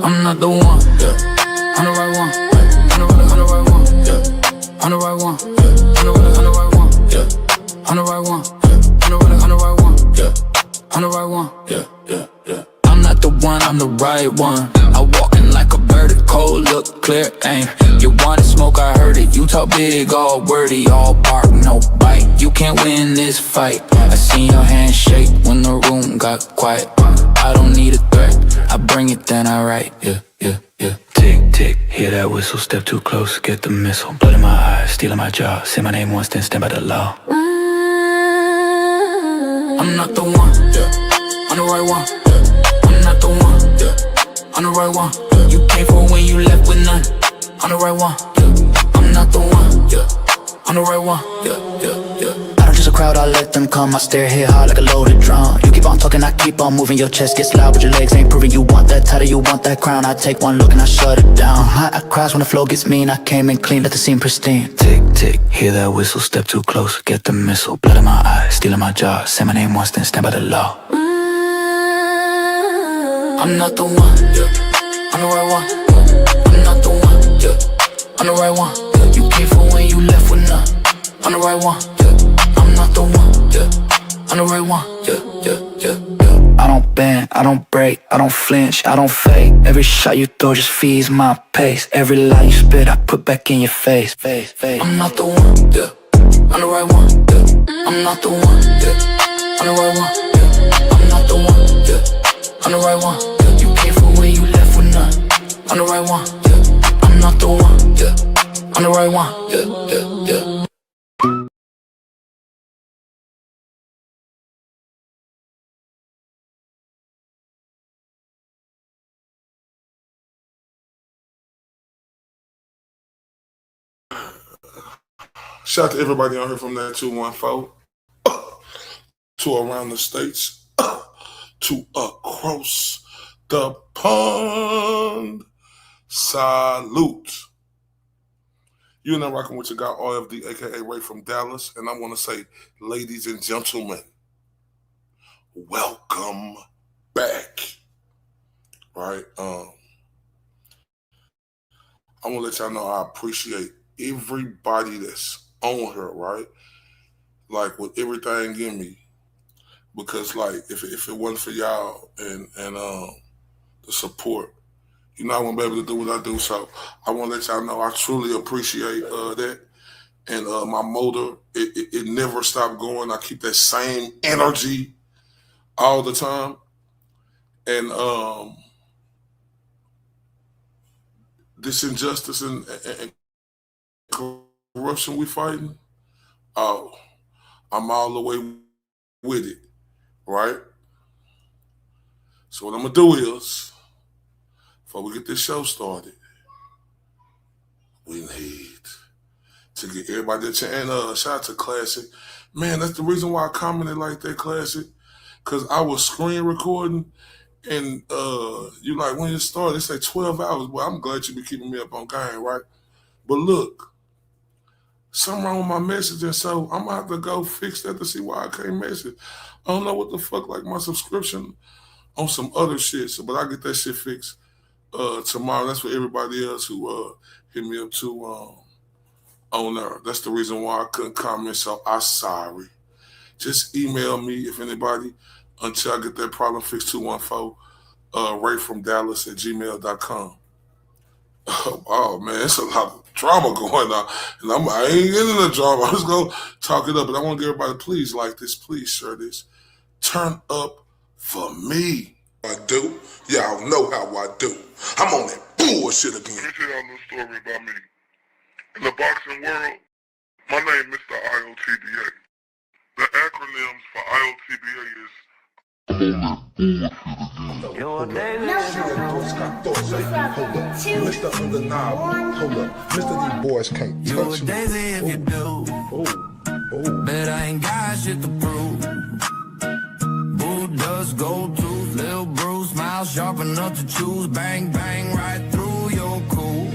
I'm not the one, yeah. I'm the right one, I'm the right one, yeah. I'm the right one, yeah. I'm the right one, yeah. I'm the right one, yeah. I'm the right one, yeah. I'm the right one, yeah. I'm not the one, I'm the right one. I walkin' like a vertical, look clear, aim. You wanted smoke, I heard it. You talk big, all wordy, all bark, no bite. You can't win this fight. I seen your hand shake when the room got quiet. I don't need a threat, I bring it, then I write, yeah. Tick, tick, hear that whistle, step too close, get the missile. Blood in my eyes, stealing my jaw. Say my name once, then stand by the law. I'm not the one, yeah. I'm the right one, yeah. I'm not the one, yeah. I'm the right one, yeah. You came for when you left with none. I'm the right one, yeah. I'm not the one, yeah. I'm the right one, yeah. I don't just a crowd, I let them come. I stare here hard like a loaded drum. You keep on talking, I keep on moving. Your chest gets loud, but your legs ain't proving. You want that title, you want that crown. I take one look and I shut it down. I crash when the flow gets mean. I came in clean, let the scene pristine. Tick, tick, hear that whistle, step too close, get the missile. Blood in my eyes, stealing my jaw. Say my name once, then stand by the law. I'm not the one, yeah. I'm the right one, yeah. I'm not the one, yeah. I'm the right one, yeah. You came for when you left with none. I'm the right one, yeah. I'm not the one, yeah. I'm the right one, yeah. I don't bend, I don't break, I don't flinch, I don't fake. Every shot you throw just feeds my pace. Every lie you spit, I put back in your face. I'm not the one, yeah. I'm the right one, yeah. I'm not the one, yeah. I'm the right one, yeah. I'm not the one, yeah. I'm the right one, yeah. You came for when you left with none. I'm the right one, yeah. I'm not the one, yeah. I'm the right one, yeah. Shout out to everybody on here from that 214 to around the states to across the pond. Salute. You're now rocking with your guy RFD, aka Ray from Dallas, and I want to say, ladies and gentlemen, welcome back. Right? I want to let y'all know I appreciate everybody that's on here, right? Like with everything in me, because like if it wasn't for y'all and the support, I wouldn't be able to do what I do. So I want to let y'all know I truly appreciate that. And my motor, it never stopped going. I keep that same energy all the time. And this injustice and corruption we fighting, I'm all the way with it, right? So what I'm gonna do is, before we get this show started, we need to get everybody to and shout out to Classic. Man, that's the reason why I commented like that, Classic, because I was screen recording and you like when it started, they say 12 hours. Well, I'm glad you be keeping me up on game, right? But look, something wrong with my message, and so I'm gonna have to go fix that to see why I can't message. I don't know what the fuck, like my subscription on some other shit. So, but I get that shit fixed tomorrow. That's for everybody else who hit me up too on there. That's the reason why I couldn't comment. So I'm sorry. Just email me if anybody until I get that problem fixed. 214 Ray from Dallas at gmail.com. Oh man, it's a lot of drama going on, and I ain't getting the drama. I'm just gonna talk it up, but I want to get everybody, please like this, please share this. Turn up for me. I do. Y'all know how I do. I'm on that bullshit again. Let me tell y'all a little story about me. In the boxing world, my name is Mr. IOTBA. The acronyms for IOTBA is Mr. Undeniable. Hold up. Mr. These boys can't touch me. If you do. Bet I ain't got shit to prove. Boo does go tooth, little Bruce, smile sharp enough to choose. Bang, bang, right through your cool.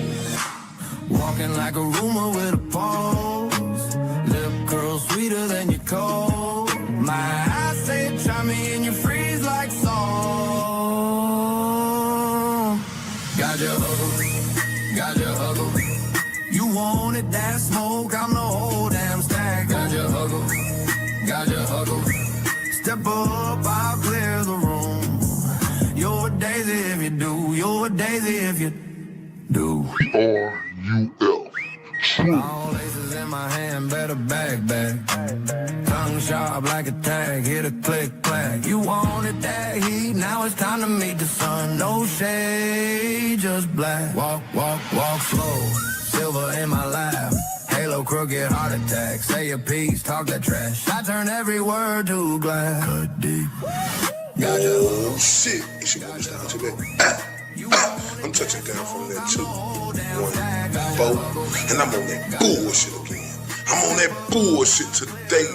Walking like a rumor with a pulse. Lip curl sweeter than your cold. My eyes say try me and you freeze like salt. Got your hustle, got your hustle. You wanted that smoke, I'm the whole damn stack. Got your hustle, got your hustle. Step up, I'll clear the room. You're a daisy if you do, you're a daisy if you do. R-U-L. All aces in my hand, better back. Tongue sharp like a tag, hit a click, clack. You wanted that heat, now it's time to meet the sun. No shade, just black. Walk slow, silver in my lap. Halo crooked heart attack, say your piece, talk that trash. I turn every word to glass. Cut deep. Oh shit, it's your boy Mr. Today. I'm touching down from that 2, 1, 4, and I'm on that bullshit again. I'm on that bullshit today,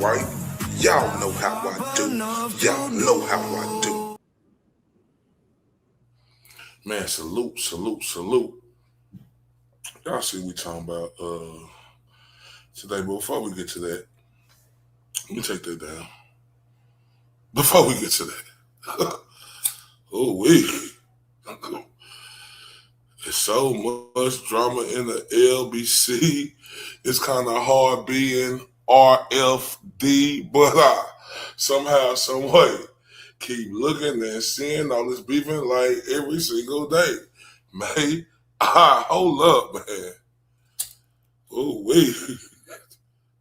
right? Y'all know how I do. Y'all know how I do. Man, salute. Y'all see we talking about today, but before we get to that, let me take that down. Before we get to that. There's so much drama in the LBC. It's kind of hard being RFD, but somehow, some way, keep looking and seeing all this beefing like every single day. Man, hold up, man.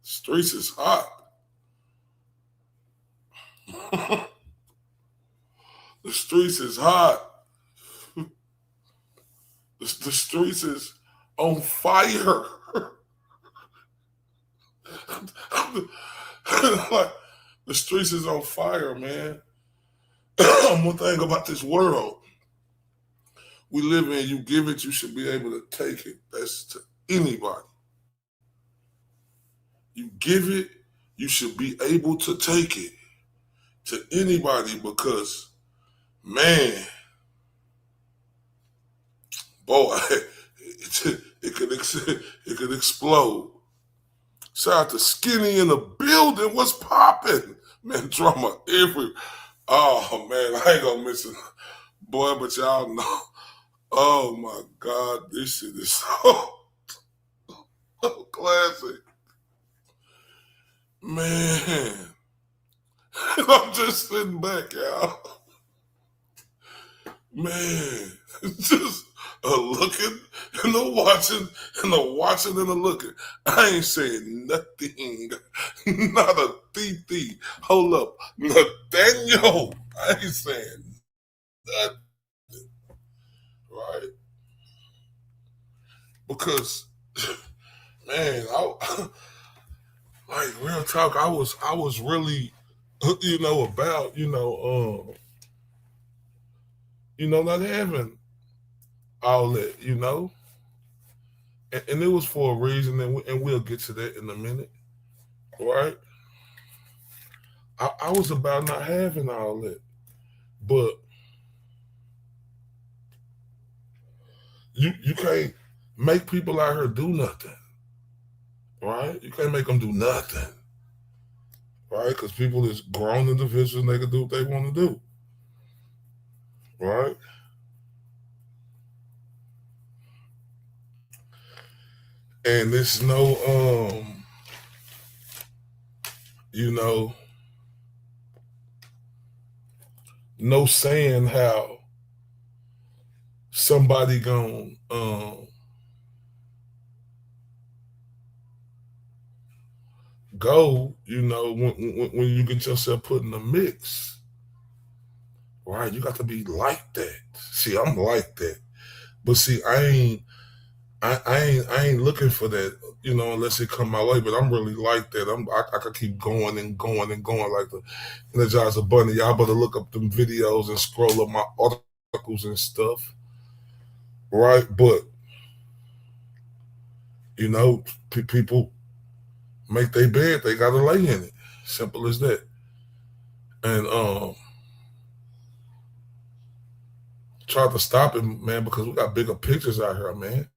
Streets is hot. The streets is hot. The streets is on fire. Like, the streets is on fire, man. One thing about this world we live in, you give it, you should be able to take it. That's to anybody. You give it, you should be able to take it to anybody because, man, boy, it could explode. Shout out to Skinny in the building. What's popping? Man, drama every. Oh, man, I ain't gonna miss it. Boy, but y'all know. Oh, my God, this shit is so classic. Man, I'm just sitting back, y'all. Man, just a looking and a watching and a watching and a looking. I ain't saying nothing. Not a tee. Hold up. Nathaniel. I ain't saying nothing. Right? Because, man, like real talk, I was really, about, not having all that, and it was for a reason, and we'll get to that in a minute, right? I was about not having all that, but you can't make people out here do nothing, right? You can't make them do nothing, right? Because people is grown individuals and they can do what they want to do, right? And there's no, no saying how somebody gonna go, when you get yourself put in the mix, right? You got to be like that. See, I'm like that, but see, I ain't looking for that, unless it come my way. But I'm really like that. I could keep going and going and going like the Energizer Bunny. Y'all better look up them videos and scroll up my articles and stuff, right? But people make their bed, they gotta lay in it. Simple as that. And try to stop it, man, because we got bigger pictures out here, man.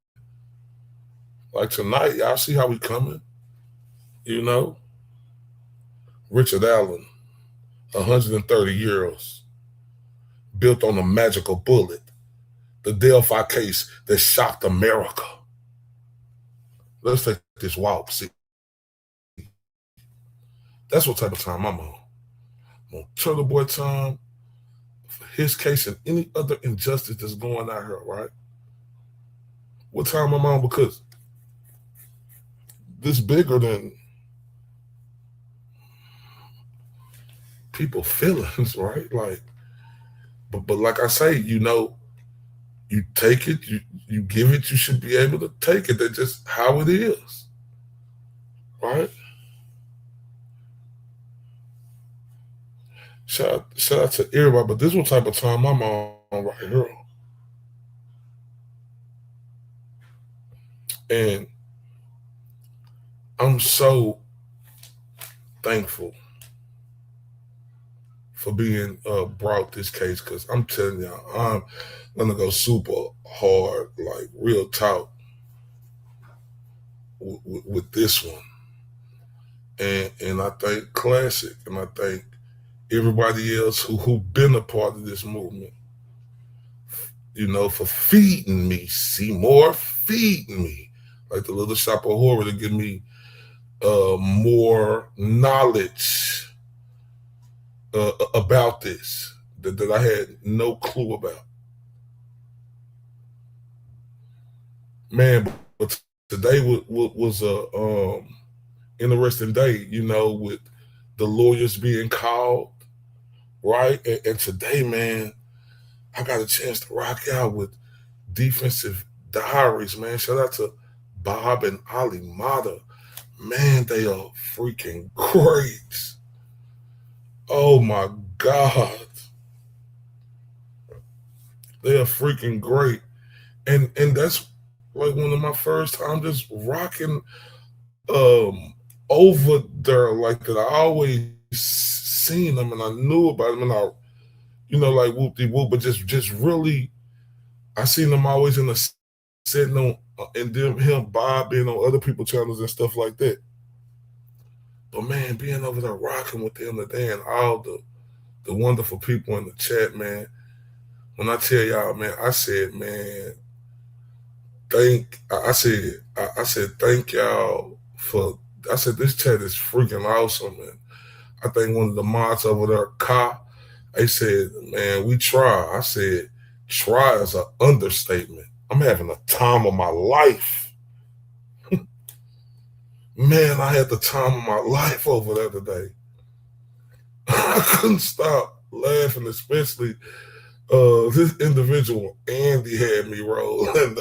Like tonight, y'all see how we coming, Richard Allen, 130 euros, built on a magical bullet. The Delphi case that shocked America. Let's take this walk. See, that's what type of time I'm on. I'm on Turtle Boy time for his case and any other injustice that's going out here, right? What time I'm on? Because this bigger than people feelings, right? Like, but like I say, you take it, you give it, you should be able to take it. That's just how it is, right? Shout out to everybody, but this is what type of time I'm on right here. And I'm so thankful for being brought this case, because I'm telling y'all, I'm gonna go super hard, like real talk with this one. And I thank Classic, and I thank everybody else who been a part of this movement, for feeding me, Seymour, feeding me, like the little shop of horror, to give me more knowledge about this that I had no clue about. Man, but today was a interesting day, with the lawyers being called, right? And today, man, I got a chance to rock out with Defensive Diaries, man. Shout out to Bob and Ali Mata. Man, they are freaking great. Oh my God. They are freaking great. And that's like one of my first time just rocking over there like that. I always seen them and I knew about them, and I, like whoop-de-whoop, but just really, I seen them always in the sitting on, and him, Bob, being on other people's channels and stuff like that. But man, being over there rocking with them today and all the wonderful people in the chat, man. When I tell y'all, man, I said, man, I said thank y'all for. I said this chat is freaking awesome, man. I think one of the mods over there, Ka, they said, man, we try. I said, try is an understatement. I'm having the time of my life. Man, I had the time of my life over there today. I couldn't stop laughing, especially this individual, Andy, had me rolling.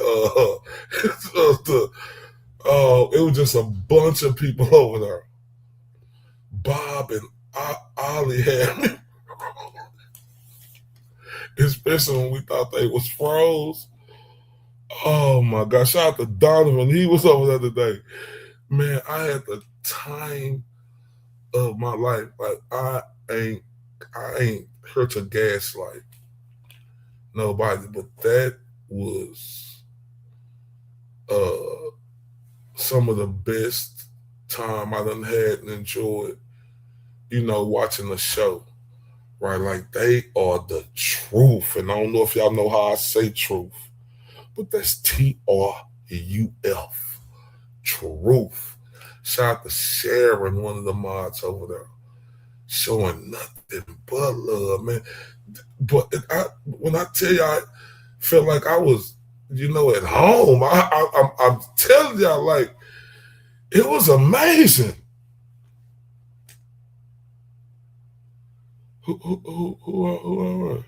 It was just a bunch of people over there. Bob and Ollie had me rolling, especially when we thought they was froze. Oh my gosh, shout out to Donovan. He was over there today. Man, I had the time of my life. Like, I ain't here to gaslight nobody, but that was some of the best time I done had and enjoyed, watching the show, right? Like, they are the truth. And I don't know if y'all know how I say truth, but that's TRUF, truth. Shout out to Sharon, one of the mods over there, showing nothing but love, man. But when I tell you, I felt like I was, at home. I'm telling y'all, like, it was amazing. Who are?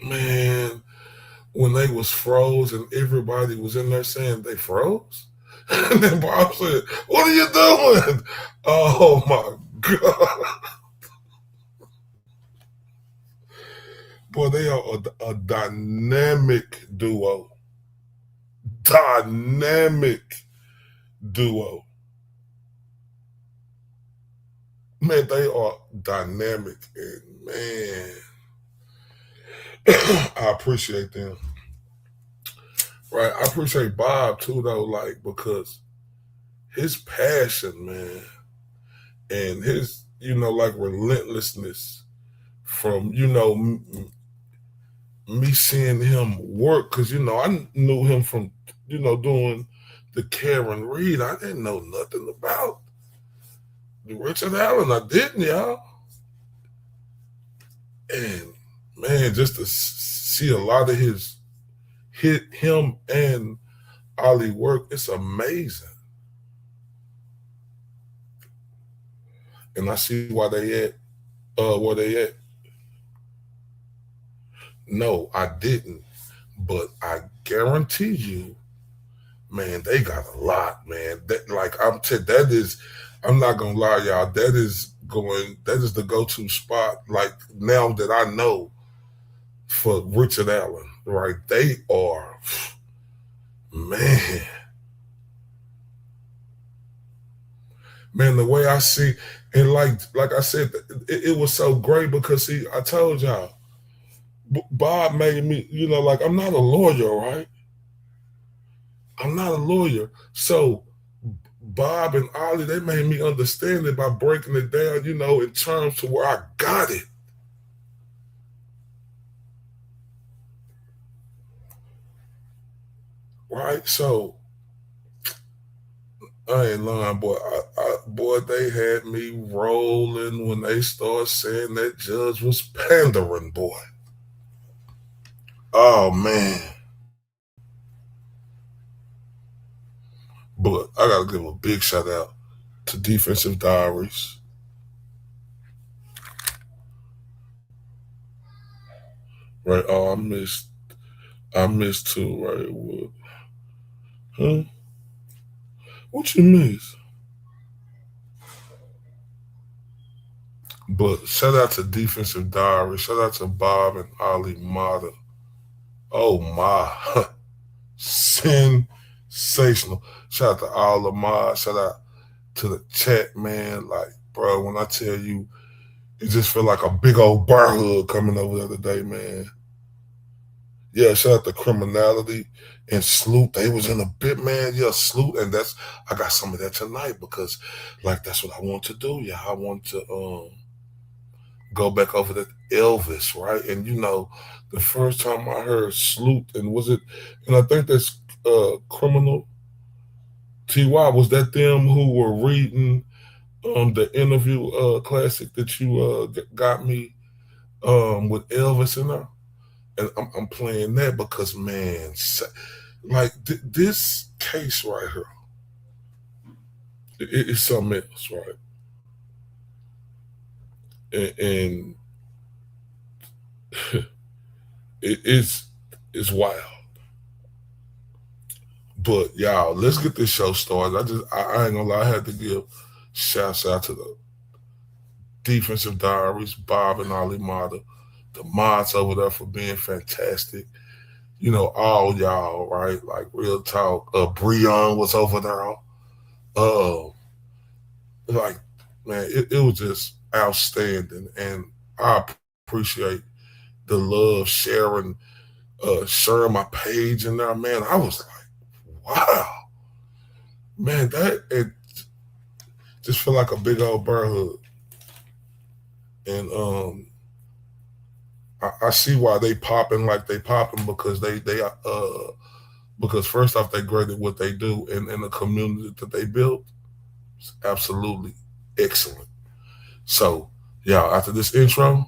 Man, when they was froze and everybody was in there saying they froze, and then Bob said, "What are you doing?" Oh my God. Boy, they are a dynamic duo. Dynamic duo. Man, they are dynamic, and man, I appreciate them. right? I appreciate Bob too, though, like, because his passion, man, and his, like relentlessness from, me seeing him work, because, I knew him from, doing the Karen Reed. I didn't know nothing about Richard Allen. I didn't, y'all. And, man, just to see a lot of him and Ali work, it's amazing. And I see why they at where they at. No, I didn't. But I guarantee you, man, they got a lot, man. I'm not gonna lie, y'all. That is the go-to spot. Like, now that I know for Richard Allen, right? They are, man, the way I see, and like I said, it was so great because, see, I told y'all, Bob made me, I'm not a lawyer, right? I'm not a lawyer. So Bob and Ollie, they made me understand it by breaking it down, in terms to where I got it. Right? So I ain't lying, boy. Boy, they had me rolling when they started saying that judge was pandering, boy. Oh, man. But I got to give a big shout out to Defensive Diaries. Right? Oh, I missed too, right? What? Huh? What you miss? But shout out to Defensive Diary. Shout out to Bob and Ali Mata. Oh my. Sensational. Shout out to all of my. Shout out to the chat, man. Like, bro, when I tell you, it just feel like a big old bar hug coming over the other day, man. Yeah, shout out to Criminality and Sloot. They was in a bit, man. Yeah, Sloot. And I got some of that tonight because, like, that's what I want to do. Yeah, I want to go back over to Elvis, right? And, the first time I heard Sloot, and I think that's Criminal T.Y., was that them who were reading the interview classic that you got me with Elvis and her? And I'm playing that because, man, like this case right here, it's something else, right? And it's wild. But y'all, let's get this show started. I ain't gonna lie, I had to give shouts out to the Defensive Diaries, Bob and Ali Mata, the mods over there for being fantastic. All y'all, right? Like, real talk. Breon was over there. Like, man, it was just outstanding. And I appreciate the love, sharing my page in there, man. I was like, wow. Man, it just feel like a big old bear hug. And I see why they popping like they popping because because first off, they great at what they do, and in the community that they built, it's absolutely excellent. So, yeah, after this intro,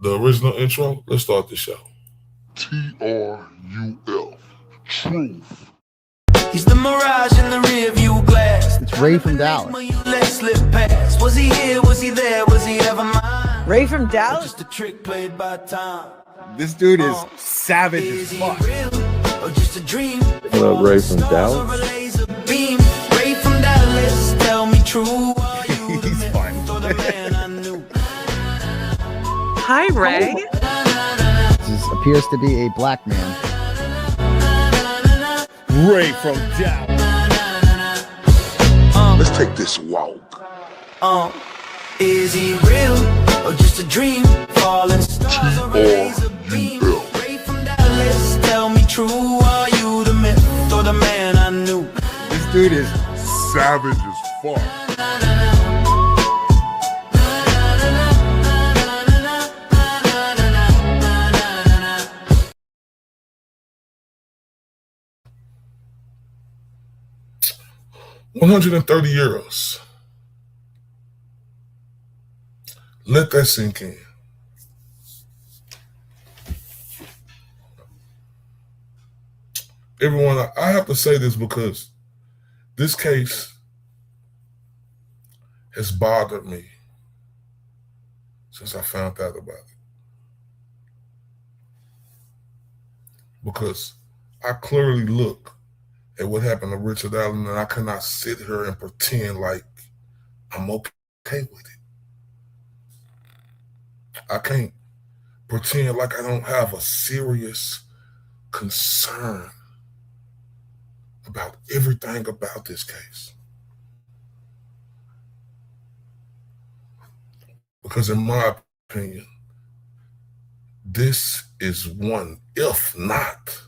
the original intro, let's start the show. TRUF, Truth. He's the mirage in the rearview glass. It's Ray from Dallas. Was he here? Was he there? Was he ever mine? Ray from Dallas? Just a trick played by time. This dude is savage as fuck. Or just a dream? What up, Ray from Dallas? Ray from Dallas, tell me true. He's fun. Hi, Ray. This appears to be a black man. Ray from Dallas. Let's take this walk. Is he real or just a dream? Falling stars or a laser beam? Ray from Dallas, tell me true. dude is savage as fuck. 130 euros. Let that sink in. Everyone, I have to say this because this case has bothered me since I found out about it. Because I clearly look at what happened to Richard Allen and I cannot sit here and pretend like I'm okay with it. I can't pretend like I don't have a serious concern about everything about this case. Because in my opinion, this is one, if not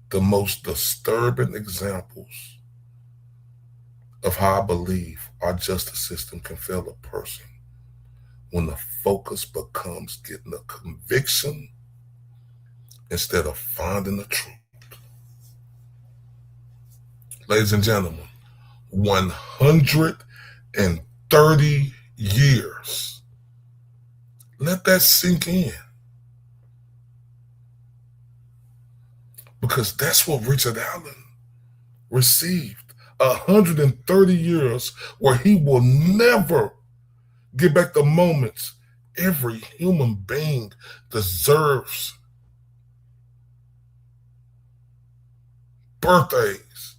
the most disturbing examples of how I believe our justice system can fail a person when the focus becomes getting a conviction instead of finding the truth. Ladies and gentlemen, 130 years. Let that sink in. Because that's what Richard Allen received. 130 years where he will never get back the moments every human being deserves. Birthdays,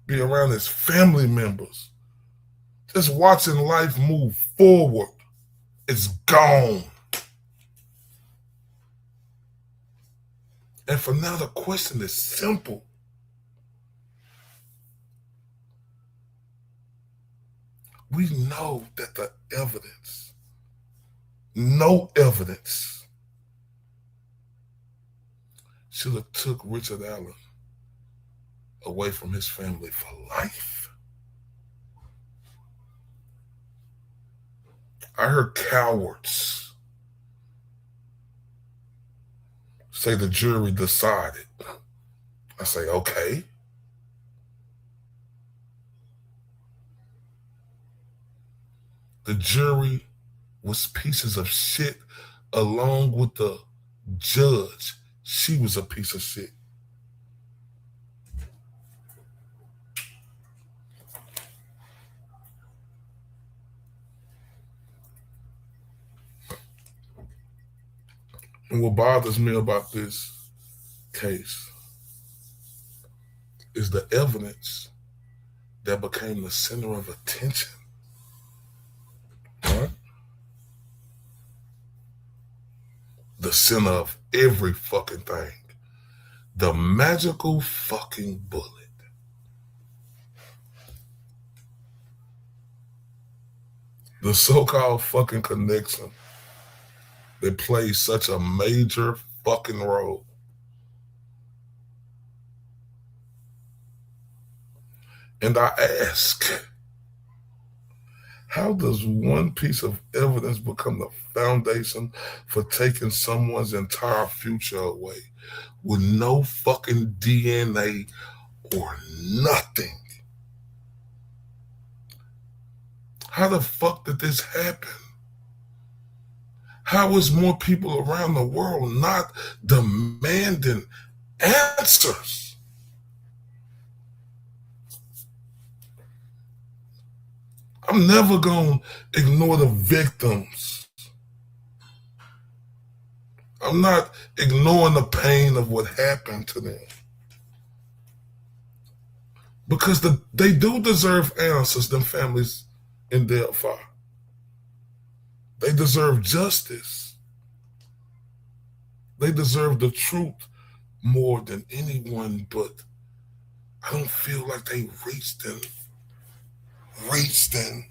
be around his family members. Just watching life move forward. It's gone. And for now, the question is simple. We know that the evidence, no evidence, should have took Richard Allen away from his family for life. I heard cowards say the jury decided. I say, okay. The jury was pieces of shit along with the judge. She was a piece of shit. And what bothers me about this case is the evidence that became the center of attention. Right? The center of every fucking thing. The magical fucking bullet. The so-called fucking connection that plays such a major fucking role. And I ask, how does one piece of evidence become the foundation for taking someone's entire future away with no fucking DNA or nothing? How the fuck did this happen? How is more people around the world not demanding answers? I'm never going to ignore the victims. I'm not ignoring the pain of what happened to them. Because they do deserve answers, them families in Delphi. They deserve justice. They deserve the truth more than anyone, but I don't feel like they reached and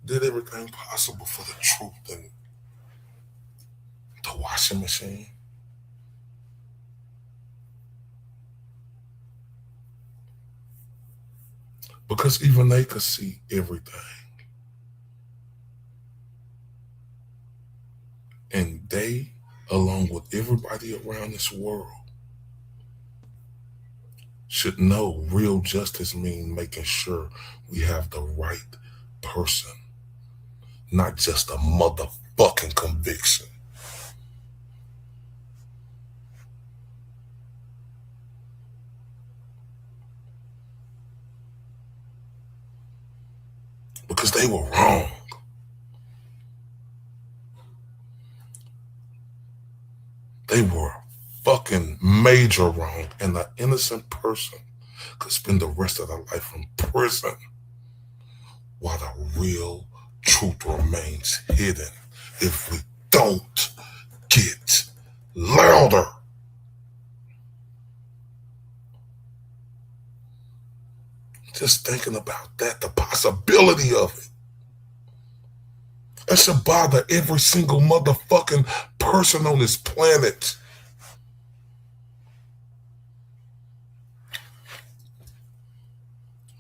did everything possible for the truth and the washing machine. Because even they could see everything. And they, along with everybody around this world, should know real justice means making sure we have the right person, not just a motherfucking conviction. Because they were wrong. They were fucking major wrong, and an innocent person could spend the rest of their life in prison while the real truth remains hidden if we don't get louder. Just thinking about that, the possibility of it. That should bother every single motherfucking person on this planet.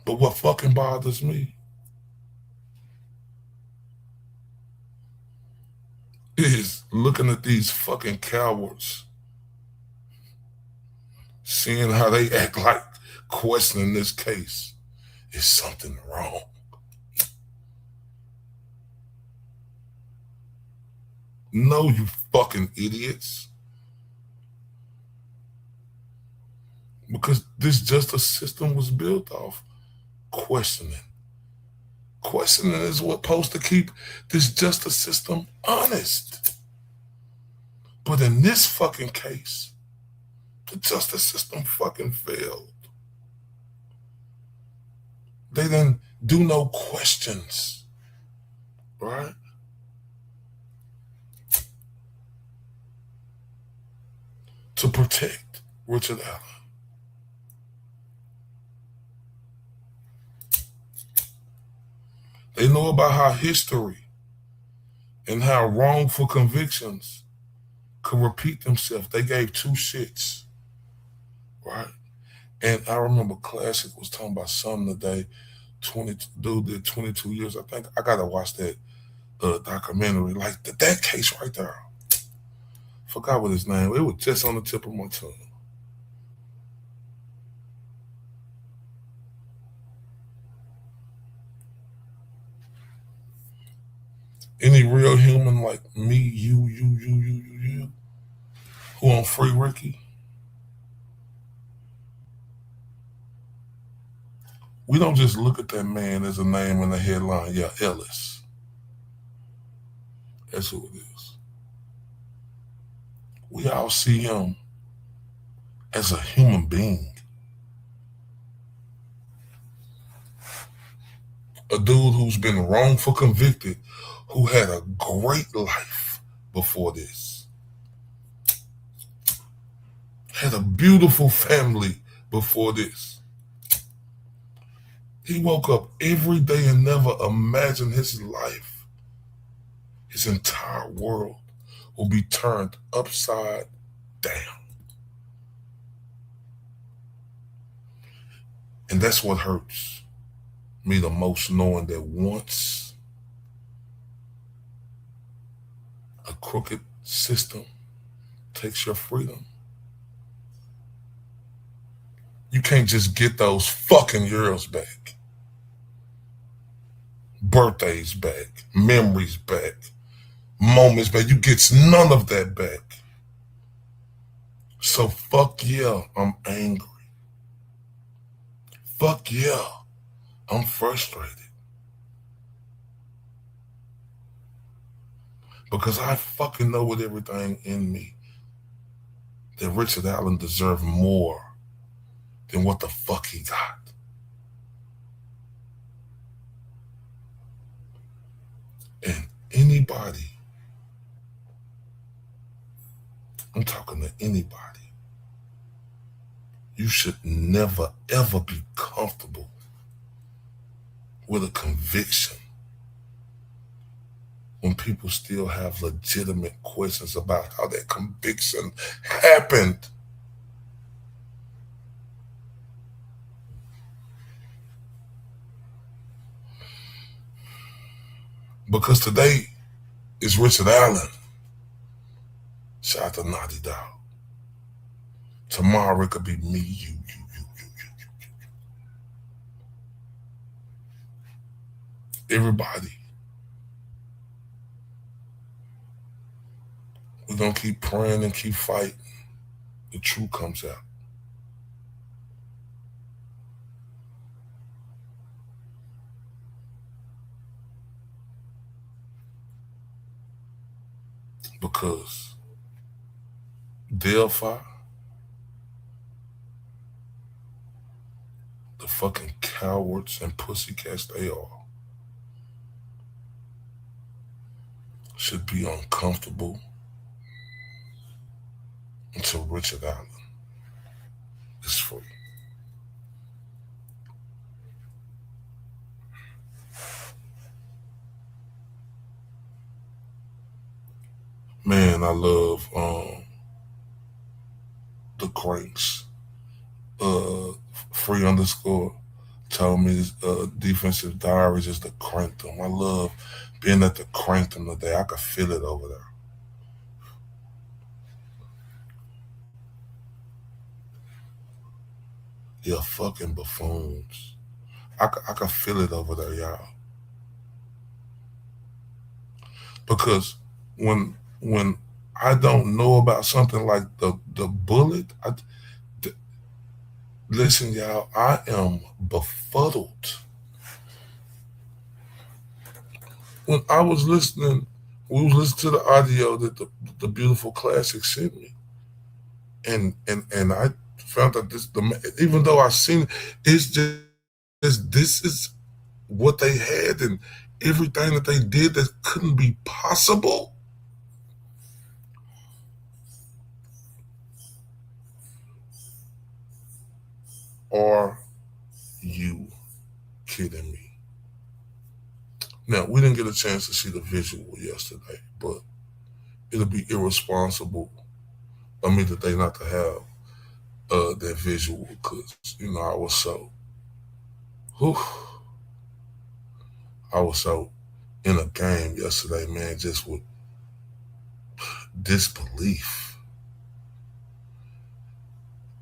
But what fucking bothers me is looking at these fucking cowards, seeing how they act like questioning this case. Is something wrong? No, you fucking idiots. Because this justice system was built off questioning. Questioning is what's supposed to keep this justice system honest. But in this fucking case, the justice system fucking failed. They didn't do no questions, right? To protect Richard Allen. They know about how history and how wrongful convictions could repeat themselves. They gave two shits, right? And I remember Classic was talking about something today. Dude did 22 years. I think I gotta watch that documentary. Like that case right there. Forgot what his name. It was just on the tip of my tongue. Any real human like me, you, who on Free Ricky, we don't just look at that man as a name in the headline. Yeah, Ellis. That's who it is. We all see him as a human being. A dude who's been wrongfully convicted, who had a great life before this. Had a beautiful family before this. He woke up every day and never imagined his life, his entire world, will be turned upside down. And that's what hurts me the most, knowing that once a crooked system takes your freedom, you can't just get those fucking years back. Birthdays back, memories back, moments back. You get none of that back. So fuck yeah, I'm angry. Fuck yeah, I'm frustrated. Because I fucking know with everything in me that Richard Allen deserved more than what the fuck he got. And anybody, I'm talking to anybody, you should never ever be comfortable with a conviction when people still have legitimate questions about how that conviction happened. Because today is Richard Allen. Shout out to Naughty Dog. Tomorrow it could be me, you. Everybody. We're going to keep praying and keep fighting. The truth comes out. Because Delphi, the fucking cowards and pussycats they are, should be uncomfortable until Richard Allen is free. Man, I love the cranks. Free underscore told me defensive diaries is the crankdom. I love being at the crankdom today. I could feel it over there. You're fucking buffoons. I could feel it over there, y'all. Because when I don't know about something like the bullet, listen, y'all, I am befuddled. When I was listening, we was listening to the audio that the beautiful classic sent me, and I found out even though I seen it, it's just this is what they had and everything that they did that couldn't be possible. Are you kidding me? Now, we didn't get a chance to see the visual yesterday, but it'll be irresponsible of me today not to have that visual because, I was so in a game yesterday, man, just with disbelief.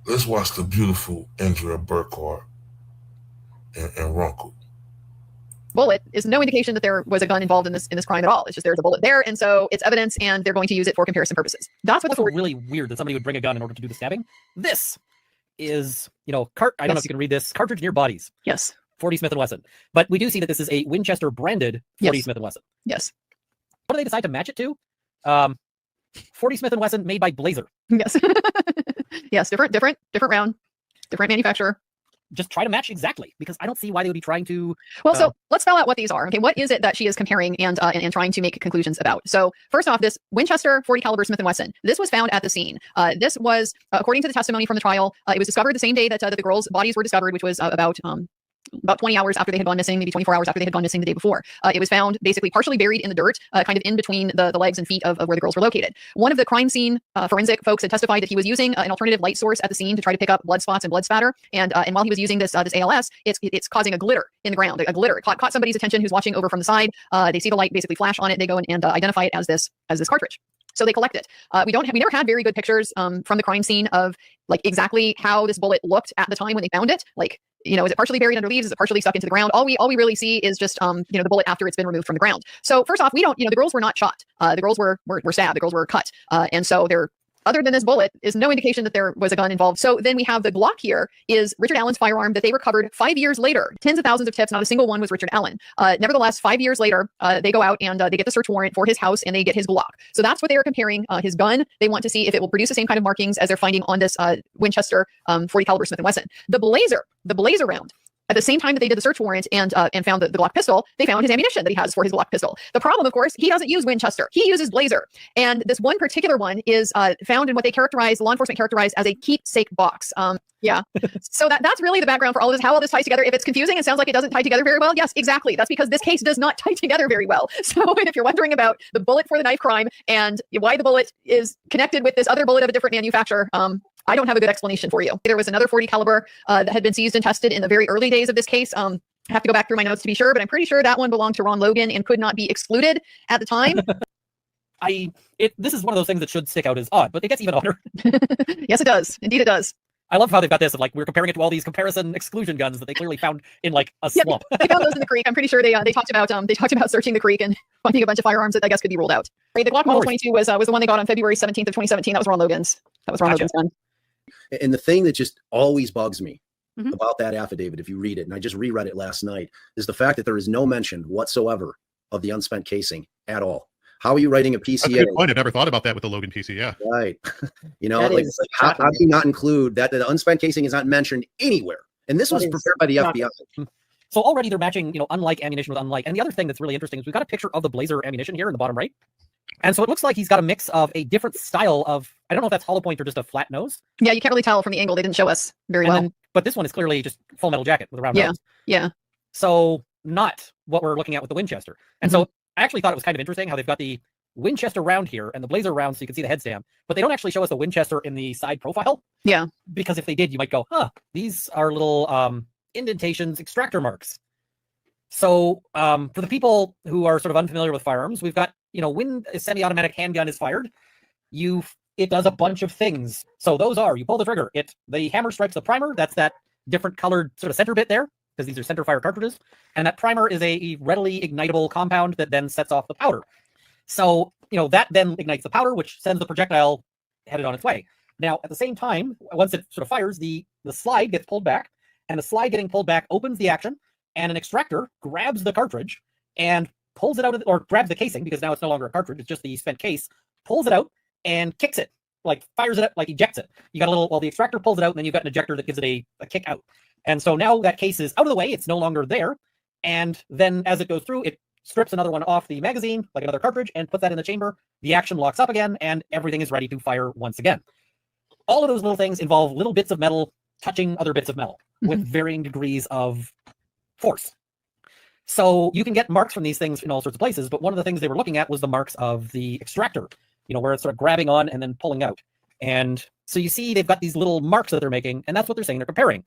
Let's watch the beautiful Andrea Burkhart and Runkle. Bullet is no indication that there was a gun involved in this crime at all. It's just there's a bullet there, and so it's evidence, and they're going to use it for comparison purposes. That's what's really weird that somebody would bring a gun in order to do the stabbing. This is, I don't know if you can read this, cartridge near bodies. Yes. 40 Smith & Wesson. But we do see that this is a Winchester branded 40 Smith & Wesson. Yes. What do they decide to match it to? 40 Smith & Wesson made by Blazer. Yes. Yes, different round, different manufacturer. Just try to match exactly, because I don't see why they would be trying to. Well, so let's spell out what these are. Okay, what is it that she is comparing and trying to make conclusions about? So first off, this Winchester 40 caliber Smith & Wesson. This was found at the scene. This was, according to the testimony from the trial, it was discovered the same day that the girls' bodies were discovered, which was about 20 hours after they had gone missing, maybe 24 hours after they had gone missing the day before. It was found basically partially buried in the dirt, kind of in between the legs and feet of where the girls were located. One of the crime scene forensic folks had testified that he was using an alternative light source at the scene to try to pick up blood spots and blood spatter. And while he was using this ALS, it's causing a glitter in the ground. A glitter. It caught somebody's attention who's watching over from the side. They see the light basically flash on it. They go and identify it as this cartridge. So they collect it. We never had very good pictures from the crime scene of like exactly how this bullet looked at the time when they found it. Like, is it partially buried under leaves? Is it partially stuck into the ground? All we really see is just, the bullet after it's been removed from the ground. So first off, we don't, the girls were not shot. The girls were stabbed. The girls were cut. And so they're, other than this bullet, is no indication that there was a gun involved. So then we have the Glock here is Richard Allen's firearm that they recovered 5 years later. Tens of thousands of tips, not a single one was Richard Allen. Nevertheless, 5 years later, they go out and they get the search warrant for his house and they get his Glock. So that's what they are comparing his gun. They want to see if it will produce the same kind of markings as they're finding on this Winchester 40 caliber Smith & Wesson. The Blazer round. At the same time that they did the search warrant and found the Glock pistol, they found his ammunition that he has for his Glock pistol. The problem, of course, he doesn't use Winchester. He uses Blazer. And this one particular one is found in what law enforcement characterized as a keepsake box. Yeah. So that's really the background for all of this, how all this ties together. If it's confusing, it sounds like it doesn't tie together very well. Yes, exactly. That's because this case does not tie together very well. So if you're wondering about the bullet for the knife crime and why the bullet is connected with this other bullet of a different manufacturer, I don't have a good explanation for you. There was another 40 caliber that had been seized and tested in the very early days of this case. I have to go back through my notes to be sure, but I'm pretty sure that one belonged to Ron Logan and could not be excluded at the time. This is one of those things that should stick out as odd, but it gets even odder. Yes, it does. Indeed, it does. I love how they've got this of like, we're comparing it to all these comparison exclusion guns that they clearly found in like a swamp. They found those in the creek. I'm pretty sure they talked about searching the creek and finding a bunch of firearms that I guess could be ruled out. Right, the Glock Model 22 was the one they got on February 17th of 2017. That was Ron Logan's. Logan's gun. And the thing that just always bugs me about that affidavit, if you read it, and I just reread it last night, is the fact that there is no mention whatsoever of the unspent casing at all. How are you writing a PCA? That's a good point. I've never thought about that with the Logan PC. Yeah. Right. You know, like how do you not include that the unspent casing is not mentioned anywhere? And this was prepared by the FBI. So already they're matching, unlike ammunition with unlike. And the other thing that's really interesting is we've got a picture of the Blazer ammunition here in the bottom right. And so it looks like he's got a mix of a different style of, I don't know if that's hollow point or just a flat nose. Yeah, you can't really tell from the angle. They didn't show us very well. But this one is clearly just full metal jacket with a round nose. Yeah. So not what we're looking at with the Winchester. And so I actually thought it was kind of interesting how they've got the Winchester round here and the Blazer round so you can see the head stamp, but they don't actually show us the Winchester in the side profile. Yeah. Because if they did, you might go, these are little indentations, extractor marks. So for the people who are sort of unfamiliar with firearms, we've got, when a semi-automatic handgun is fired, it does a bunch of things. So those are, you pull the trigger, the hammer strikes the primer. That's that different colored sort of center bit there, because these are center fire cartridges. And that primer is a readily ignitable compound that then sets off the powder. So, that then ignites the powder, which sends the projectile headed on its way. Now, at the same time, once it sort of fires, the slide gets pulled back, and the slide getting pulled back opens the action, and an extractor grabs the cartridge and pulls it out or grabs the casing, because now it's no longer a cartridge, it's just the spent case, pulls it out and kicks it, like fires it up, like ejects it. You got the extractor pulls it out, and then you've got an ejector that gives it a kick out. And so now that case is out of the way, it's no longer there. And then as it goes through, it strips another one off the magazine, like another cartridge, and puts that in the chamber. The action locks up again, and everything is ready to fire once again. All of those little things involve little bits of metal touching other bits of metal with varying degrees of force. So you can get marks from these things in all sorts of places, but one of the things they were looking at was the marks of the extractor, where it's sort of grabbing on and then pulling out. And so you see they've got these little marks that they're making, and that's what they're saying they're comparing.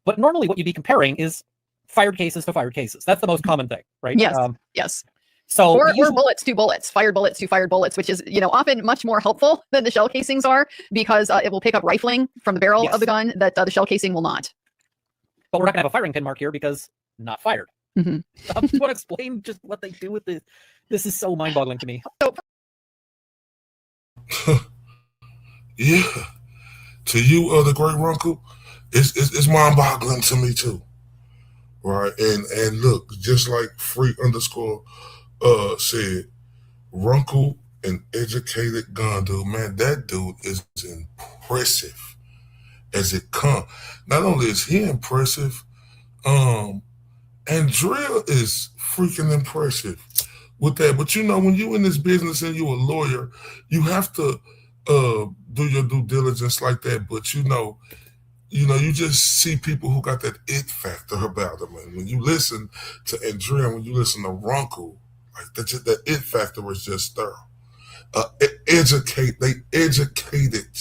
But normally what you'd be comparing is fired cases to fired cases. That's the most common thing, right? Yes. Yes. So or bullets to bullets, fired bullets to fired bullets, which is, often much more helpful than the shell casings are, because it will pick up rifling from the barrel of the gun that the shell casing will not. But we're not gonna have a firing pin mark here because not fired. I just want to explain just what they do with this. This is so mind-boggling to me. Yeah. To you, the great Runkle, it's mind-boggling to me too. Right, and look, just like Free _ said, Runkle, an educated gun dude, man, that dude is impressive as it comes. Not only is he impressive, Andrea is freaking impressive with that. But when you in this business and you're a lawyer, you have to do your due diligence like that. But you just see people who got that it factor about them. And when you listen to Andrea, when you listen to Runkle, like that it factor is just there. They educated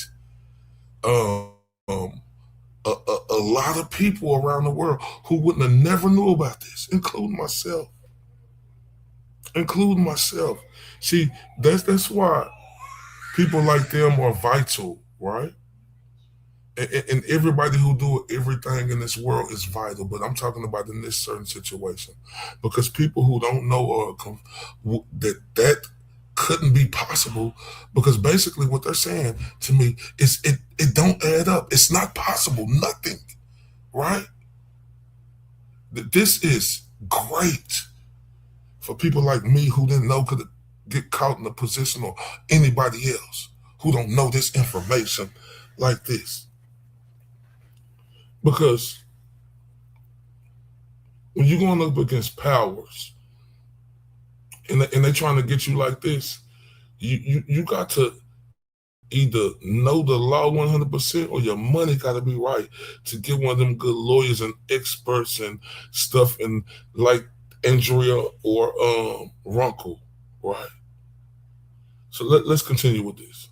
a lot of people around the world who wouldn't have never knew about this, including myself. See, that's why people like them are vital, right? And everybody who do everything in this world is vital, but I'm talking about in this certain situation, because people who don't know that couldn't be possible, because basically what they're saying to me is it don't add up. It's not possible. Nothing, right? This is great for people like me who didn't know could get caught in a position, or anybody else who don't know this information like this. Because when you're going up against powers and they're trying to get you like this, you got to either know the law 100% or your money got to be right to get one of them good lawyers and experts and stuff, and like Andrea or Runkle, right? So let's continue with this.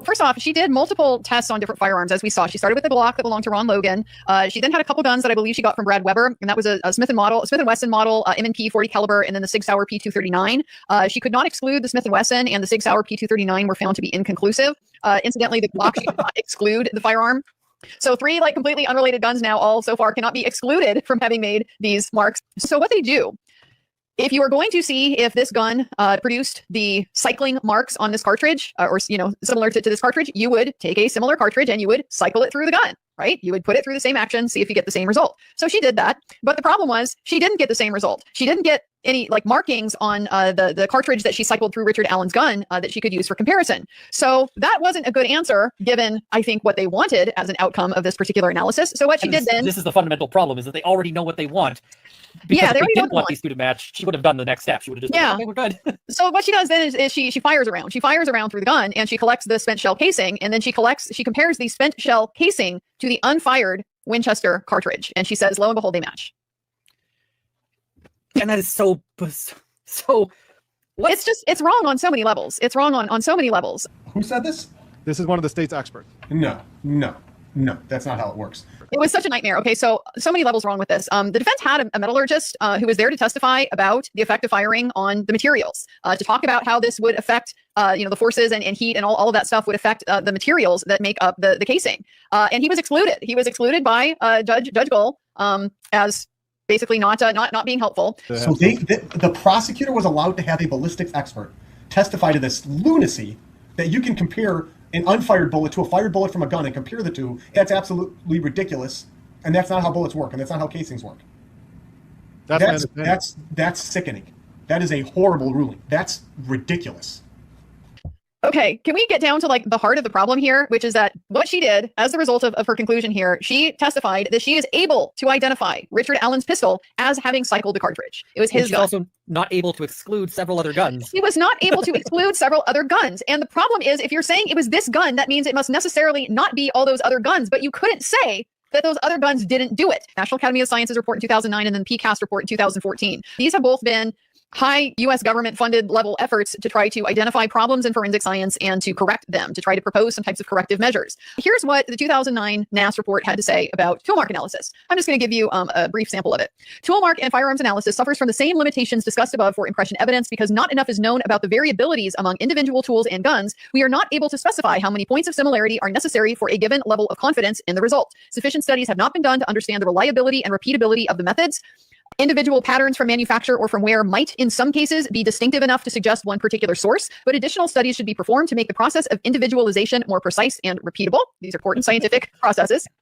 First off, she did multiple tests on different firearms, as we saw. She started with the Glock that belonged to Ron Logan. She then had a couple guns that I believe she got from Brad Weber, and that was a Smith & Wesson model, M&P 40 caliber, and then the Sig Sauer P239. She could not exclude the Smith & Wesson, and the Sig Sauer P239 were found to be inconclusive. Incidentally, the Glock, she could not exclude the firearm. So 3 like completely unrelated guns now all so far cannot be excluded from having made these marks. So what they do, if you are going to see if this gun produced the cycling marks on this cartridge, or similar to this cartridge, you would take a similar cartridge and you would cycle it through the gun, right? You would put it through the same action, see if you get the same result. So she did that, but the problem was she didn't get the same result. She didn't get any like markings on the cartridge that she cycled through Richard Allen's gun that she could use for comparison. So that wasn't a good answer, given I think what they wanted as an outcome of this particular analysis. So what she did then, this is the fundamental problem, is that they already know what they want. Because they if already they know didn't want these two to match, she would have done the next step. She would have just been, okay, we're good. So what she does then is she fires around. She fires around through the gun and she collects the spent shell casing, and then she compares the spent shell casing to the unfired Winchester cartridge, and she says, lo and behold, they match. And that is so it's wrong on so many levels. It's wrong on so many levels. Who said this? This is one of the state's experts. No, that's not how it works. It was such a nightmare. Okay, so many levels wrong with this. The defense had a metallurgist who was there to testify about the effect of firing on the materials, to talk about how this would affect the forces and heat and all of that stuff would affect the materials that make up the casing. And he was excluded. He was excluded by Judge Gohl as basically not being helpful. So the prosecutor was allowed to have a ballistics expert testify to this lunacy that you can compare an unfired bullet to a fired bullet from a gun and compare the two. That's absolutely ridiculous, and that's not how bullets work, and that's not how casings work. That's sickening. That is a horrible ruling. That's ridiculous. Okay, can we get down to like the heart of the problem here, which is that what she did as a result of her conclusion here, she testified that she is able to identify Richard Allen's pistol as having cycled the cartridge. It was his gun. Also not able to exclude several other guns. He was not able to exclude several other guns. And the problem is, if you're saying it was this gun, that means it must necessarily not be all those other guns, but you couldn't say that those other guns didn't do it. National Academy of Sciences report in 2009 and then PCAST report in 2014. These have both been high U.S. government funded level efforts to try to identify problems in forensic science and to correct them, to try to propose some types of corrective measures. Here's what the 2009 NAS report had to say about tool mark analysis. I'm just going to give you a brief sample of it. Tool mark and firearms analysis suffers from the same limitations discussed above for impression evidence because not enough is known about the variabilities among individual tools and guns. We are not able to specify how many points of similarity are necessary for a given level of confidence in the result. Sufficient studies have not been done to understand the reliability and repeatability of the methods. Individual patterns from manufacture or from wear might, in some cases, be distinctive enough to suggest one particular source, but additional studies should be performed to make the process of individualization more precise and repeatable. These are important scientific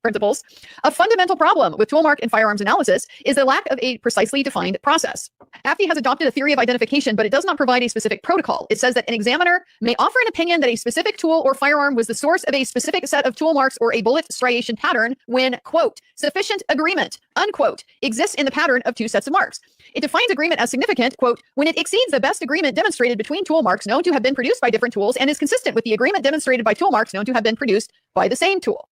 principles. A fundamental problem with tool mark and firearms analysis is the lack of a precisely defined process. AFI has adopted a theory of identification, but it does not provide a specific protocol. It says that an examiner may offer an opinion that a specific tool or firearm was the source of a specific set of tool marks or a bullet striation pattern when, quote, sufficient agreement, unquote, exists in the pattern of two sets of marks. It defines agreement as significant, quote, when it exceeds the best agreement demonstrated between tool marks known to have been produced by different tools and is consistent with the agreement demonstrated by tool marks known to have been produced by the same tool.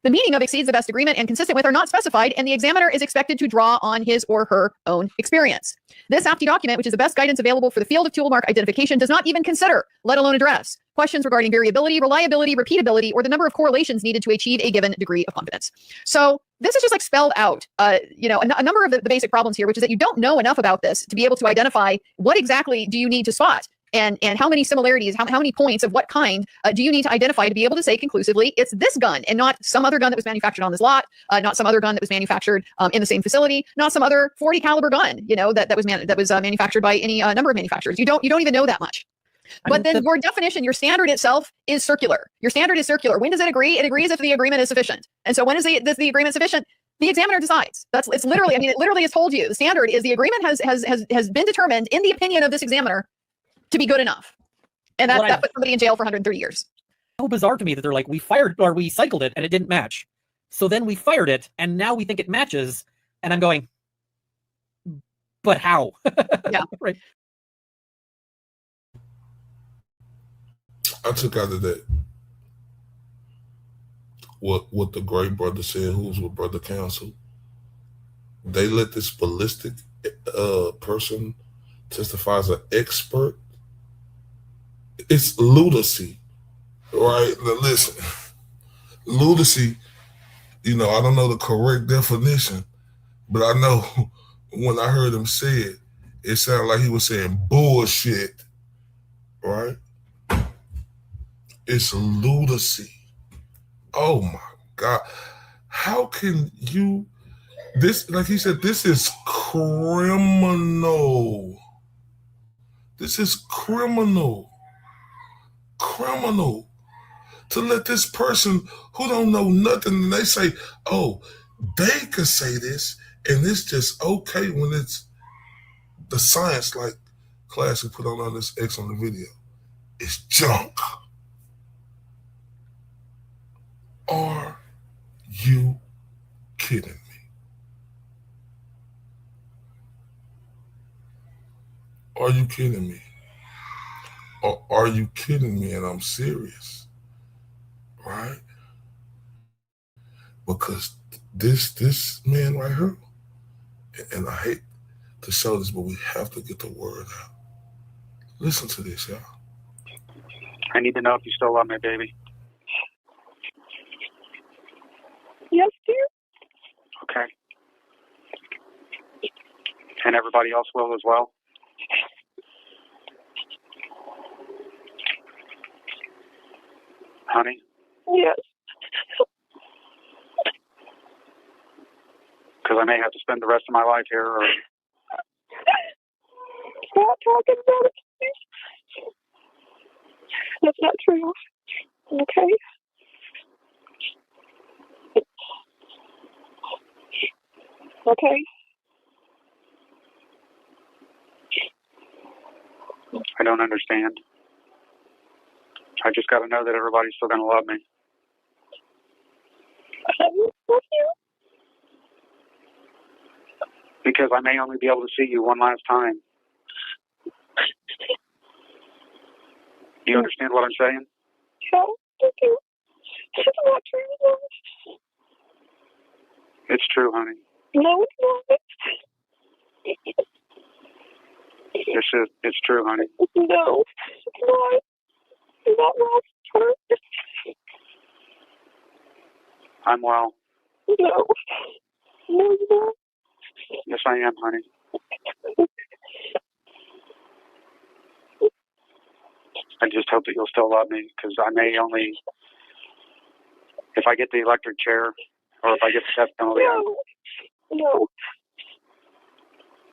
The meaning of exceeds the best agreement and consistent with are not specified, and the examiner is expected to draw on his or her own experience. This AFTI document, which is the best guidance available for the field of tool mark identification, does not even consider, let alone address, questions regarding variability, reliability, repeatability, or the number of correlations needed to achieve a given degree of confidence. So this is just like spelled out, a number of the basic problems here, which is that you don't know enough about this to be able to identify what exactly do you need to spot. And how many similarities, how many points of what kind do you need to identify to be able to say conclusively it's this gun and not some other gun that was manufactured on this lot, not some other gun that was manufactured in the same facility, not some other 40 caliber gun, that was manufactured by any number of manufacturers. You don't even know that much. But then your definition, your standard itself is circular. Your standard is circular. When does it agree? It agrees if the agreement is sufficient. And so when is the agreement sufficient? The examiner decides. It's literally, it literally has told you the standard is the agreement has been determined in the opinion of this examiner to be good enough. And that put somebody in jail for 130 years. So bizarre to me that they're like, we cycled it and it didn't match. So then we fired it and now we think it matches. And I'm going, but how? Yeah. Right. I took out of that what the great brother said, who was with Brother Counsel. They let this ballistic person testify as an expert. It's lunacy. Right? Now listen, lunacy, I don't know the correct definition, but I know when I heard him say it, it sounded like he was saying bullshit, right? It's lunacy. Oh my God. How can you, this, like he said, this is criminal. This is criminal. Criminal. To let this person who don't know nothing, and they say, oh, they could say this, and it's just okay when it's the science, like Classic put on this excellent video. It's junk. Are you kidding me? Are you kidding me? Or are you kidding me? And I'm serious, right? Because this man right here, and I hate to show this, but we have to get the word out. Listen to this, y'all. I need to know if you still love me, baby. Yes, dear. Okay. And everybody else will as well? Honey? Yes. Because I may have to spend the rest of my life here, or... Stop talking about it, please. That's not true. Okay? Okay? I don't understand. I just got to know that everybody's still going to love me. I love you. Because I may only be able to see you one last time. You understand what I'm saying? Yeah, thank you. It's not true. It's true, honey. No, it's not. It's true, honey. No, it's not. You're not well. I'm well. No. No, you're not. Yes, I am, honey. I just hope that you'll still love me, because I may only, if I get the electric chair, or if I get the death penalty. No.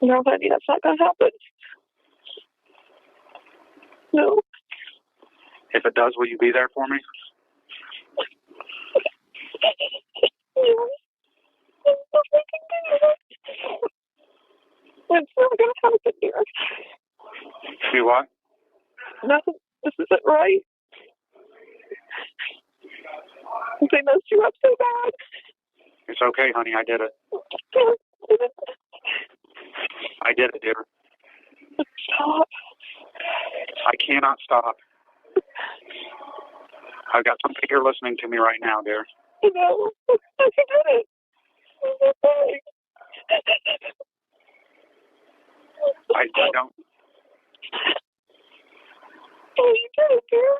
No, honey, that's not going to happen. No. If it does, will you be there for me? Yes. It's not going to happen, dear. See what? Nothing. This isn't right. They messed you up so bad. It's okay, honey. I did it. I did it, dear. Stop. I cannot stop. I've got somebody here listening to me right now, dear. No. I did it. I don't. Oh, you did it, dear.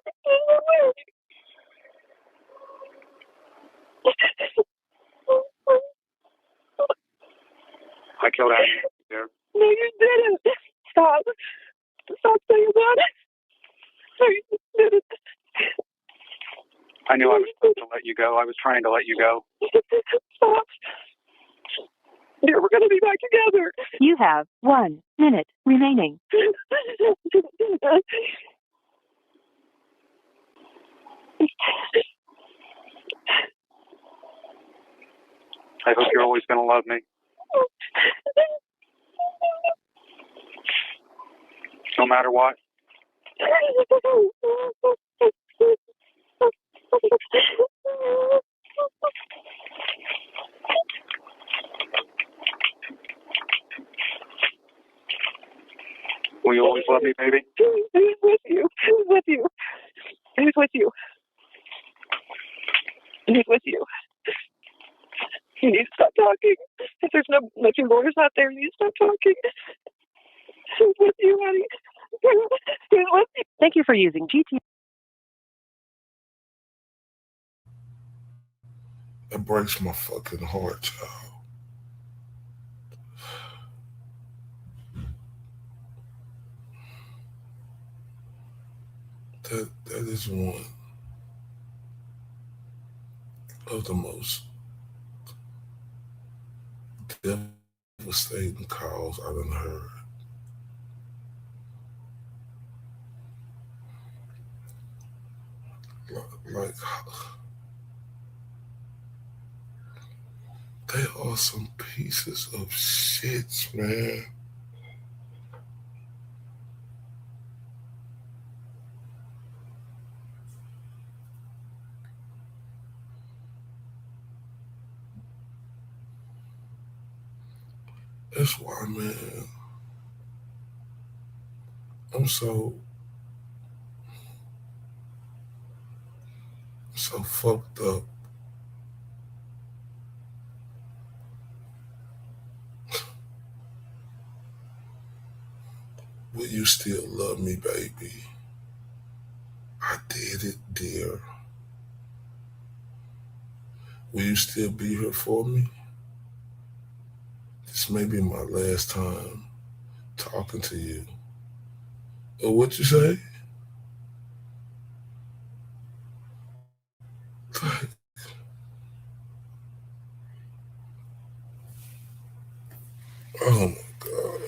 I killed Ashley, dear. No, you didn't. Stop. Stop saying that. No, you didn't. I knew I was supposed to let you go. I was trying to let you go. Stop. Dear, we're going to be back together. You have 1 minute remaining. I hope you're always going to love me. No matter what. Will you always love me, baby? Who's with you? Who's with you? Who's with you? Who's with you? You need to stop talking. If there's no your lawyer's not there, you need to stop talking. Who's with you, honey? Who's with you? Thank you for using GT. That breaks my fucking heart, child. That is one of the most devastating calls I've ever heard. Like, they are some pieces of shit, man. That's why, man, I'm so fucked up. Will you still love me, baby? I did it, dear. Will you still be here for me? This may be my last time talking to you. Or what you say? Oh my God.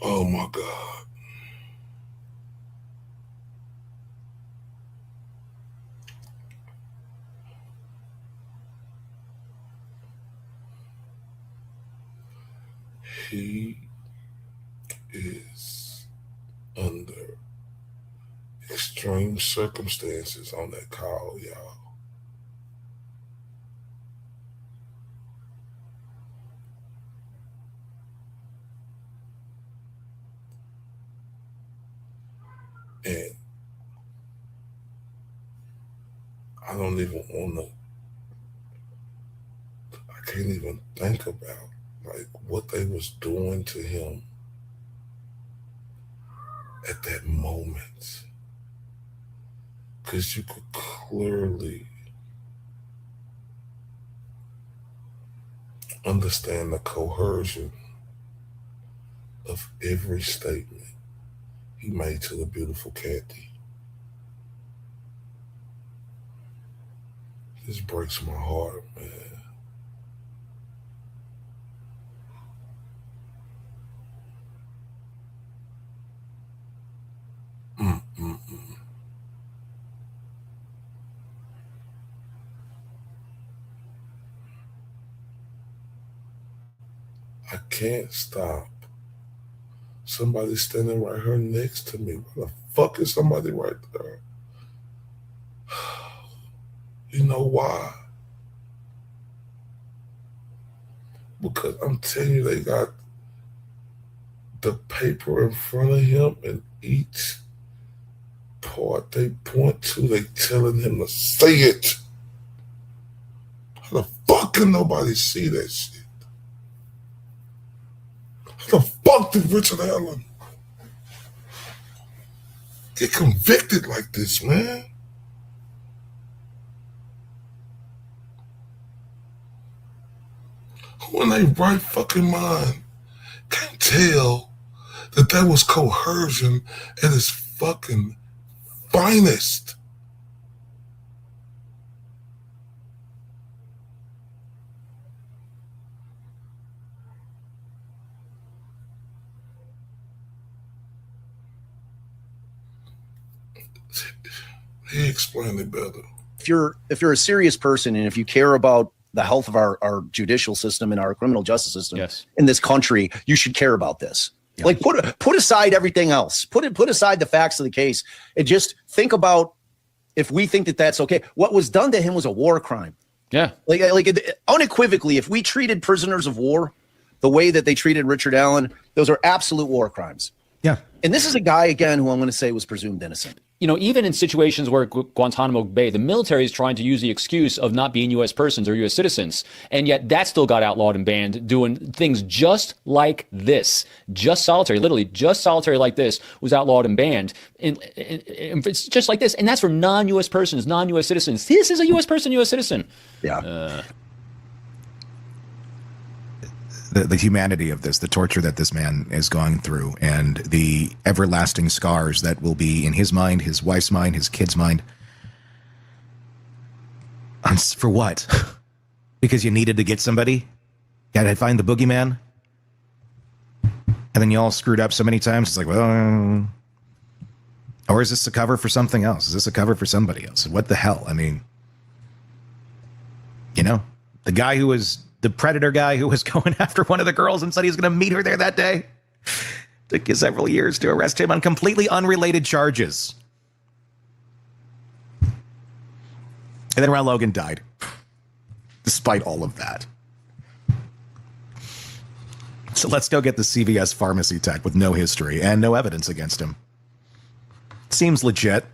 Oh my God. He is under extreme circumstances on that call, y'all. And I don't even want to, I can't even think about like what they was doing to him at that moment. Because you could clearly understand the coercion of every statement he made to the beautiful Kathy. This breaks my heart, man. I can't stop. Somebody's standing right here next to me. Where the fuck is somebody right there? You know why? Because I'm telling you, they got the paper in front of him, and each part they point to, they telling him to say it. How the fuck can nobody see that shit? How the fuck did Richard Allen get convicted like this, man? Who in their right fucking mind can't tell that that was coercion at its fucking finest? He explained it better. If you're a serious person and if you care about the health of our judicial system and our criminal justice system in this country, you should care about this. Yeah. Like put aside everything else. Put aside the facts of the case and just think about if we think that that's okay. What was done to him was a war crime. Yeah. Like unequivocally, if we treated prisoners of war the way that they treated Richard Allen, those are absolute war crimes. Yeah. And this is a guy, again, who I'm going to say was presumed innocent. you know, even in situations where Guantanamo Bay, the military is trying to use the excuse of not being U.S. persons or U.S. citizens, and yet that still got outlawed and banned, doing things just like this, just solitary, literally just solitary like this was outlawed and banned. And it's just like this, and that's for non-U.S. persons, non-U.S. citizens. This is a U.S. person, U.S. citizen. Yeah. The humanity of this, the torture that this man is going through, and the everlasting scars that will be in his mind, his wife's mind, his kid's mind. For what? Because you needed to get somebody? Gotta find the boogeyman? And then you all screwed up so many times, it's like, well... Or is this a cover for something else? Is this a cover for somebody else? What the hell? I mean... You know? The guy who was... The Predator guy who was going after one of the girls and said he was going to meet her there that day. Took you several years to arrest him on completely unrelated charges. And then Ron Logan died. Despite all of that. So let's go get the CVS pharmacy tech with no history and no evidence against him. Seems legit.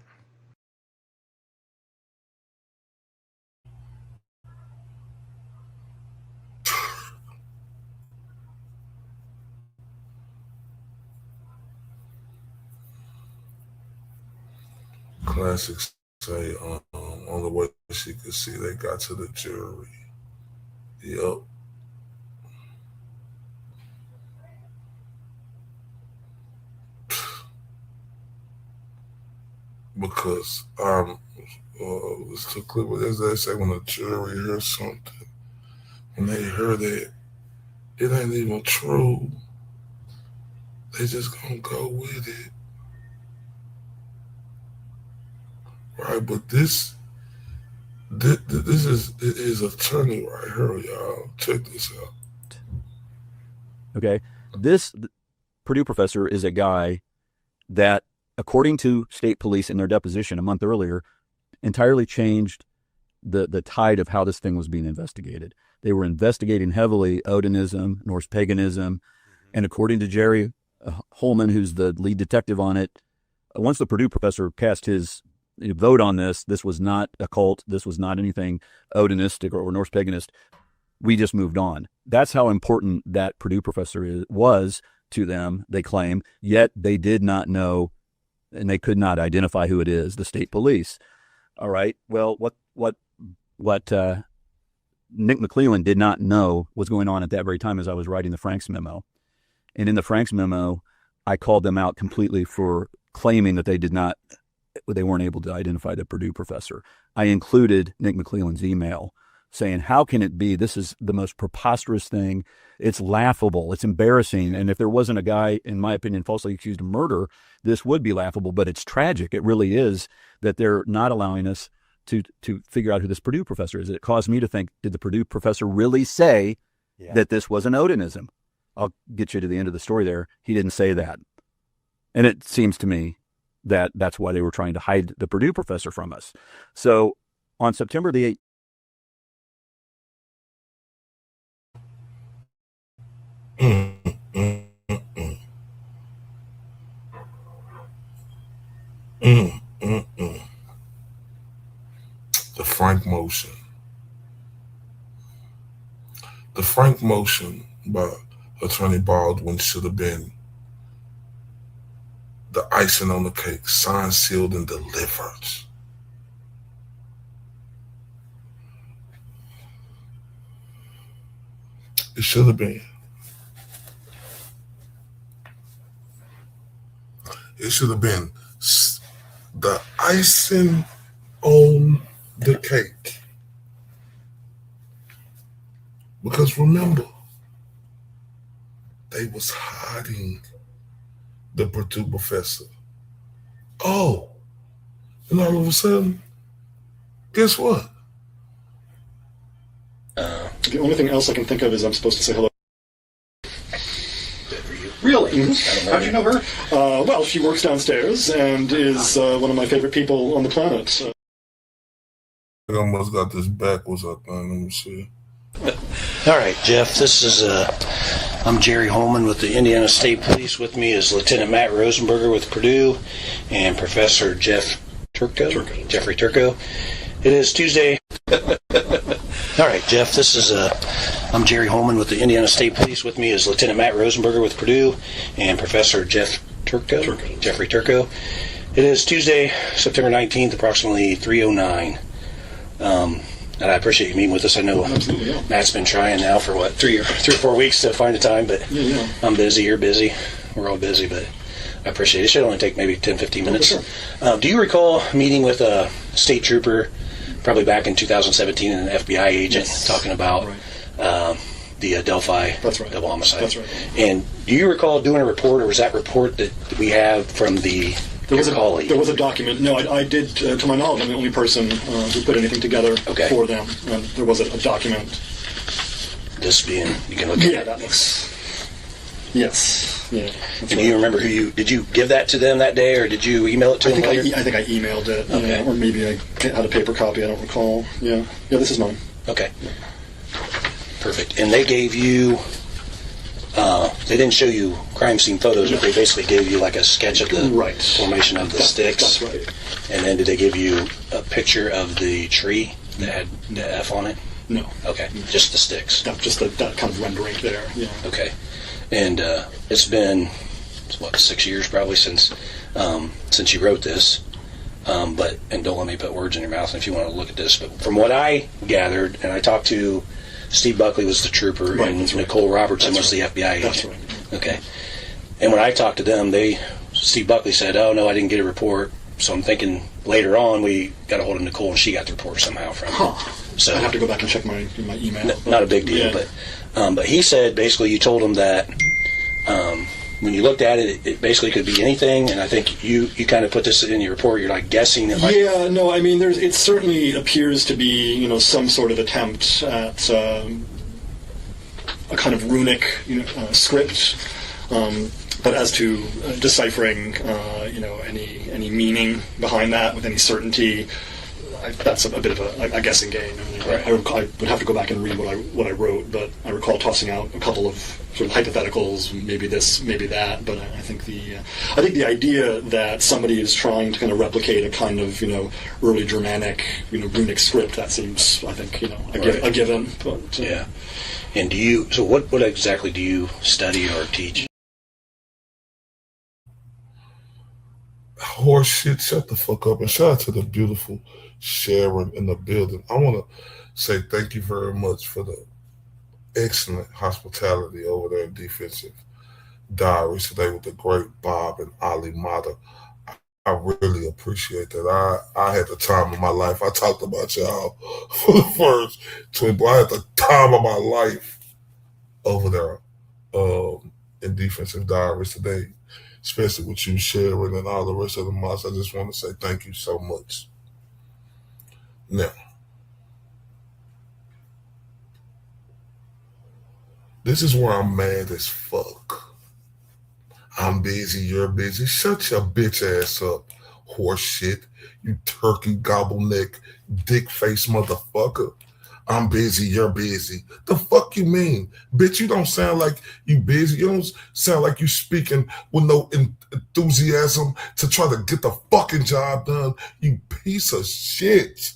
Classics say on the way she could see they got to the jury. Yep. Because it's too clear, but as they say, when the jury hears something, when they heard it, it ain't even true. They just gonna go with it. Right, but this is his attorney right here, y'all. Check this out. Okay, this Purdue professor is a guy that, according to state police in their deposition a month earlier, entirely changed the tide of how this thing was being investigated. They were investigating heavily Odinism, Norse paganism, and according to Jerry Holman, who's the lead detective on it, once the Purdue professor cast his vote on this, this was not a cult, this was not anything Odinistic or Norse paganist, we just moved on. That's how important that Purdue professor was to them, they claim, yet they did not know, and they could not identify who it is, the state police. All right, well, what Nick McClellan did not know was going on at that very time as I was writing the Franks memo. And in the Franks memo, I called them out completely for claiming that they weren't able to identify the Purdue professor. I included Nick McClellan's email saying, how can it be? This is the most preposterous thing. It's laughable. It's embarrassing. And if there wasn't a guy, in my opinion, falsely accused of murder, this would be laughable, but it's tragic. It really is that they're not allowing us to figure out who this Purdue professor is. It caused me to think, did the Purdue professor really say that this was an Odinism? I'll get you to the end of the story there. He didn't say that. And it seems to me that that's why they were trying to hide the Purdue professor from us. So on September the 8th, The Frank motion. The Frank motion by Attorney Baldwin should have been the icing on the cake, signed, sealed, and delivered. It should have been. It should have been the icing on the cake. Because remember, they was hiding the Purdue professor. Oh, and all of a sudden, guess what? The only thing else I can think of is I'm supposed to say hello. Really? Mm-hmm. How'd you know her? Well, she works downstairs and is one of my favorite people on the planet. I almost got this backwards, I think. Let me see. All right, Jeff, this is I'm Jerry Holman with the Indiana State Police. With me is Lieutenant Matt Rosenberger with Purdue and Professor Jeffrey Turco. It is Tuesday. All right, Jeff, this is I'm Jerry Holman with the Indiana State Police. With me is Lieutenant Matt Rosenberger with Purdue and Professor Jeffrey Turco. It is Tuesday, September 19th, approximately 3:09. And I appreciate you meeting with us. I know Matt's been trying now for, what, 3 or 4 weeks to find the time, but I'm busy, you're busy, we're all busy, but I appreciate it. It should only take maybe 10, 15 minutes. Do you recall meeting with a state trooper probably back in 2017 and an FBI agent talking about the Delphi double homicide? That's right. And do you recall doing a report, or was that report that we have from the... There was a document. No, I did, to my knowledge, I'm the only person who put anything together for them. And there was a document. This being, you can look at that. Yes. Yeah. And do you remember did you give that to them that day, or did you email it to them later? I think I emailed it, or maybe I had a paper copy, I don't recall. Yeah, this is mine. Okay. Perfect. And they gave you... they didn't show you crime scene photos, but they basically gave you like a sketch of the formation of the sticks. That's right. And then did they give you a picture of the tree that had the F on it? No. Okay, just the sticks. Just that kind of rendering there. Yeah. Okay. And it's been, what, 6 years probably since you wrote this. And don't let me put words in your mouth if you want to look at this. But from what I gathered, and I talked to Steve Buckley was the trooper, and Nicole Robertson was the FBI agent. That's right. Okay. And when I talked to them, Steve Buckley said, "Oh no, I didn't get a report." So I'm thinking later on we got a hold of Nicole and she got the report somehow from him. So I'd have to go back and check my email. Not a big deal, but he said basically you told him that when you looked at it, it basically could be anything, and I think you kind of put this in your report. You're like guessing it. Yeah, no, I mean, it certainly appears to be, some sort of attempt at a kind of runic, script. But as to deciphering, any meaning behind that with any certainty, that's a bit of a guessing game. I would have to go back and read what I wrote, but I recall tossing out a couple of sort of hypotheticals, maybe this, maybe that. But I think the idea that somebody is trying to kind of replicate a kind of early Germanic runic script, that seems, I think, a given. But, yeah. And so what exactly do you study or teach? Horse shit, shut the fuck up, and shout out to the beautiful Sharon in the building. I want to say thank you very much for the excellent hospitality over there in Defensive Diaries today with the great Bob and Ali Mata. I really appreciate that. I had the time of my life. I talked about y'all for the first 20, but I had the time of my life over there in Defensive Diaries today, especially with you, Sharon, and all the rest of the mods. I just want to say thank you so much. Now, this is where I'm mad as fuck. I'm busy, you're busy. Shut your bitch ass up, horse shit. You turkey gobbleneck, dick face motherfucker. I'm busy, you're busy. The fuck you mean? Bitch, you don't sound like you busy. You don't sound like you speaking with no enthusiasm to try to get the fucking job done, you piece of shit.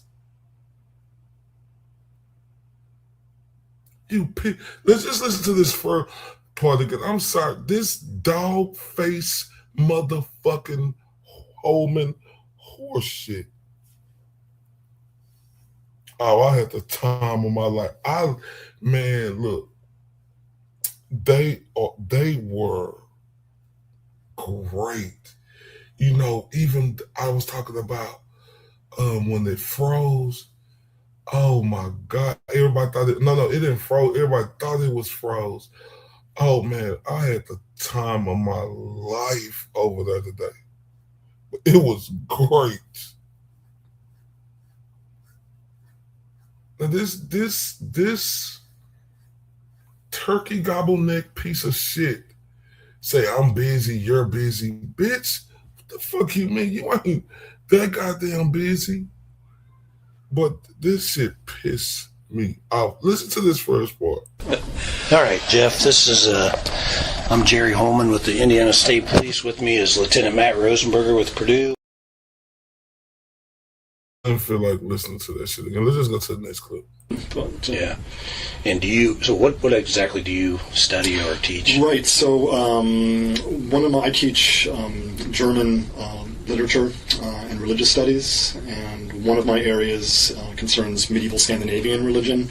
Let's just listen to this first part again. I'm sorry. This dog face motherfucking Holman horse shit. Oh, I had the time of my life. Look, they were great. Even I was talking about when it froze. Oh my God! Everybody thought it didn't froze. Everybody thought it was froze. Oh man, I had the time of my life over there today. It was great. Now this turkey gobbleneck piece of shit say I'm busy, you're busy, bitch. What the fuck you mean? You ain't that goddamn busy. But this shit pissed me out. Listen to this first part. All right, Jeff, this is I'm Jerry Holman with the Indiana State Police. With me is Lieutenant Matt Rosenberger with Purdue. I don't feel like listening to that shit again. Let's just go to the next clip. Yeah. And so what exactly do you study or teach? Right. So I teach German literature and religious studies, and one of my areas concerns medieval Scandinavian religion.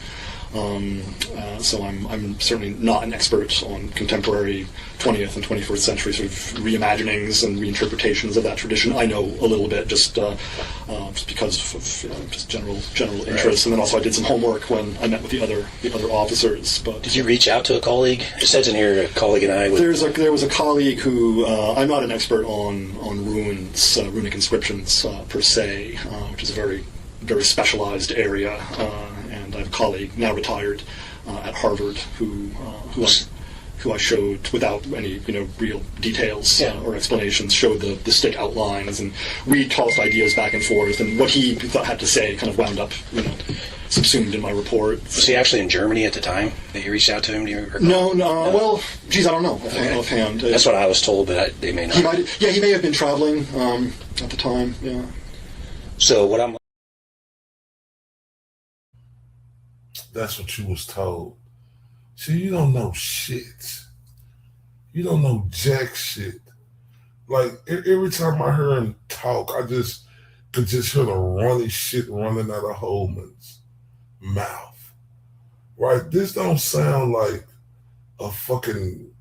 So I'm certainly not an expert on contemporary 20th and 21st century sort of reimaginings and reinterpretations of that tradition. I know a little bit just because of just general interest, right. And then also I did some homework when I met with the other officers. But did you reach out to a colleague? It says in here a colleague and I. There was a colleague who I'm not an expert on runes, runic inscriptions per se, which is a very very specialized area. And I have a colleague now retired at Harvard who I showed without any real details or explanations, showed the stick outlines, and we tossed ideas back and forth, and what he had to say kind of wound up subsumed in my report. Was he actually in Germany at the time that you reached out to him? Do you recall? No. Well, geez, I don't know offhand. That's what I was told, but they may not. He may have been traveling at the time. Yeah. So what I'm. That's what you was told. See, you don't know shit. You don't know jack shit. Like, every time I hear him talk, I just could just hear the runny shit running out of Holman's mouth. Right? This don't sound like a fucking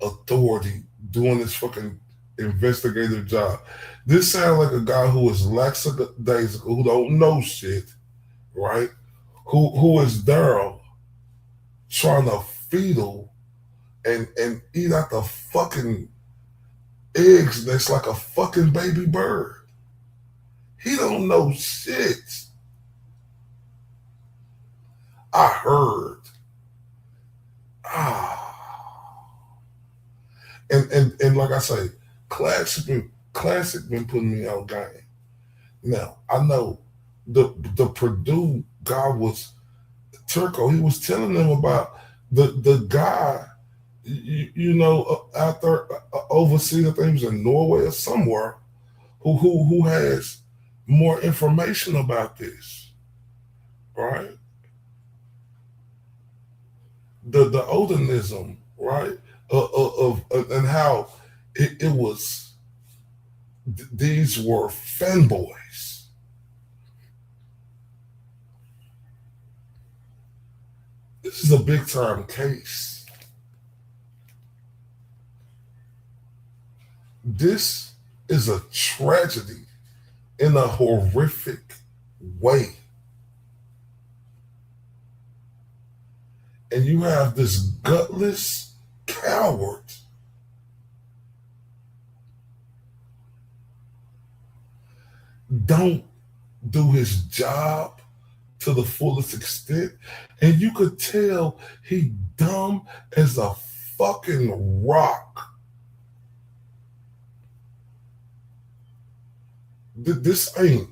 authority doing this fucking investigative job. This sounds like a guy who is lackadaisical, who don't know shit, right? Who is there trying to feedle and eat out the fucking eggs that's like a fucking baby bird. He don't know shit. I heard. And like I say, classic been putting me on game. Now, I know the Purdue guy was Turco. He was telling them about the guy, out there overseas. I think he was in Norway or somewhere, who has more information about this, right? The Odinism, right? Of and how it was. These were fanboys. This is a big time case. This is a tragedy in a horrific way. And you have this gutless coward don't do his job to the fullest extent, and you could tell he dumb as a fucking rock. This ain't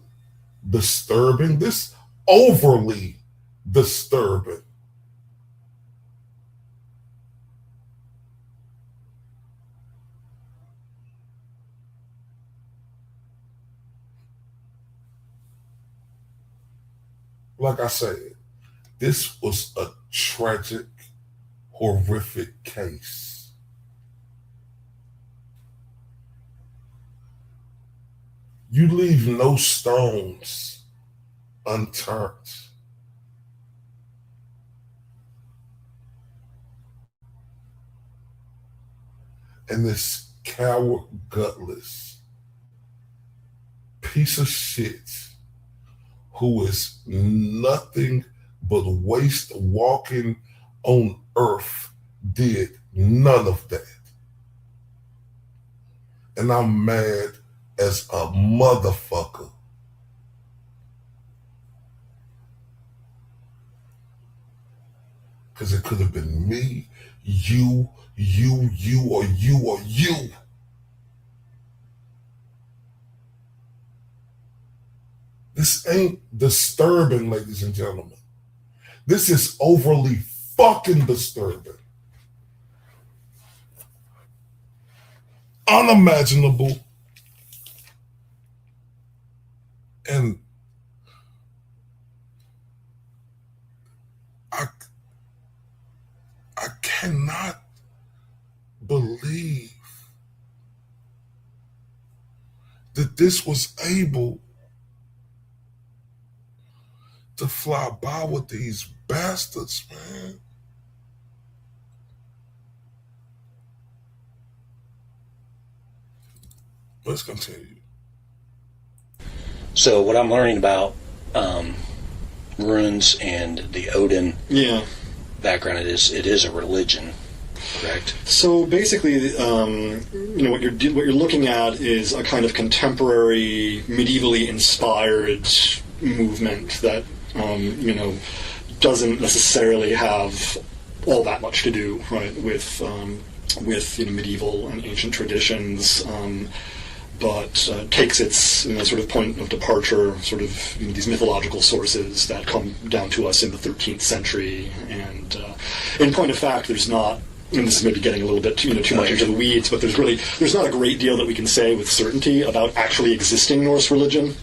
disturbing. This overly disturbing. Like I said, this was a tragic, horrific case. You leave no stones unturned. And this coward, gutless piece of shit who is nothing but waste walking on earth did none of that. And I'm mad as a motherfucker. Because it could have been me, you, or you. This ain't disturbing, ladies and gentlemen. This is overly fucking disturbing. Unimaginable. And I cannot believe that this was able to fly by with these bastards, man. Let's continue. So what I'm learning about runes and the Odin background, it is a religion, correct? So basically, what you're looking at is a kind of contemporary, medievally inspired movement that doesn't necessarily have all that much to do, right, with medieval and ancient traditions. But takes its sort of point of departure, sort of these mythological sources that come down to us in the 13th century. And in point of fact, there's not, and this is maybe getting a little bit too much into the weeds, but there's not a great deal that we can say with certainty about actually existing Norse religion.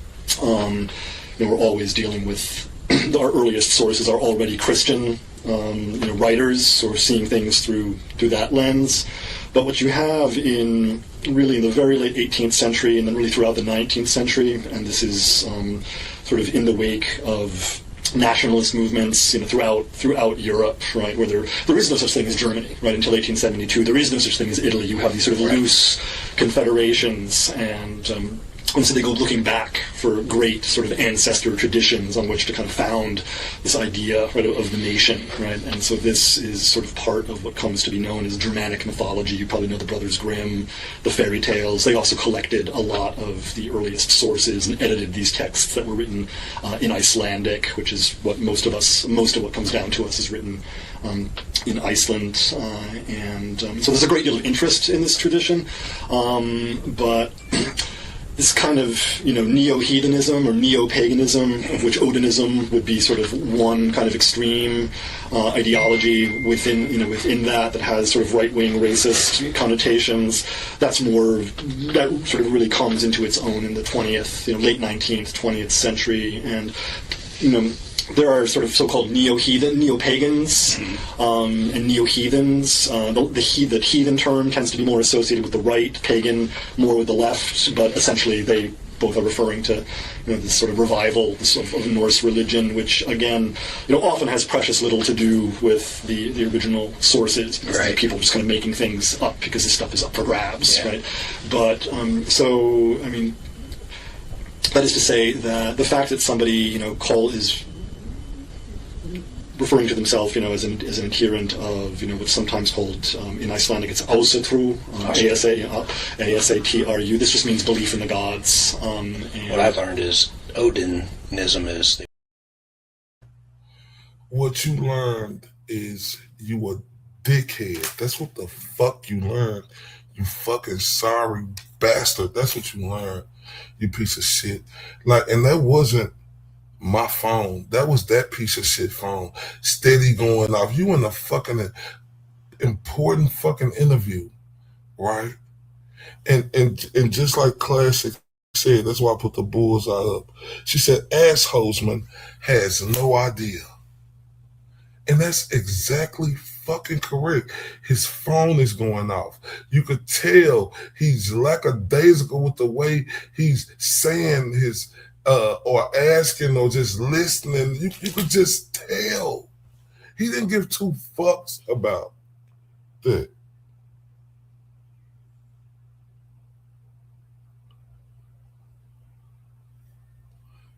We're always dealing with our earliest sources are already Christian writers, or seeing things through that lens. But what you have in the very late 18th century, and then really throughout the 19th century, and this is sort of in the wake of nationalist movements throughout Europe, right, where there is no such thing as Germany, right, until 1872. There is no such thing as Italy. You have these sort of loose confederations, and so they go looking back for great sort of ancestor traditions on which to kind of found this idea, right, of the nation, right? And so this is sort of part of what comes to be known as Germanic mythology. You probably know the Brothers Grimm, the fairy tales. They also collected a lot of the earliest sources and edited these texts that were written in Icelandic, which is what most of what comes down to us is written in Iceland. So there's a great deal of interest in this tradition, but this kind of neo-heathenism or neo-paganism, of which Odinism would be sort of one kind of extreme ideology within that has sort of right-wing racist connotations. That sort of really comes into its own in the 20th, late 19th, 20th century, and there are sort of so-called neo-pagans, and neo-heathens. The heathen term tends to be more associated with the right, pagan more with the left, but essentially they both are referring to this sort of revival of Norse religion, which again often has precious little to do with the original sources. Right. People just kind of making things up because this stuff is up for grabs, right? But so I mean, that is to say that the fact that somebody is referring to themselves, as an adherent of, what's sometimes called in Icelandic, it's Asatru, Asatru. This just means belief in the gods. What I've learned is Odinism is. What you learned is you a dickhead. That's what the fuck you learned. You fucking sorry bastard. That's what you learned. You piece of shit. And that wasn't my phone. That was that piece of shit phone. Steady going off. You in a fucking important fucking interview, right? And just like Classic said, that's why I put the bullseye up. She said, Assholesman has no idea. And that's exactly fucking correct. His phone is going off. You could tell he's lackadaisical with the way he's saying his or asking or just listening. You could just tell. He didn't give two fucks about that.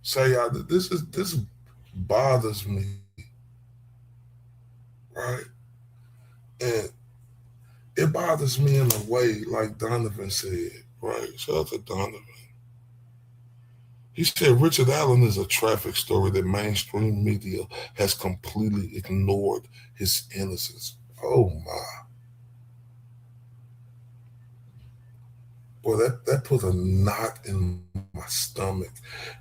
Say, this bothers me, right? And it bothers me in a way, like Donovan said, right? Shout out to Donovan. He said Richard Allen is a traffic story that mainstream media has completely ignored his innocence. Oh my. Boy, that puts a knot in my stomach.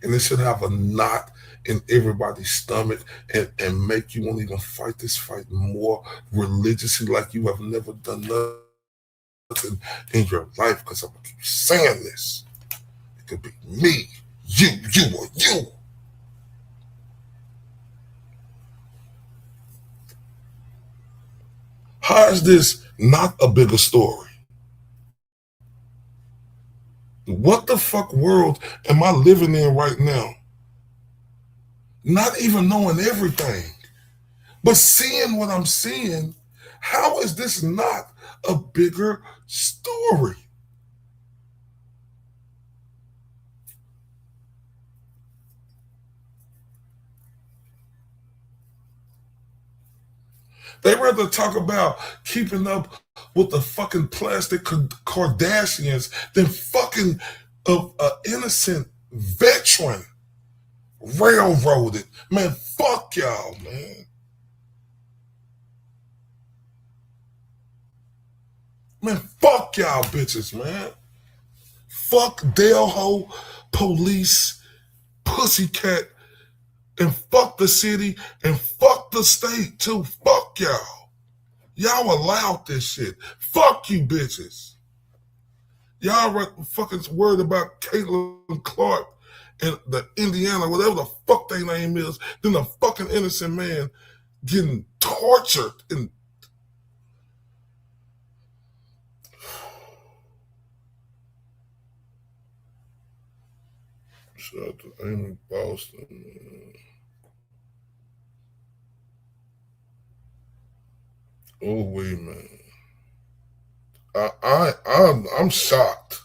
And it should have a knot in everybody's stomach and make you want to even fight this fight more religiously like you have never done nothing in your life, because I'm going to keep saying this. It could be me, you, or you. How is this not a bigger story? What the fuck world am I living in right now? Not even knowing everything, but seeing what I'm seeing. How is this not a bigger story? They rather talk about keeping up with the fucking plastic Kardashians than fucking an innocent veteran railroaded. Man, fuck y'all, man. Man, fuck y'all bitches, man. Fuck Delho, police, pussycat, and fuck the city, and fuck the state too. Fuck y'all. Y'all allowed this shit. Fuck you bitches. Y'all fucking worried about Caitlin Clark and the Indiana, whatever the fuck their name is, then a fucking innocent man getting tortured and shout out to Amy Boston, man. Oh wait, man. I'm shocked.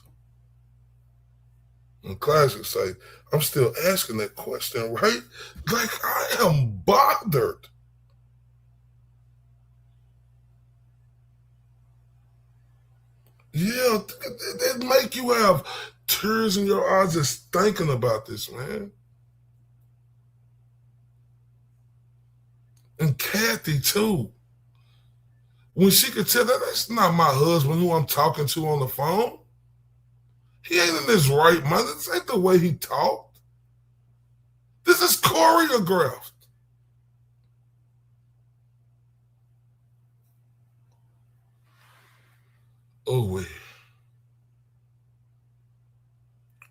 And Classic say, I'm still asking that question, right? Like, I am bothered. Yeah, it make you have tears in your eyes just thinking about this, man. And Kathy, too. When she could tell that that's not my husband who I'm talking to on the phone. He ain't in his right mind. This ain't the way he talked. This is choreographed. Oh, wait.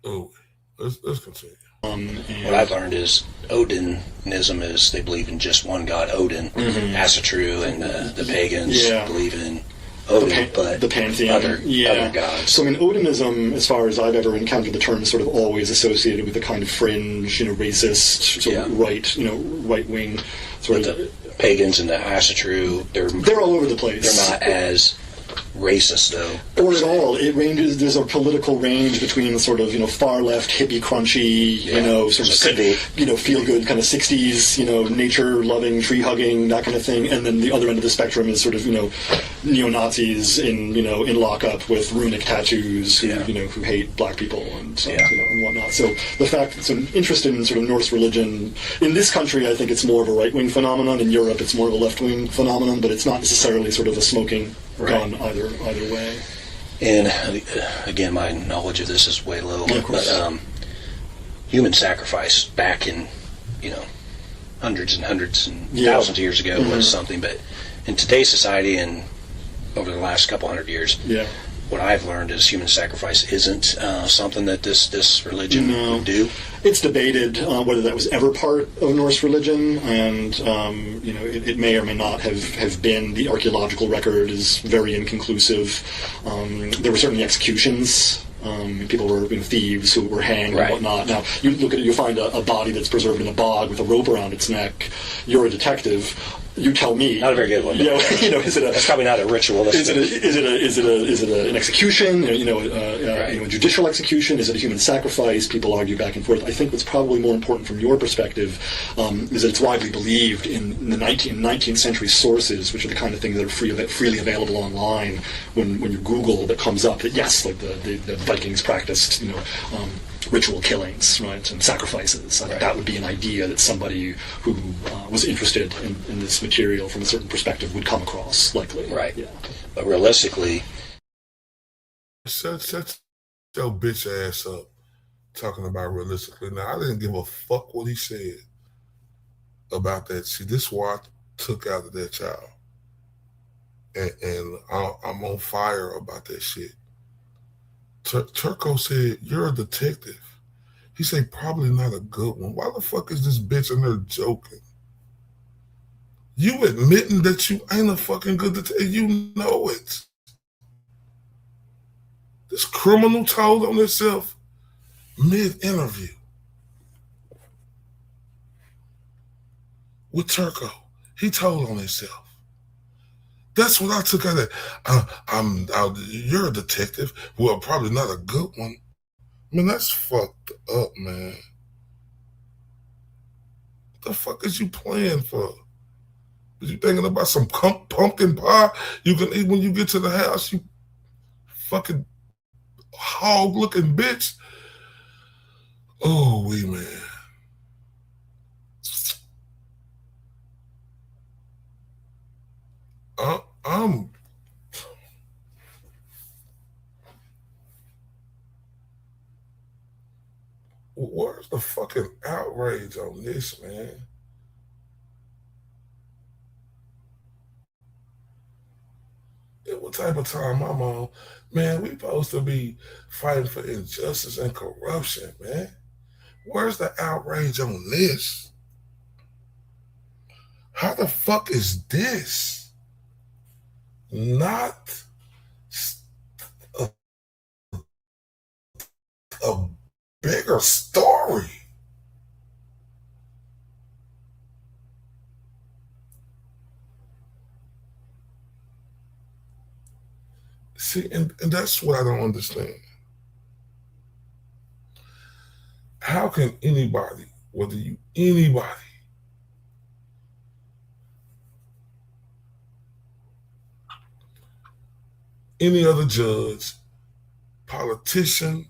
Oh, wait. Let's continue. What I've learned is Odinism is they believe in just one god, Odin. Asatru and the pagans believe in Odin, but the pantheon, other gods. So I mean, Odinism, as far as I've ever encountered the term, is sort of always associated with a kind of fringe, racist, sort of right wing sort but of. The pagans and the Asatru, they're all over the place. They're not as racist though, or at all. It ranges. There's a political range between sort of far left hippie crunchy, sort of feel good kind of 60s, nature loving, tree hugging, that kind of thing, and then the other end of the spectrum is sort of neo Nazis in lockup with runic tattoos who hate black people and and whatnot. So the fact that I'm interested in sort of Norse religion in this country, I think it's more of a right wing phenomenon. In Europe, it's more of a left wing phenomenon, but it's not necessarily sort of a smoking gun either way. And again, my knowledge of this is way low, but human sacrifice back in hundreds and hundreds and thousands of years ago was something, but in today's society and over the last couple hundred years, what I've learned is human sacrifice isn't something that this religion would do. It's debated whether that was ever part of Norse religion, and it may or may not have been. The archaeological record is very inconclusive. There were certainly executions. People were thieves who were hanged and whatnot. Now you find a body that's preserved in a bog with a rope around its neck. You're a detective. You tell me. Not a very good one. Is it a? That's probably not a ritual. Is it an execution? A judicial execution? Is it a human sacrifice? People argue back and forth. I think what's probably more important from your perspective is that it's widely believed in the 19th century sources, which are the kind of things that are freely available online. When you Google, that comes up that yes, like the Vikings practiced, ritual killings, right, and sacrifices. That would be an idea that somebody who was interested in this material from a certain perspective would come across, likely. Right. Yeah. But realistically, that's your bitch ass up talking about realistically. Now, I didn't give a fuck what he said about that. See, this is what I took out of that child. And I'm on fire about that shit. Turco said, you're a detective. He said, probably not a good one. Why the fuck is this bitch in there joking? You admitting that you ain't a fucking good detective. You know it. This criminal told on himself mid-interview with Turco. He told on himself. That's what I took out of it. You're a detective. Well, probably not a good one. Man, that's fucked up, man. What the fuck is you playing for? Is you thinking about some pumpkin pie you can eat when you get to the house, you fucking hog-looking bitch? Oh, man. I'm... Where's the fucking outrage on this, man? What type of time I'm on? Man, we supposed to be fighting for injustice and corruption, man. Where's the outrage on this? How the fuck is this not a bigger story? See, and that's what I don't understand. How can anybody, any other judge, politician,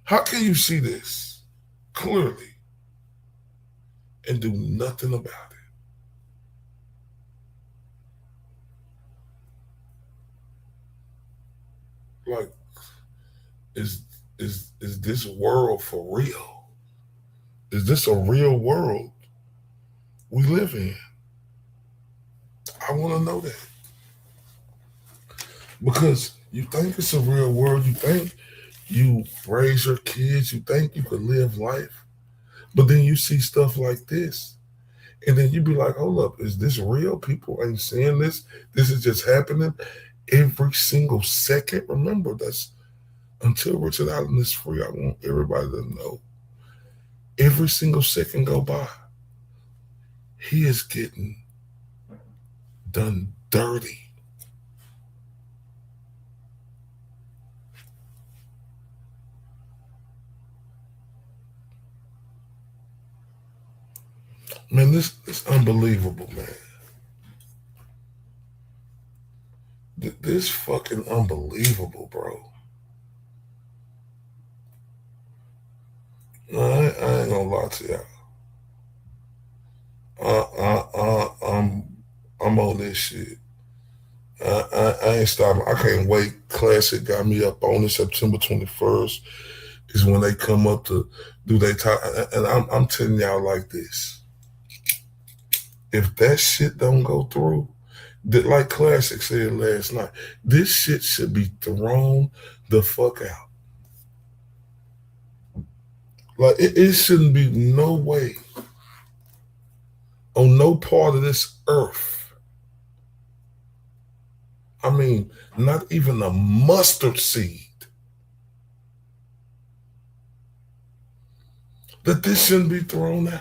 how can you see this clearly and do nothing about it? Like, is this world for real? Is this a real world we live in? I want to know that. Because you think it's a real world, you think you raise your kids, you think you could live life, but then you see stuff like this, and then you be like, hold up, is this real? People ain't seeing this. This is just happening every single second. Remember, that's until Richard Allen is free. I want everybody to know. Every single second go by, he is getting done dirty. Man, this is unbelievable, man. This fucking unbelievable, bro. No, I ain't gonna lie to y'all. I'm on this shit. I ain't stopping. I can't wait. Classic got me up on it. September 21st is when they come up to do their time. And I'm telling y'all like this. If that shit don't go through, like Classic said last night, this shit should be thrown the fuck out. Like, it shouldn't be no way on no part of this earth. I mean, not even a mustard seed that this shouldn't be thrown out.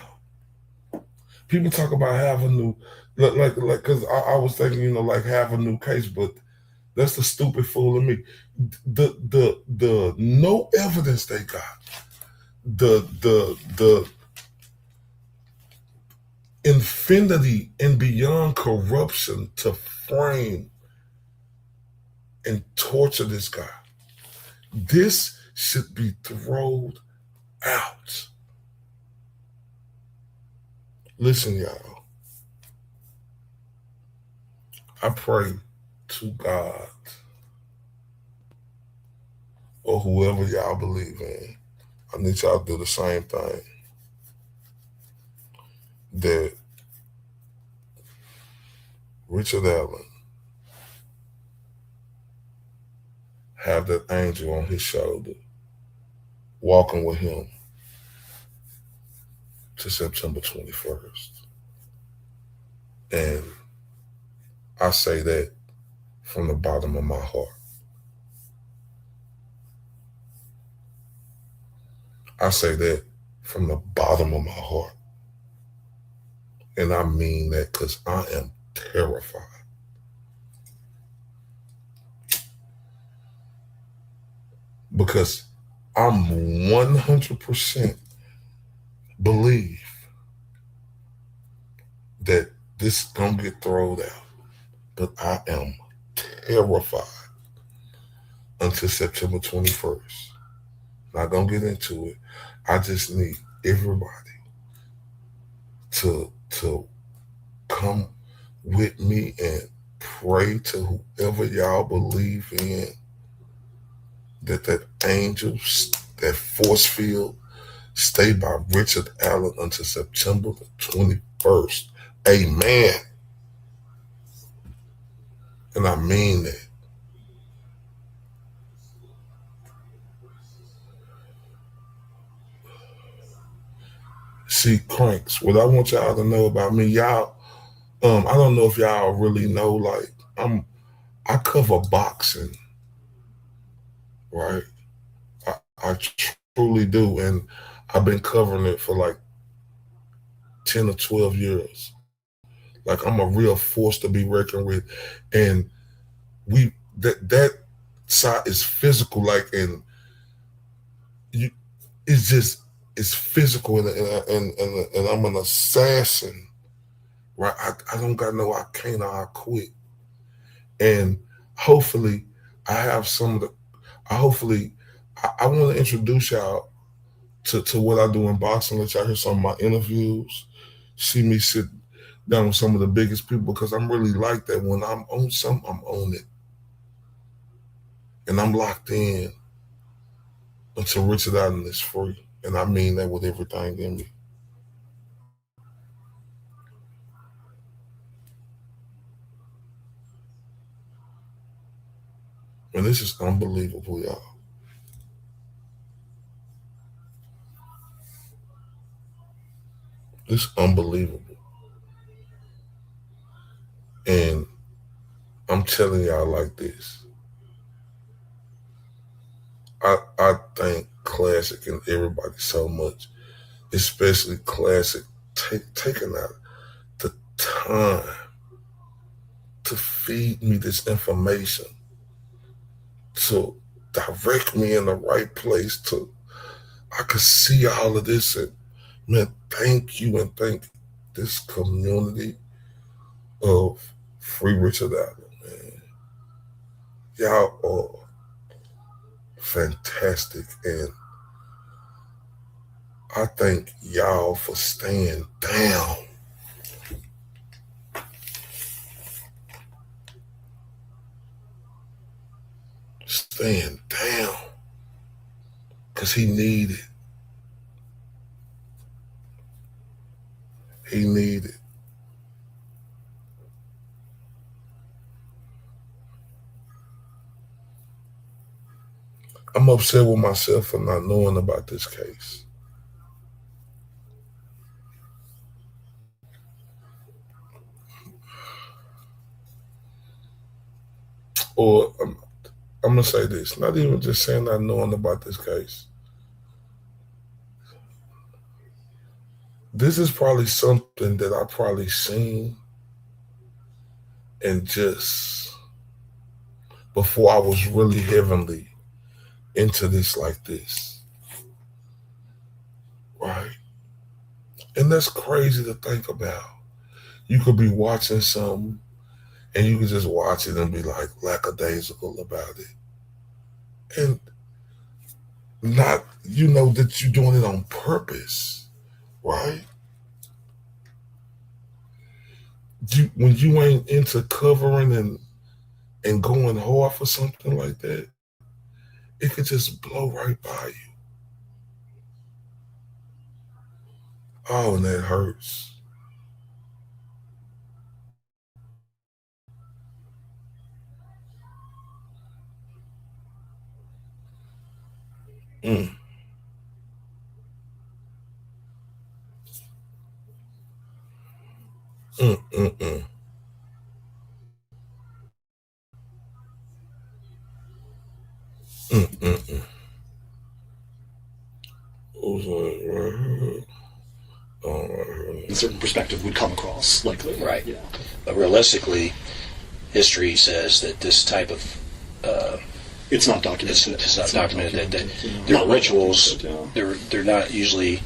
People talk about have a new, like, because I was thinking, like have a new case, but that's the stupid fool in me. The no evidence they got, the infinity and beyond corruption to frame and torture this guy. This should be thrown out. Listen, y'all. I pray to God or whoever y'all believe in, I need y'all to do the same thing that Richard Allen have that angel on his shoulder, walking with him to September 21st. And I say that from the bottom of my heart. I say that from the bottom of my heart. And I mean that because I am terrified. Because I'm 100% believe that this is going to get thrown out. But I am terrified until September 21st. Not going to get into it. I just need everybody to come with me and pray to whoever y'all believe in, that angel, that force field, stay by Richard Allen until September the 21st. Amen. And I mean that. See, Cranks, what I want y'all to know about me, y'all, I don't know if y'all really know, like, I cover boxing, right? I truly do, and I've been covering it for like 10 or 12 years. Like, I'm a real force to be reckoned with, and that side is physical, like, and it's physical, and I'm an assassin, right? I don't got no I can't or I quit, and hopefully I have some of the. I want to introduce y'all to what I do in boxing. Let y'all hear some of my interviews, see me sit down with some of the biggest people, because I'm really like that. When I'm on something, I'm on it, and I'm locked in until Richard Allen is free, and I mean that with everything in me. And this is unbelievable, y'all. It's unbelievable. And I'm telling y'all like this. I thank Classic and everybody so much, especially Classic, taking out the time to feed me this information, to direct me in the right place, I could see all of this, and man, thank you, and thank this community of Free Richard Allen, man. Y'all are fantastic, and I thank y'all for staying down. Staying down. Because he needed. He needed. I'm upset with myself for not knowing about this case. Or I'm going to say this, not even just saying not knowing about this case. This is probably something that I probably seen and just before I was really heavily into this like this. Right? And that's crazy to think about. You could be watching something and you could just watch it and be like lackadaisical about it. And not, you know, that you're doing it on purpose, right? When you ain't into covering and going hard for something like that, it could just blow right by you. Oh, and that hurts. Mm. Mm. Mm. A certain perspective would come across, likely. Right. Yeah. But realistically, history says that this type of it's not documented. It's not documented. There are rituals. They're not usually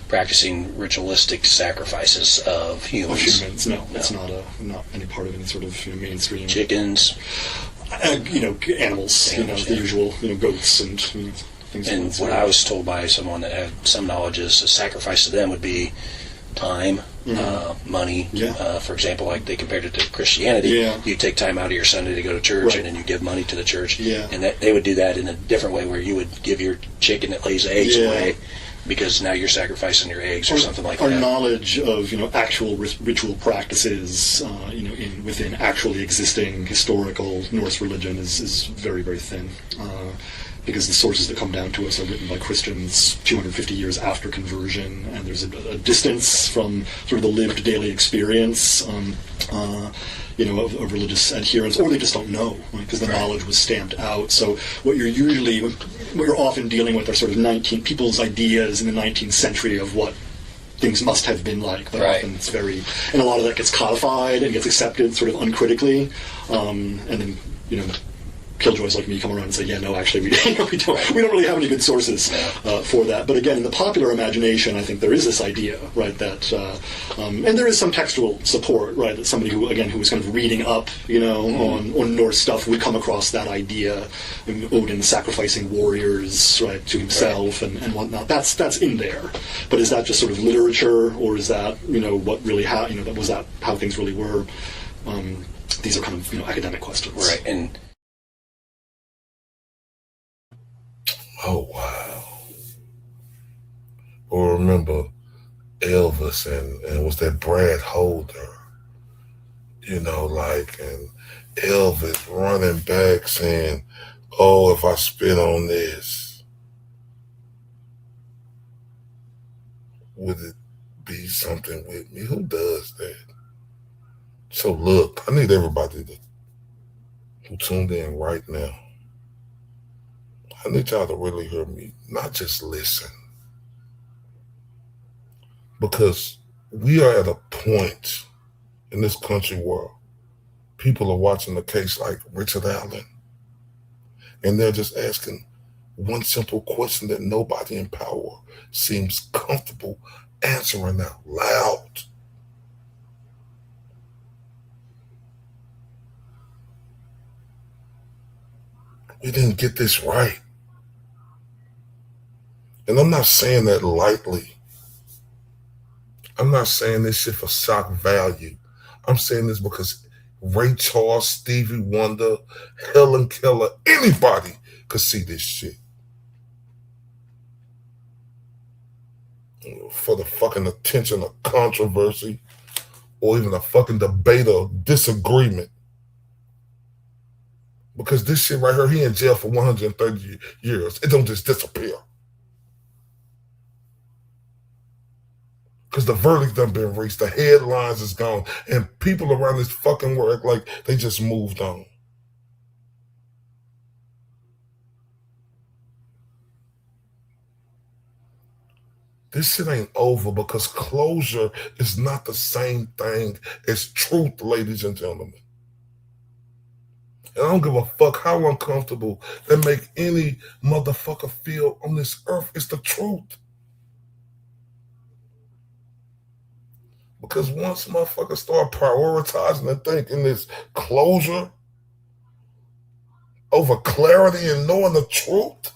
practicing ritualistic sacrifices of humans. No, it's not any part of any sort of mainstream. Chickens. Animals. The usual goats and things. And what I was told by someone that had some knowledge is a sacrifice to them would be time, money. For example, like they compared it to Christianity. You take time out of your Sunday to go to church, and then you give money to the church. And that they would do that in a different way, where you would give your chicken that lays eggs away, because now you're sacrificing your eggs or something like that. Our knowledge of actual ritual practices, within actually existing historical Norse religion is very, very thin. Because the sources that come down to us are written by Christians 250 years after conversion, and there's a distance from sort of the lived daily experience, of religious adherence, or they just don't know, because the knowledge was stamped out. So what we're often dealing with are sort of people's ideas in the 19th century of what things must have been like, but often it's and a lot of that gets codified and gets accepted sort of uncritically, and then killjoys like me come around and say, yeah, no, actually, we don't really have any good sources for that. But again, in the popular imagination, I think there is this idea, right, that, and there is some textual support, right, that somebody who was kind of reading up, on Norse stuff would come across that idea, Odin sacrificing warriors, right, to himself and whatnot. That's in there. But is that just sort of literature, or is that, what really was that how things really were? These are kind of, academic questions. Right, and oh, wow. Or remember Elvis and was that Brad Holder, and Elvis running back saying, oh, if I spit on this, would it be something with me? Who does that? So look, I need everybody who tuned in right now, I need y'all to really hear me, not just listen. Because we are at a point in this country where people are watching a case like Richard Allen, and they're just asking one simple question that nobody in power seems comfortable answering out loud. We didn't get this right. And I'm not saying that lightly. I'm not saying this shit for shock value. I'm saying this because Ray Charles, Stevie Wonder, Helen Keller, anybody could see this shit. For the fucking attention of controversy or even a fucking debate or disagreement. Because this shit right here, he in jail for 130 years. It don't just disappear. Because the verdict done been reached, the headlines is gone, and people around this fucking world act like they just moved on. This shit ain't over, because closure is not the same thing as truth, ladies and gentlemen. And I don't give a fuck how uncomfortable that make any motherfucker feel on this earth. It's the truth. Because once motherfuckers start prioritizing and thinking this closure over clarity and knowing the truth,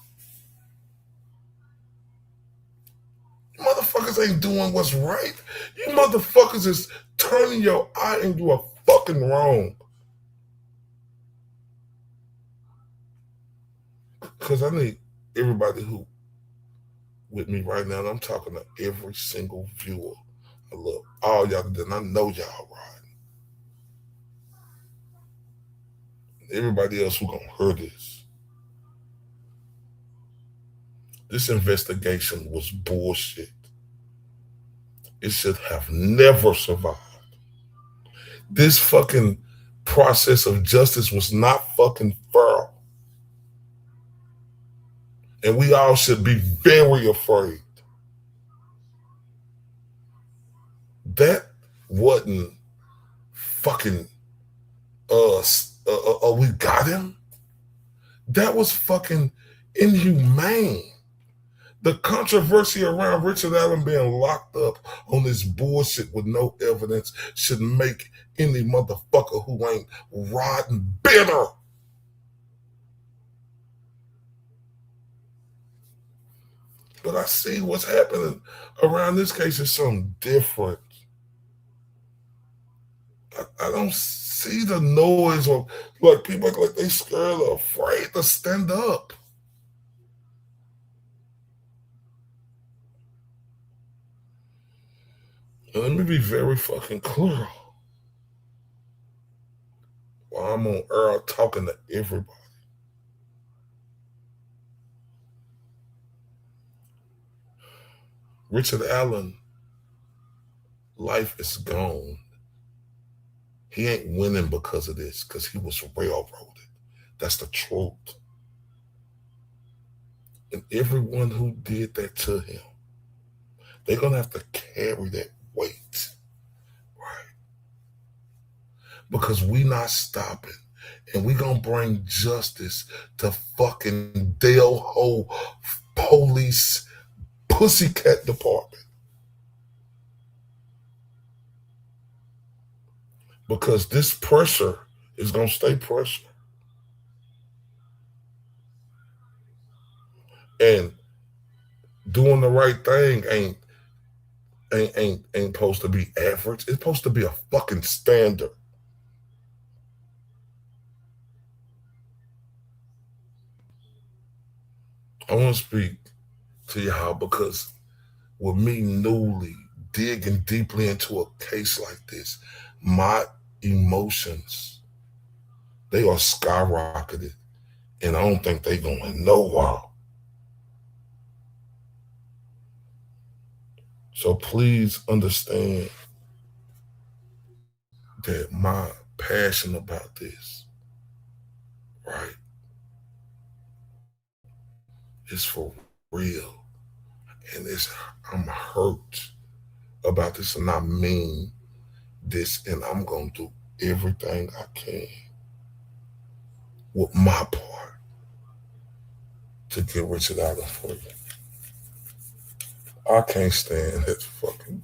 you motherfuckers ain't doing what's right. You motherfuckers is turning your eye and you are fucking wrong. Because I need everybody who with me right now, and I'm talking to every single viewer. I love all y'all, and I know y'all right. Everybody else who gonna hear this. This investigation was bullshit. It should have never survived. This fucking process of justice was not fucking fair. And we all should be very afraid. That wasn't fucking we got him. That was fucking inhumane. The controversy around Richard Allen being locked up on this bullshit with no evidence should make any motherfucker who ain't rotten bitter. But I see what's happening around this case is something different. I don't see the noise of like people act like they scared or afraid to stand up. And let me be very fucking clear. While I'm on air talking to everybody. Richard Allen, life is gone. He ain't winning because of this, because he was railroaded. That's the truth. And everyone who did that to him, they're going to have to carry that weight. Right? Because we not stopping. And we going to bring justice to fucking Delho police pussycat department. Because this pressure is going to stay pressure. And doing the right thing ain't supposed to be average. It's supposed to be a fucking standard. I want to speak to y'all because with me newly digging deeply into a case like this, my emotions, they are skyrocketed, and I don't think they're going nowhere. So please understand that my passion about this, right, is for real. And I'm hurt about this, and I mean this, and I'm going to do everything I can with my part to get Richard Allen for you. I can't stand that fucking,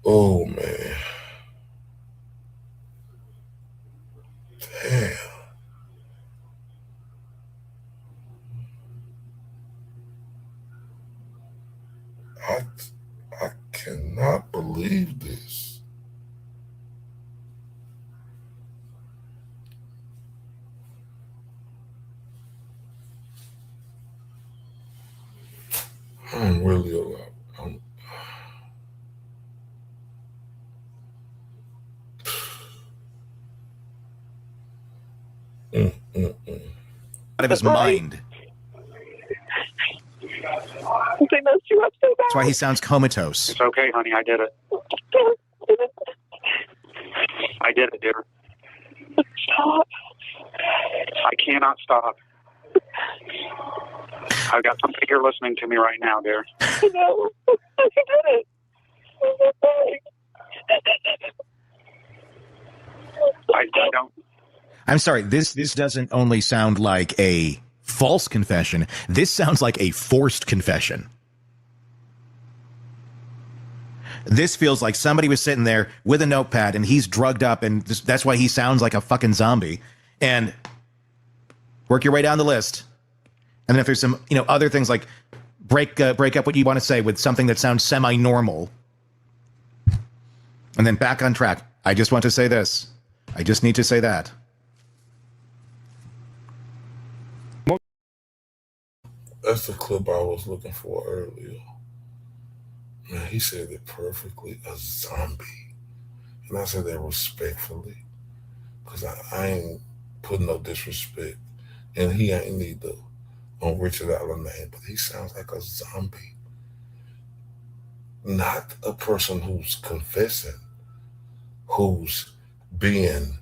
oh man. Damn. I cannot believe this. I'm really a lot. Out of his mind. They messed you up so bad. That's why he sounds comatose. It's okay, honey. I did it. I did it, dear. Stop. I cannot stop. I've got somebody here listening to me right now, dear. No. You did it. I don't. I'm sorry, this doesn't only sound like a false confession. This sounds like a forced confession. This feels like somebody was sitting there with a notepad and he's drugged up, and that's why he sounds like a fucking zombie. And work your way down the list. And then if there's some, other things like break up what you want to say with something that sounds semi-normal. And then back on track. I just want to say this. I just need to say that. That's the clip I was looking for earlier. Man, he said it perfectly. A zombie. And I said that respectfully. Because I ain't putting no disrespect. And he ain't neither on Richard Allen name. But he sounds like a zombie. Not a person who's confessing. Who's being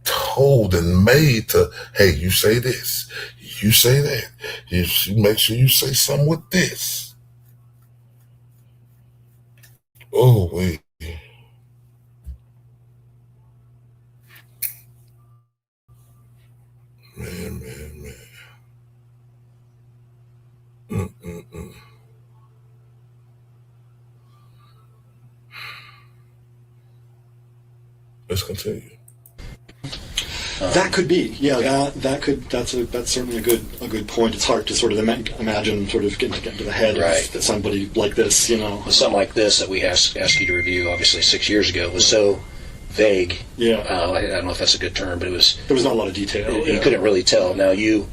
told and made to, hey, you say this, you say that, you make sure you say something with this. Oh, wait. Man. Let's continue. That could be, yeah. That's certainly a good point. It's hard to sort of imagine sort of getting into the head of somebody like this, you know. Something like this that we asked you to review, obviously 6 years ago, was so vague. Yeah. I don't know if that's a good term, but there was not a lot of detail. You couldn't really tell. Now you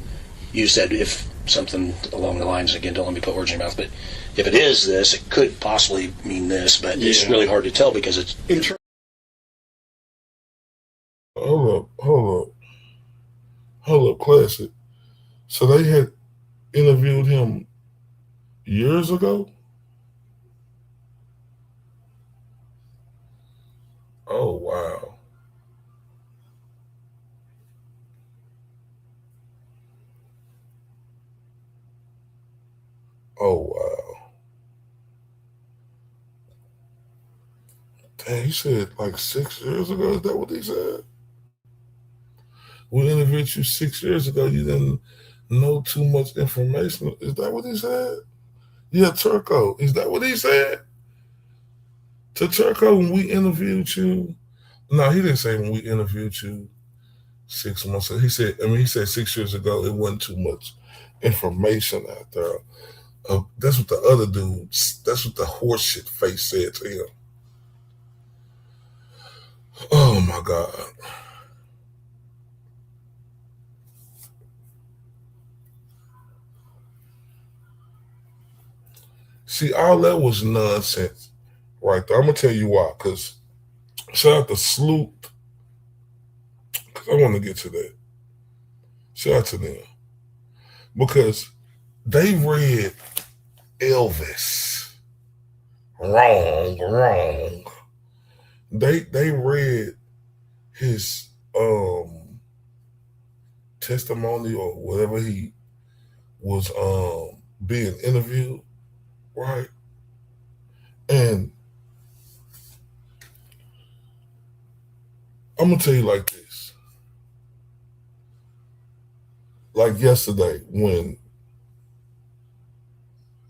said if something along the lines, again, don't let me put words in your mouth, but if it is this, it could possibly mean this, but it's really hard to tell because it's. Hold up, Classic. So they had interviewed him years ago? Oh, wow. Oh, wow. Dang, he said like 6 years ago? Is that what he said? We interviewed you 6 years ago. You didn't know too much information. Is that what he said? Yeah, Turco. Is that what he said? To Turco, when we interviewed you? No, he didn't say when we interviewed you 6 months ago. He said 6 years ago, it wasn't too much information out there. That's what the other dudes, that's what the horseshit face said to him. Oh, my God. See, all that was nonsense right there. I'm going to tell you why, because shout out to Sloop, because I want to get to that. Shout out to them. Because they read Elvis wrong. They read his testimony or whatever he was being interviewed, right? And I'm gonna tell you like this. Like yesterday, when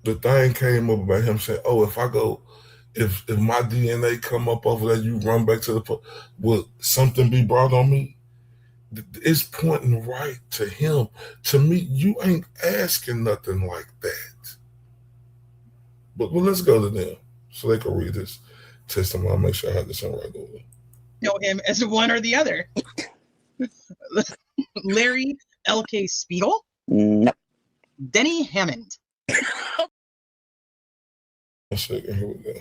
the thing came up about him saying, "Oh, if my DNA come up over there, you run back to will something be brought on me?" It's pointing right to him. To me, you ain't asking nothing like that. But let's go to them so they can read this testimony. I'll make sure I have this on right over. Know him as one or the other. Larry L.K. Spiegel? No. Denny Hammond? A second, here we go.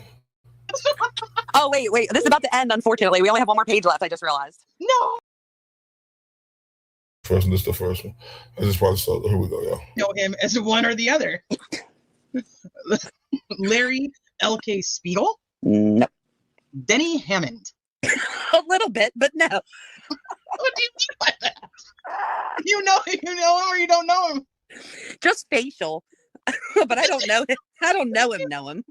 Oh, wait. This is about to end, unfortunately. We only have one more page left, I just realized. No. This is the first one. I just probably saw. Here we go, y'all. Know him as one or the other. Larry L.K. Spiegel? No. Denny Hammond? A little bit, but no. What do you mean by that? You know him or you don't know him? Just facial. But I don't know him. I don't know him.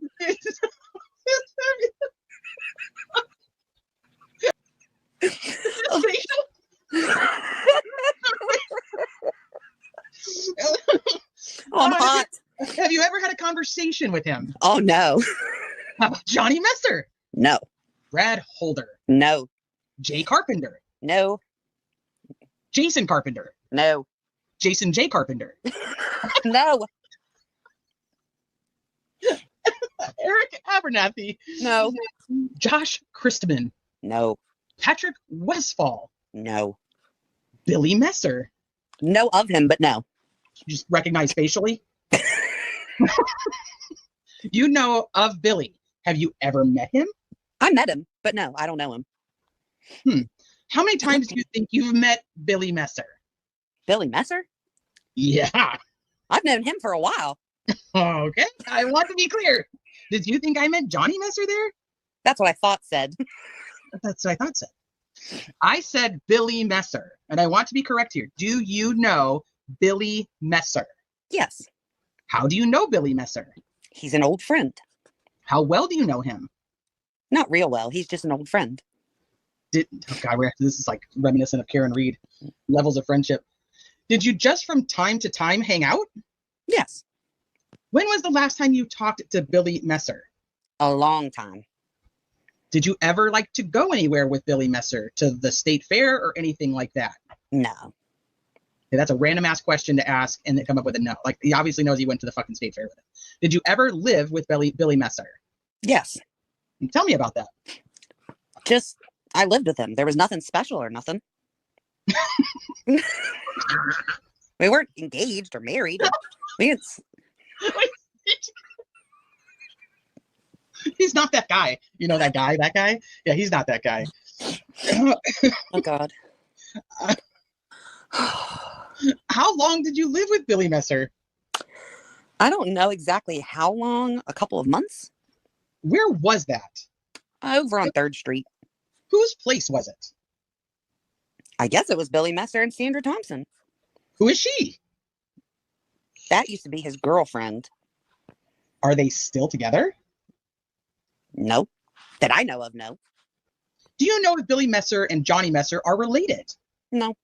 Facial? I'm hot. Have you ever had a conversation with him? Oh, no. How about Johnny Messer? No. Brad Holder? No. Jay Carpenter? No. Jason Carpenter? No. Jason J. Carpenter? No. Eric Abernathy? No. Josh Christman? No. Patrick Westfall? No. Billy Messer? Know of him, but no. You just recognize facially? You know of Billy. Have you ever met him? I met him, but no, I don't know him. How many times do you think you've met Billy Messer? Billy Messer? Yeah. I've known him for a while. Okay. I want to be clear. Did you think I meant Johnny Messer there? That's what I thought said. That's what I thought said. I said Billy Messer, and I want to be correct here. Do you know Billy Messer? Yes. How do you know Billy Messer? He's an old friend. How well do you know him? Not real well. He's just an old friend. Oh God, this is like reminiscent of Karen Reed. Levels of friendship. Did you just from time to time hang out? Yes. When was the last time you talked to Billy Messer? A long time. Did you ever like to go anywhere with Billy Messer, to the state fair or anything like that? No. Okay, that's a random ass question to ask and then come up with a no. Like, he obviously knows he went to the fucking state fair with him. Did you ever live with Billy Messer? Yes. Tell me about that. Just, I lived with him. There was nothing special or nothing. We weren't engaged or married. We didn't... He's not that guy. You know that guy? That guy? Yeah, he's not that guy. Oh, God. How long did you live with Billy Messer? I don't know exactly how long. A couple of months. Where was that? Over on 3rd Street. Whose place was it? I guess it was Billy Messer and Sandra Thompson. Who is she? That used to be his girlfriend. Are they still together? No. That I know of, no. Do you know if Billy Messer and Johnny Messer are related? No.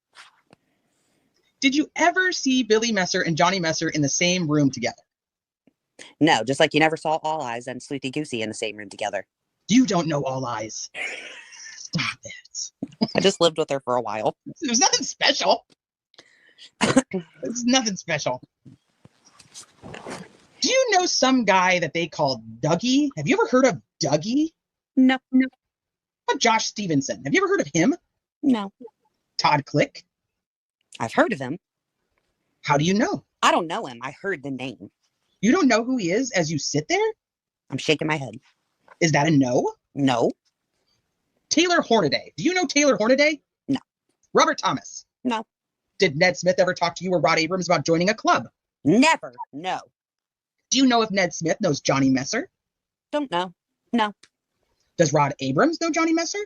Did you ever see Billy Messer and Johnny Messer in the same room together? No, just like you never saw All Eyes and Sleuthy Goosey in the same room together. You don't know All Eyes. Stop it. I just lived with her for a while. There's nothing special. There's nothing special. Do you know some guy that they call Dougie? Have you ever heard of Dougie? No. How about Josh Stevenson? Have you ever heard of him? No. Todd Click? I've heard of him. How do you know? I don't know him. I heard the name. You don't know who he is as you sit there? I'm shaking my head. Is that a no? No. Taylor Hornaday. Do you know Taylor Hornaday? No. Robert Thomas? No. Did Ned Smith ever talk to you or Rod Abrams about joining a club? Never. No. Do you know if Ned Smith knows Johnny Messer? Don't know. No. Does Rod Abrams know Johnny Messer?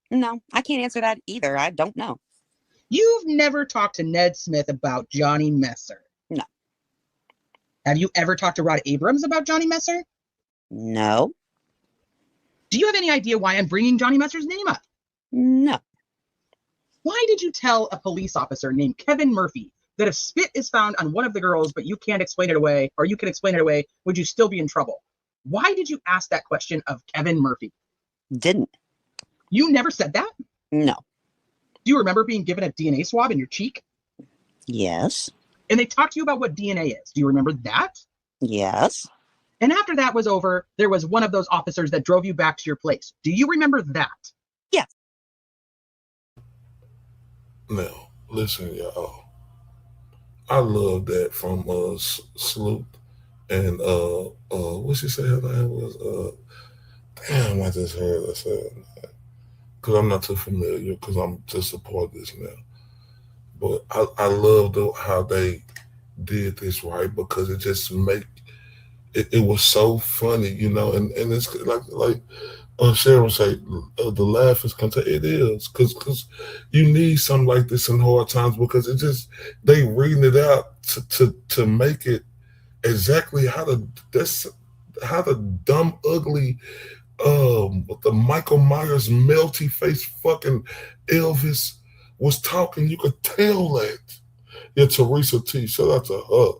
No. I can't answer that either. I don't know. You've never talked to Ned Smith about Johnny Messer? No. Have you ever talked to Rod Abrams about Johnny Messer? No. Do you have any idea why I'm bringing Johnny Messer's name up? No. Why did you tell a police officer named Kevin Murphy that if spit is found on one of the girls but you can't explain it away, or you can explain it away, would you still be in trouble? Why did you ask that question of Kevin Murphy? Didn't. You never said that? No. Do you remember being given a DNA swab in your cheek? Yes. And they talked to you about what DNA is. Do you remember that? Yes. And after that was over, there was one of those officers that drove you back to your place. Do you remember that? Yes. Now, listen, y'all. I love that from Sloop and what she said her name was. Damn, I just heard her say it. Because I'm not too familiar, because I'm just a part of this now. But I love how they did this right, because it just it was so funny, you know, and it's like Sharon say, the laugh is contagious. It is, because you need something like this in hard times, because it just, they reading it out to make it exactly how the dumb, ugly, the Michael Myers melty face fucking Elvis was talking. You could tell that. Yeah, Teresa T, shout out to her.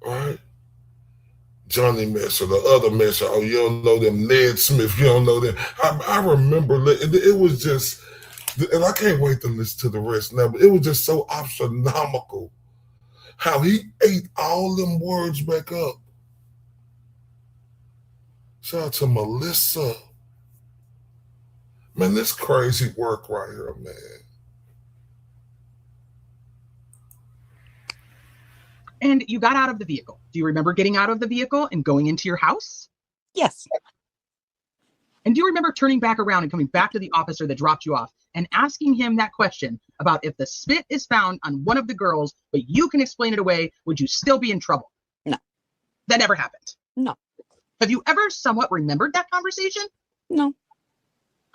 Right? Johnny Messer, the other Messer. Oh, you don't know them. Ned Smith, you don't know them. I remember it was just, and I can't wait to listen to the rest now, but it was just so astronomical how he ate all them words back up. Shout out to Melissa. Man, this crazy work right here, man. And you got out of the vehicle. Do you remember getting out of the vehicle and going into your house? Yes. And do you remember turning back around and coming back to the officer that dropped you off and asking him that question about if the spit is found on one of the girls, but you can explain it away, would you still be in trouble? No. That never happened? No. Have you ever somewhat remembered that conversation? No.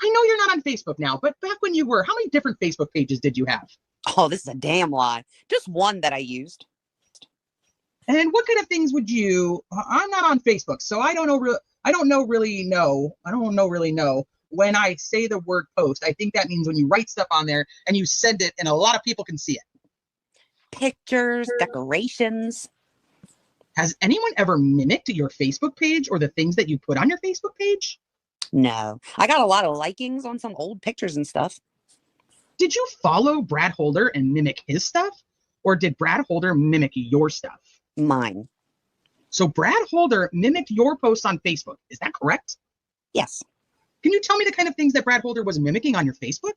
I know you're not on Facebook now, but back when you were, how many different Facebook pages did you have? Oh, this is a damn lie. Just one that I used. And what kind of things would you? I'm not on Facebook, so I don't really know. When I say the word post, I think that means when you write stuff on there and you send it, and a lot of people can see it. Pictures, decorations. Has anyone ever mimicked your Facebook page or the things that you put on your Facebook page? No. I got a lot of likings on some old pictures and stuff. Did you follow Brad Holder and mimic his stuff? Or did Brad Holder mimic your stuff? Mine. So Brad Holder mimicked your posts on Facebook. Is that correct? Yes. Can you tell me the kind of things that Brad Holder was mimicking on your Facebook?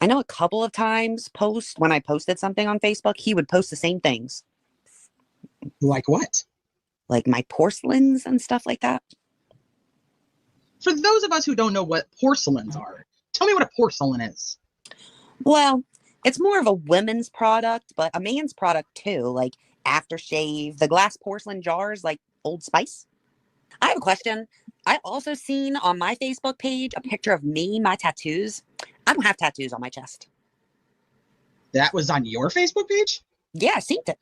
I know a couple of times when I posted something on Facebook, he would post the same things. Like what? Like my porcelains and stuff like that. For those of us who don't know what porcelains are, tell me what a porcelain is. Well, it's more of a women's product, but a man's product too, like aftershave, the glass porcelain jars like Old Spice. I have a question. I also seen on my Facebook page a picture of me, my tattoos. I don't have tattoos on my chest. That was on your Facebook page? Yeah, I seen it.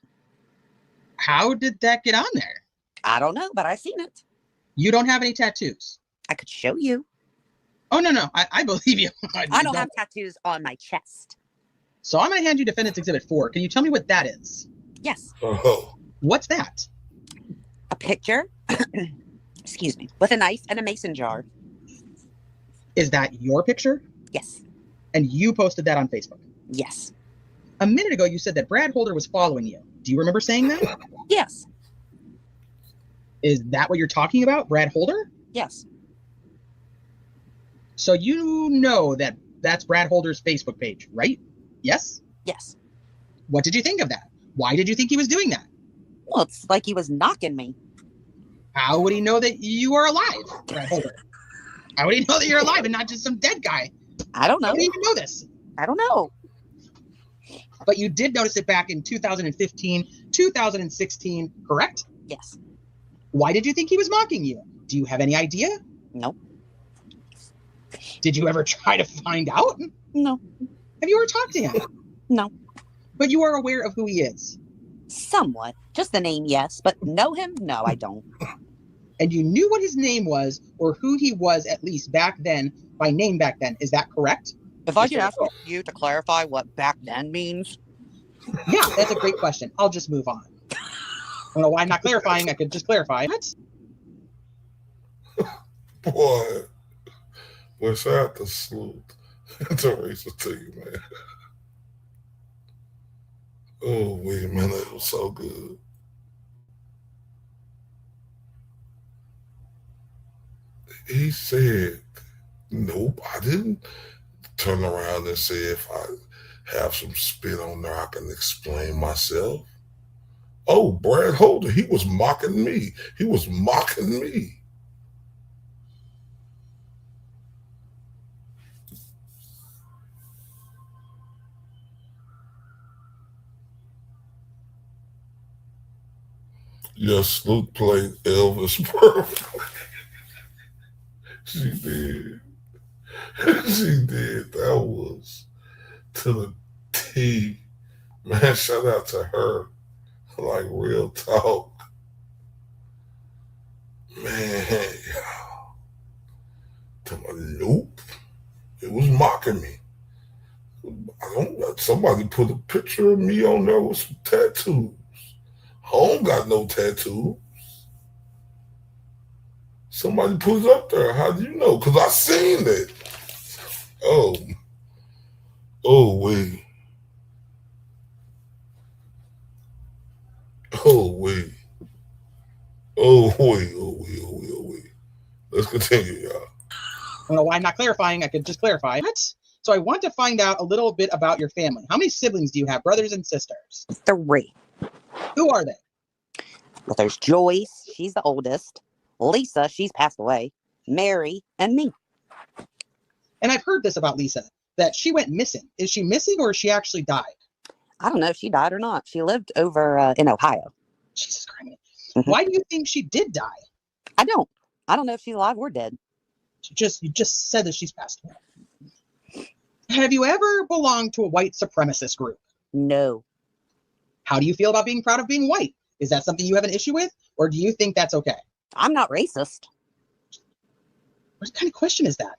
How did that get on there? I don't know, but I seen it. You don't have any tattoos? I could show you. Oh, no. I believe you. I don't have tattoos on my chest. So I'm going to hand you Defendant's Exhibit 4. Can you tell me what that is? Yes. Oh. What's that? A picture, excuse me, with a knife and a mason jar. Is that your picture? Yes. And you posted that on Facebook? Yes. A minute ago, you said that Brad Holder was following you. Do you remember saying that? Yes. Is that what you're talking about, Brad Holder? Yes. So you know that that's Brad Holder's Facebook page, right? Yes? Yes. What did you think of that? Why did you think he was doing that? Well, it's like he was knocking me. How would he know that you are alive, Brad Holder? How would he know that you're alive and not just some dead guy? I don't know. How would he even know this? I don't know. But you did notice it back in 2015, 2016, correct? Yes. Why did you think he was mocking you? Do you have any idea? Nope. Did you ever try to find out? No. Have you ever talked to him? No. But you are aware of who he is? Somewhat. Just the name, yes. But know him? No, I don't. And you knew what his name was, or who he was at least back then, by name back then. Is that correct? If I could ask you to clarify what back then means. Yeah, that's a great question. I'll just move on. I don't know why I'm not clarifying. I could just clarify. What? Boy, wish I had to salute Teresa to you, man. Oh, wait, man, that was so good. He said, nope, I didn't turn around and say if I have some spit on there, I can explain myself. Oh, Brad Holder, he was mocking me. He was mocking me. Yes, Luke played Elvis perfectly. She did. She did. That was to the T. Man, shout out to her. Like, real talk. Man, nope. It was mocking me. Somebody put a picture of me on there with some tattoos. I don't got no tattoos. Somebody put it up there. How do you know? Because I seen it. Oh, wait. Oh, wait. Let's continue, y'all. I don't know why I'm not clarifying. I could just clarify. What? So I want to find out a little bit about your family. How many siblings do you have, brothers and sisters? 3. Who are they? Well, there's Joyce. She's the oldest. Lisa, she's passed away. Mary, and me. And I've heard this about Lisa, that she went missing. Is she missing or she actually died? I don't know if she died or not. She lived over in Ohio. Jesus Christ. Why do you think she did die? I don't know if she's alive or dead. You just said that she's passed away. Have you ever belonged to a white supremacist group? No. How do you feel about being proud of being white? Is that something you have an issue with, or do you think that's okay? I'm not racist. What kind of question is that?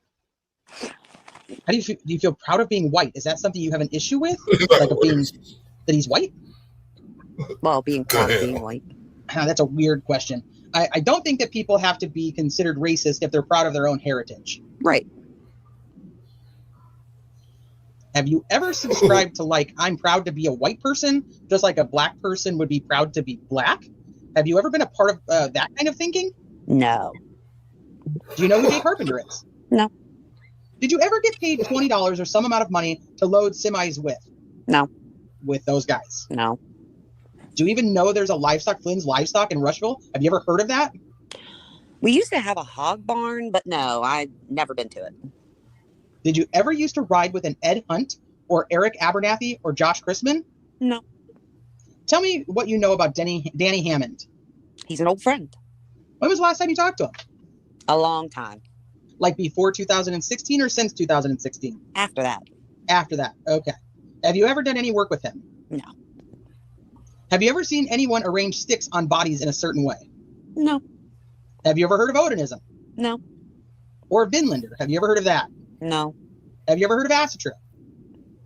How do you feel proud of being white? Is that something you have an issue with? Like of being that he's white? Well, being proud of being white. That's a weird question. I don't think that people have to be considered racist if they're proud of their own heritage. Right. Have you ever subscribed to like, I'm proud to be a white person, just like a black person would be proud to be black? Have you ever been a part of that kind of thinking? No. Do you know who Jay Carpenter is? No. Did you ever get paid $20 or some amount of money to load semis with? No. With those guys? No. Do you even know there's a Flynn's Livestock in Rushville? Have you ever heard of that? We used to have a hog barn, but no, I've never been to it. Did you ever used to ride with an Ed Hunt or Eric Abernathy or Josh Chrisman? No. Tell me what you know about Danny Hammond. He's an old friend. When was the last time you talked to him? A long time. Like before 2016 or since 2016? After that. After that, okay. Have you ever done any work with him? No. Have you ever seen anyone arrange sticks on bodies in a certain way? No. Have you ever heard of Odinism? No. Or Vinlander? Have you ever heard of that? No. Have you ever heard of acid trip?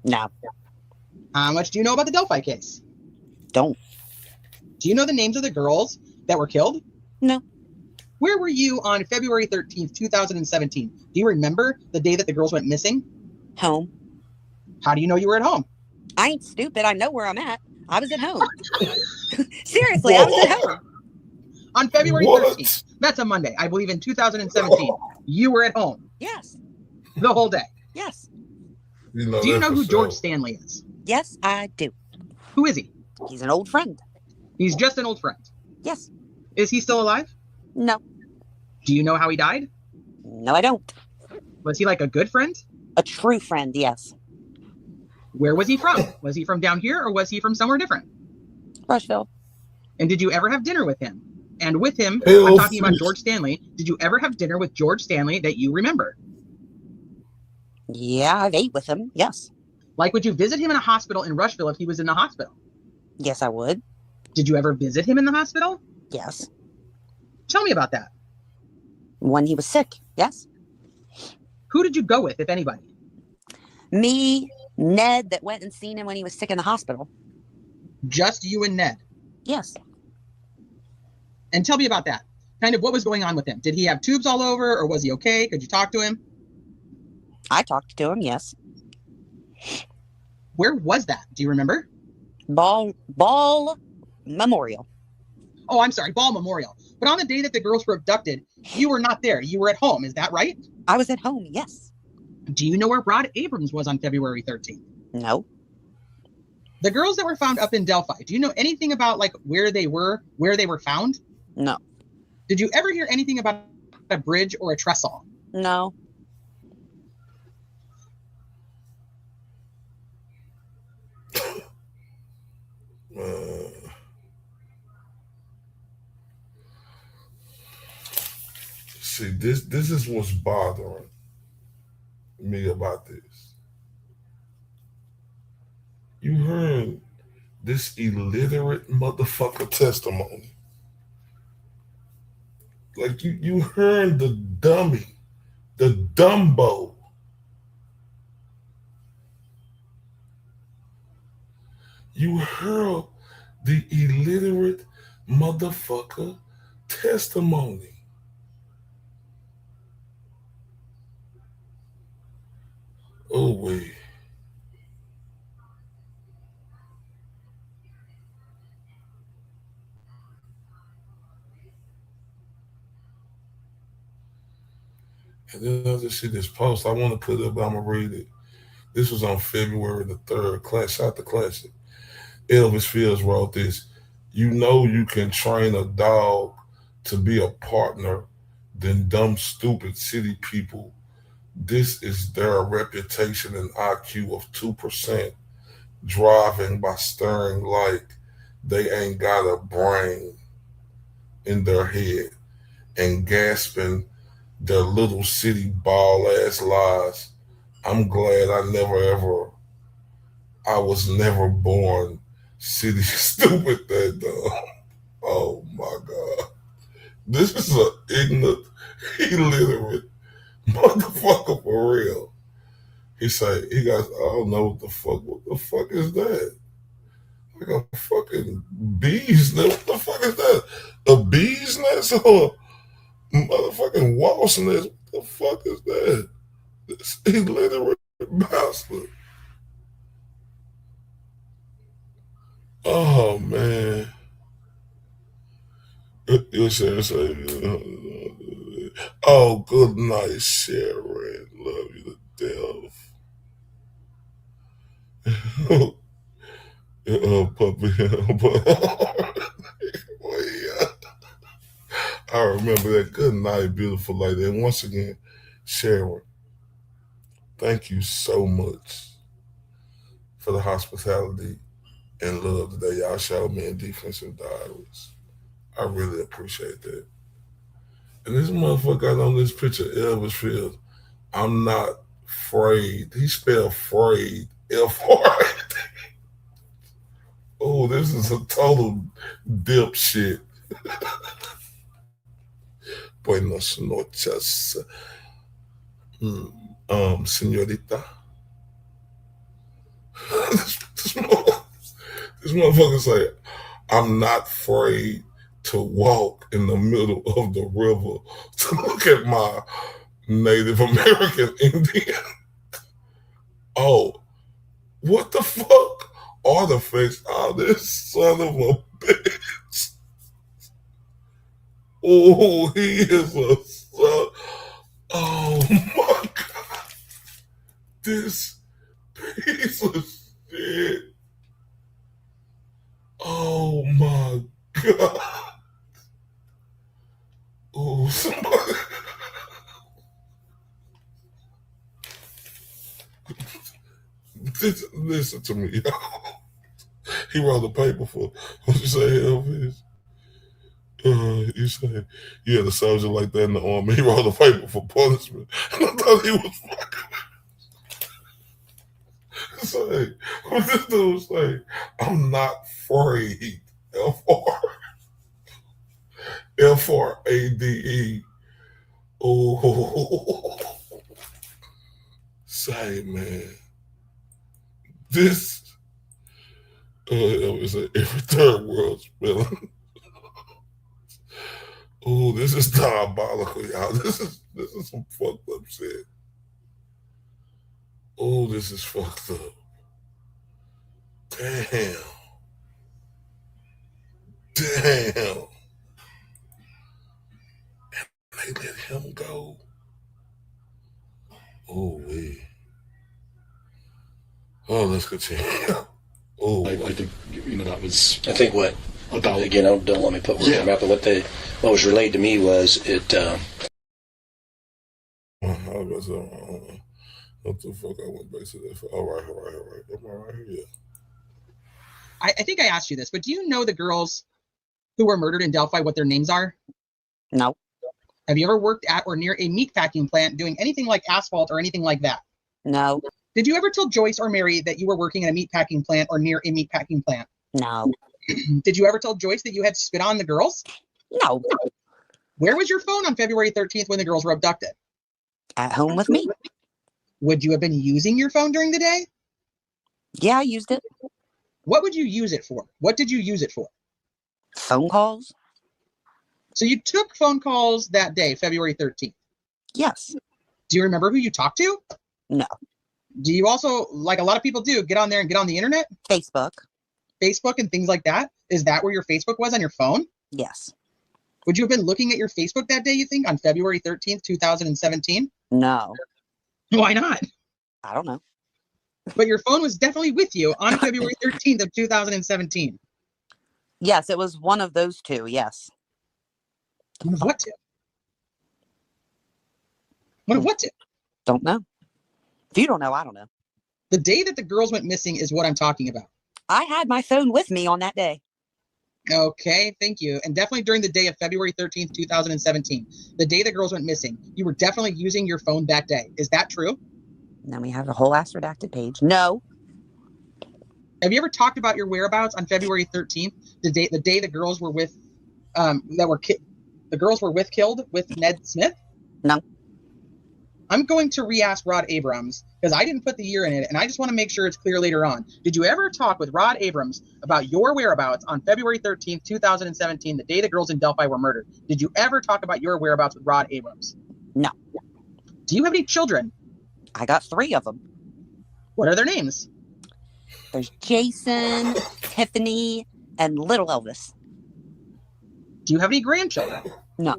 No. How much do you know about the Delphi case? Don't. Do you know the names of the girls that were killed? No. Where were you on February 13th, 2017? Do you remember the day that the girls went missing? Home. How do you know you were at home? I ain't stupid. I know where I'm at. I was at home. Seriously, I was at home. On February 13th. That's a Monday. I believe in 2017. You were at home. Yes. The whole day. Yes. Do you know who George Stanley is? Yes, I do. Who is he? He's an old friend. He's just an old friend. Yes. Is he still alive? No. Do you know how he died? No, I don't. Was he like a good friend? A true friend, yes. Where was he from? Was he from down here or was he from somewhere different? Rushville. And did you ever have dinner with him? And with him, I'm talking about George Stanley. Did you ever have dinner with George Stanley that you remember? Yeah, I've ate with him, yes. Like, would you visit him in a hospital in Rushville if he was in the hospital? Yes, I would. Did you ever visit him in the hospital? Yes. Tell me about that. When he was sick, yes. Who did you go with, if anybody? Me, Ned, that went and seen him when he was sick in the hospital. Just you and Ned? Yes. And tell me about that. Kind of what was going on with him? Did he have tubes all over or was he okay? Could you talk to him? I talked to him, yes. Where was that? Do you remember? Ball Memorial. Oh, I'm sorry, Ball Memorial. But on the day that the girls were abducted, you were not there. You were at home. Is that right? I was at home, yes. Do you know where Rod Abrams was on February 13th? No. The girls that were found up in Delphi, do you know anything about like where they were found? No. Did you ever hear anything about a bridge or a trestle? No. See, this is what's bothering me about this. You heard this illiterate motherfucker testimony. Like you heard the dummy, the Dumbo. You heard the illiterate motherfucker testimony. Oh, wait. And then I just see this post. I want to put it up, but I'm going to read it. This was on February the 3rd. Shout out to Classic. Elvis Fields wrote this. You know you can train a dog to be a partner than dumb, stupid city people. This is their reputation and IQ of 2%, driving by staring like they ain't got a brain in their head and gasping their little city ball ass lies. I'm glad I was never born city stupid that dumb. Oh my God. This is an ignorant, illiterate motherfucker for real. He say, he got, I don't know what the fuck is that? Like a fucking bee's nest. What the fuck is that? A bee's nest or a motherfucking wasp nest? What the fuck is that? This illiterate bastard. Oh man. You say, oh, good night, Sharon. Love you to death. Puppy. Well, yeah. I remember that. Good night, beautiful lady. And once again, Sharon, thank you so much for the hospitality and love that y'all showed me in Defensive Diaries. I really appreciate that. And this motherfucker got on this picture, Elvis Fields. I'm not afraid. He spelled afraid. F-R-A-D. Oh, this is a total dipshit. Buenas noches, señorita. this motherfucker say, I'm not afraid to walk in the middle of the river to look at my Native American Indian. Oh, what the fuck? Artifacts. Oh, this son of a bitch. Oh, he is a son. Oh my God. This piece of shit. Oh my God. Oh, somebody. Listen to me, y'all. He wrote a paper for, what you say, Elvis? You say, yeah, the soldier like that in the army. He wrote a paper for punishment. And I thought he was fucking. Say, what this dude say? I'm not afraid. F-R-A-D-E. Oh, say, man. This is every third world spelling. Oh, this is diabolical, y'all. This is some fucked up shit. Oh, this is fucked up. Damn. Damn. And they let him go. Oh, wait. Oh, let's continue. Oh, I think that was. I think what about again. Don't let me put words in my mouth. But what was relayed to me was it. What the fuck? I went back to that. All right. Am I right here? Yeah. I think I asked you this, but do you know the girls who were murdered in Delphi, what their names are? No. Have you ever worked at or near a meatpacking plant doing anything like asphalt or anything like that? No. Did you ever tell Joyce or Mary that you were working in a meatpacking plant or near a meatpacking plant? No. Did you ever tell Joyce that you had spit on the girls? No. Where was your phone on February 13th when the girls were abducted? At home with me. Would you have been using your phone during the day? Yeah, I used it. What would you use it for? What did you use it for? Phone calls. So you took phone calls that day, February 13th? Yes. Do you remember who you talked to? No. Do you also, like a lot of people do, get on there and get on the internet? Facebook. Facebook and things like that? Is that where your Facebook was on your phone? Yes. Would you have been looking at your Facebook that day, you think, on February 13th, 2017? No. Why not? I don't know. But your phone was definitely with you on February 13th of 2017. Yes, it was one of those two. Yes. One of what two? One of what two? Don't know. If you don't know, I don't know. The day that the girls went missing is what I'm talking about. I had my phone with me on that day. Okay, thank you. And definitely during the day of February 13th, 2017, the day the girls went missing, you were definitely using your phone that day. Is that true? Now we have a whole ass redacted page. No. Have you ever talked about your whereabouts on February 13th, the day the girls were with, the girls were killed with Ned Smith? No. I'm going to re-ask Rod Abrams because I didn't put the year in it, and I just want to make sure it's clear later on. Did you ever talk with Rod Abrams about your whereabouts on February 13th, 2017, the day the girls in Delphi were murdered? Did you ever talk about your whereabouts with Rod Abrams? No. Do you have any children? I got 3 of them. What are their names? There's Jason, Tiffany, and little Elvis. Do you have any grandchildren? No.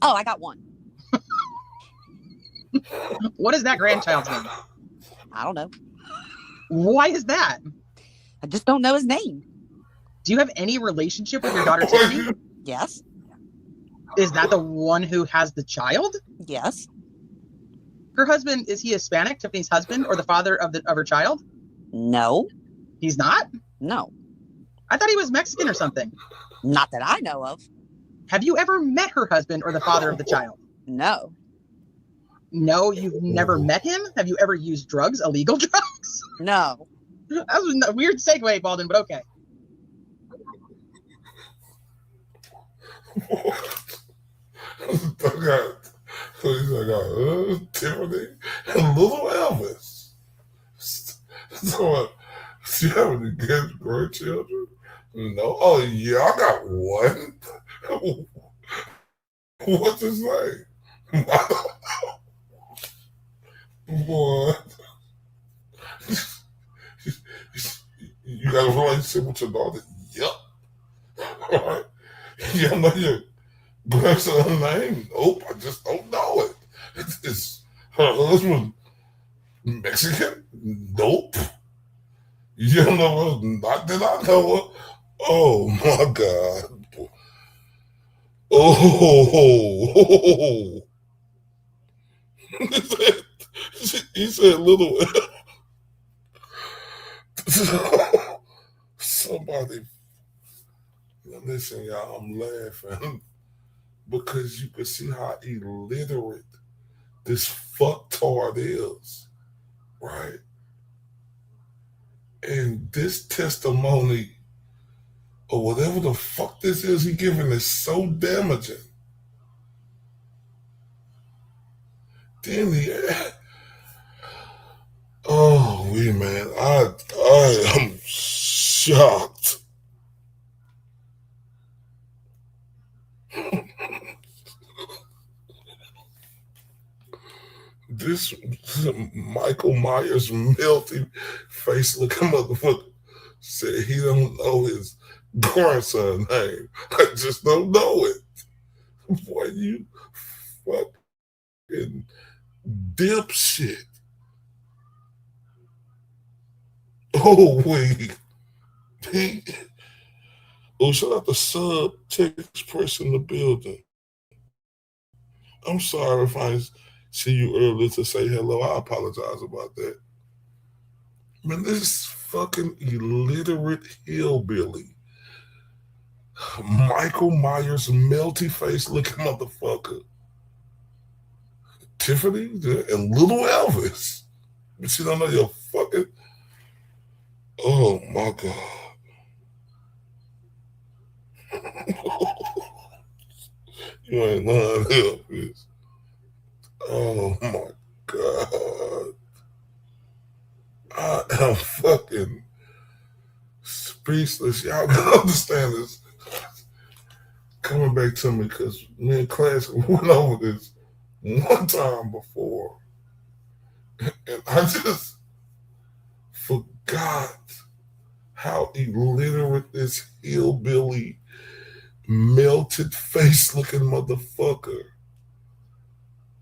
Oh, I got 1. What is that grandchild's name? I don't know. Why is that? I just don't know his name. Do you have any relationship with your daughter Tiffany? Yes. Is that the one who has the child? Yes. Her husband, is he Hispanic, Tiffany's husband, or the father of her child? No. He's not? No. I thought he was Mexican or something. Not that I know of. Have you ever met her husband or the father of the child? No. No, you've never met him? Have you ever used drugs, illegal drugs? No. That was a weird segue, Baldwin, but okay. I got Tiffany and little Elvis. So, do you have any good grandchildren? No. Oh, yeah, I got one. What's his name? What? You got a relationship with your daughter? Yep. All right. Yeah, I know your grandson's name. Nope, I just don't know it. It's her husband Mexican? Nope. You don't know her? Not that I know her. Oh my God. Oh. He said little. Somebody, listen, y'all, I'm laughing because you can see how illiterate this fucktard is, right? And this testimony or whatever the fuck this is he giving is so damaging. Then oh, man, I am shocked. This Michael Myers melty face looking motherfucker said he don't know his grandson name. I just don't know it. Boy, you fucking dipshit. Oh, wait. Shout out the subtext person in the building. I'm sorry if I see you earlier to say hello. I apologize about that. Man, this fucking illiterate hillbilly, Michael Myers, melty face looking motherfucker, Tiffany and little Elvis. But you don't know your fucking. Oh my God. You ain't lying, Elvis. Oh my God. I am fucking speechless. Y'all can understand this coming back to me because me and Class went over this one time before. And I just forgot how illiterate this hillbilly, melted face looking motherfucker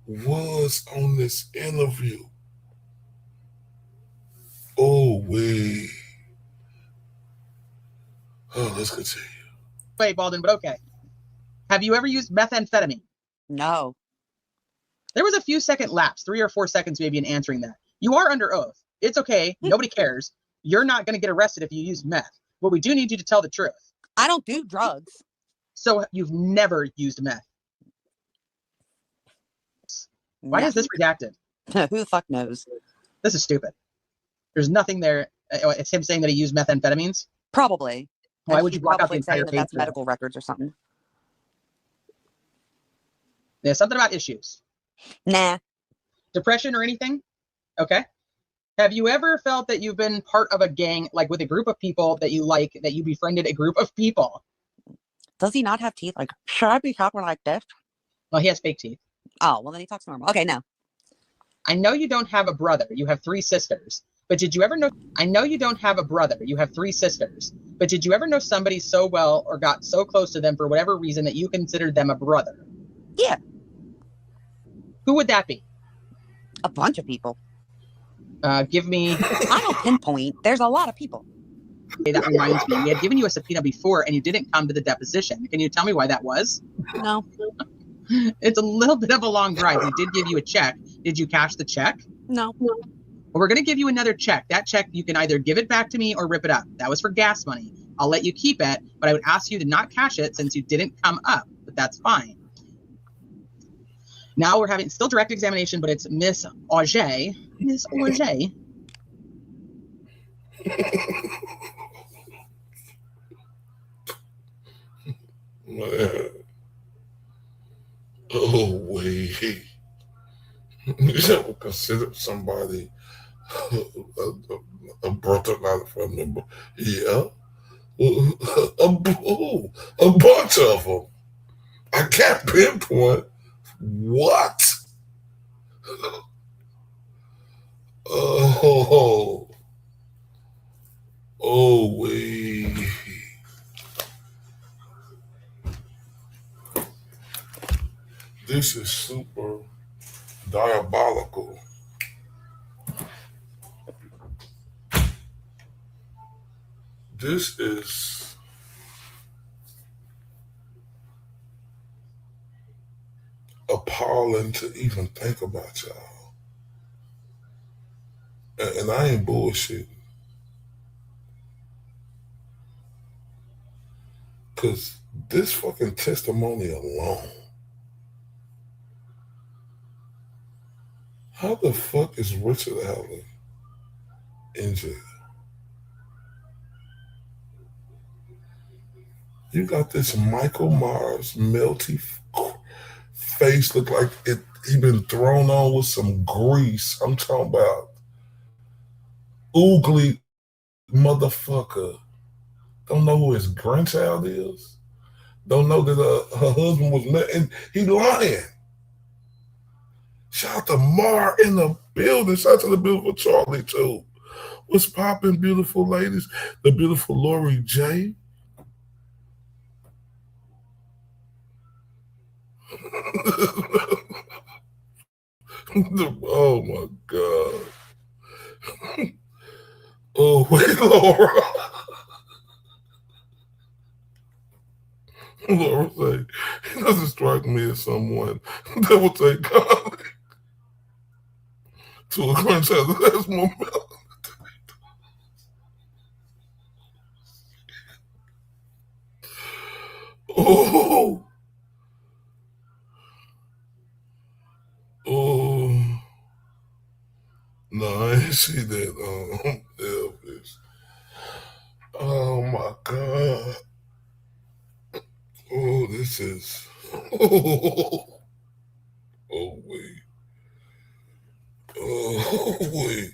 was on this interview. Oh, wait. Oh, let's continue. way, Baldwin, but okay. Have you ever used methamphetamine? No. There was a few second lapse, 3 or 4 seconds maybe in answering that. You are under oath. It's okay. Nobody cares. You're not going to get arrested if you use meth. But we do need you to tell the truth. I don't do drugs. So you've never used meth. Why is this redacted? Who the fuck knows? This is stupid. There's nothing there. It's him saying that he used methamphetamines? Probably. Why And would you he's block out the probably entire saying that page that's for that? medical records or something. There's something about issues. Nah. Depression or anything? Okay. Have you ever felt that you've been part of a gang, like with a group of people that you like, that you befriended a group of people? Does he not have teeth? Like, should I be talking like this? Well, he has fake teeth. Oh, well, then he talks normal. Okay, no. I know you don't have a brother. You have 3 sisters. But did you ever know? I know you don't have a brother. You have 3 sisters. But did you ever know somebody so well or got so close to them for whatever reason that you considered them a brother? Yeah. Who would that be? A bunch of people. Give me. I don't pinpoint. There's a lot of people. That reminds me. We had given you a subpoena before and you didn't come to the deposition. Can you tell me why that was? No. It's a little bit of a long drive. We did give you a check. Did you cash the check? No. Well, we're going to give you another check. That check, you can either give it back to me or rip it up. That was for gas money. I'll let you keep it, but I would ask you to not cash it since you didn't come up, but that's fine. Now we're having still direct examination, but it's Miss Auger. Miss Auger. Man. Oh, wait. You ever consider somebody a brother, not a family member? Yeah. A bunch of them. I can't pinpoint what. Oh, wait. This is super diabolical. This is appalling to even think about, y'all. And I ain't bullshitting. Because this fucking testimony alone, how the fuck is Richard Allen in jail? You got this Michael Myers melty face, look like he been thrown on with some grease. I'm talking about oogly motherfucker. Don't know who his grandchild is. Don't know that her husband was met, and he lying. Shout out to Mar in the building. Shout out to the beautiful Charlie too. What's popping, beautiful ladies? The beautiful Lori J. Oh my God. Oh wait, Laura. Laura say, he doesn't strike me as someone that will take kindly to a grandchild that has more milk. Oh. Oh. No, I ain't see that. Elvis. Oh my God. Oh, this is. Oh, wait. Oh, wait.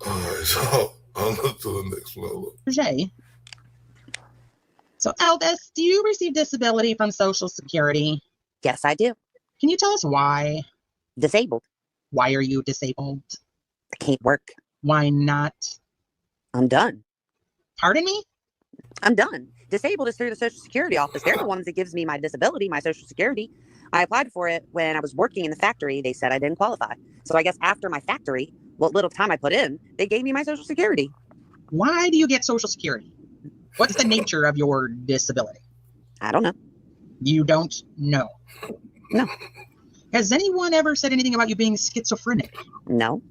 All right, so I'll look to the next level. Jay. So, Elvis, do you receive disability from Social Security? Yes, I do. Can you tell us why? Disabled. Why are you disabled? I can't work. Why not? I'm done. Pardon me? I'm done. Disabled is through the Social Security office. They're the ones that gives me my disability, my Social Security. I applied for it when I was working in the factory. They said I didn't qualify. So I guess after my factory, what little time I put in, they gave me my Social Security. Why do you get Social Security? What's the nature of your disability? I don't know. You don't know? No. Has anyone ever said anything about you being schizophrenic? No.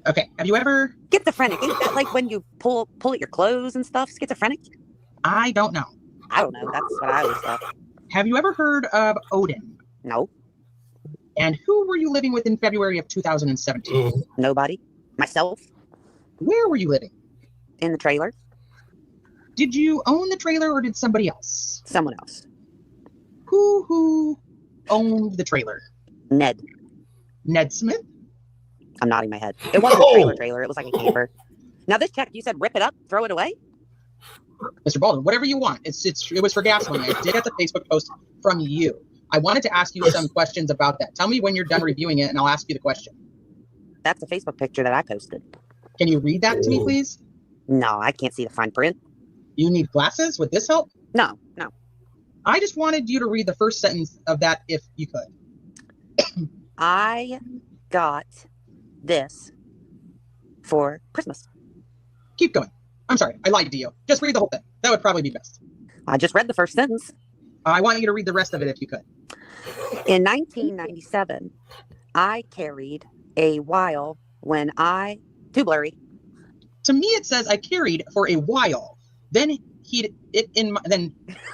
Okay. Have you ever... Schizophrenic? Ain't that like when you pull at your clothes and stuff? Schizophrenic? I don't know. I don't know. That's what I always thought. Have you ever heard of Odin? No. And who were you living with in February of 2017? Nobody. Myself. Where were you living? In the trailer. Did you own the trailer or did somebody else? Someone else. Who owned the trailer? Ned. Ned Smith? I'm nodding my head. It wasn't a trailer. It was like a camper. Now this check, you said rip it up, throw it away? Mr. Baldwin, whatever you want. It was for gas money. I did get the Facebook post from you. I wanted to ask you some questions about that. Tell me when you're done reviewing it and I'll ask you the question. That's a Facebook picture that I posted. Can you read that to me, please? No, I can't see the fine print. You need glasses? Would this help? No. I just wanted you to read the first sentence of that if you could. I got this for Christmas. Keep going. I'm sorry, I lied to you. Just read the whole thing. That would probably be best. I just read the first sentence. I want you to read the rest of it if you could. In 1997, I carried a while when too blurry. To me, it says I carried for a while. Then I'm sure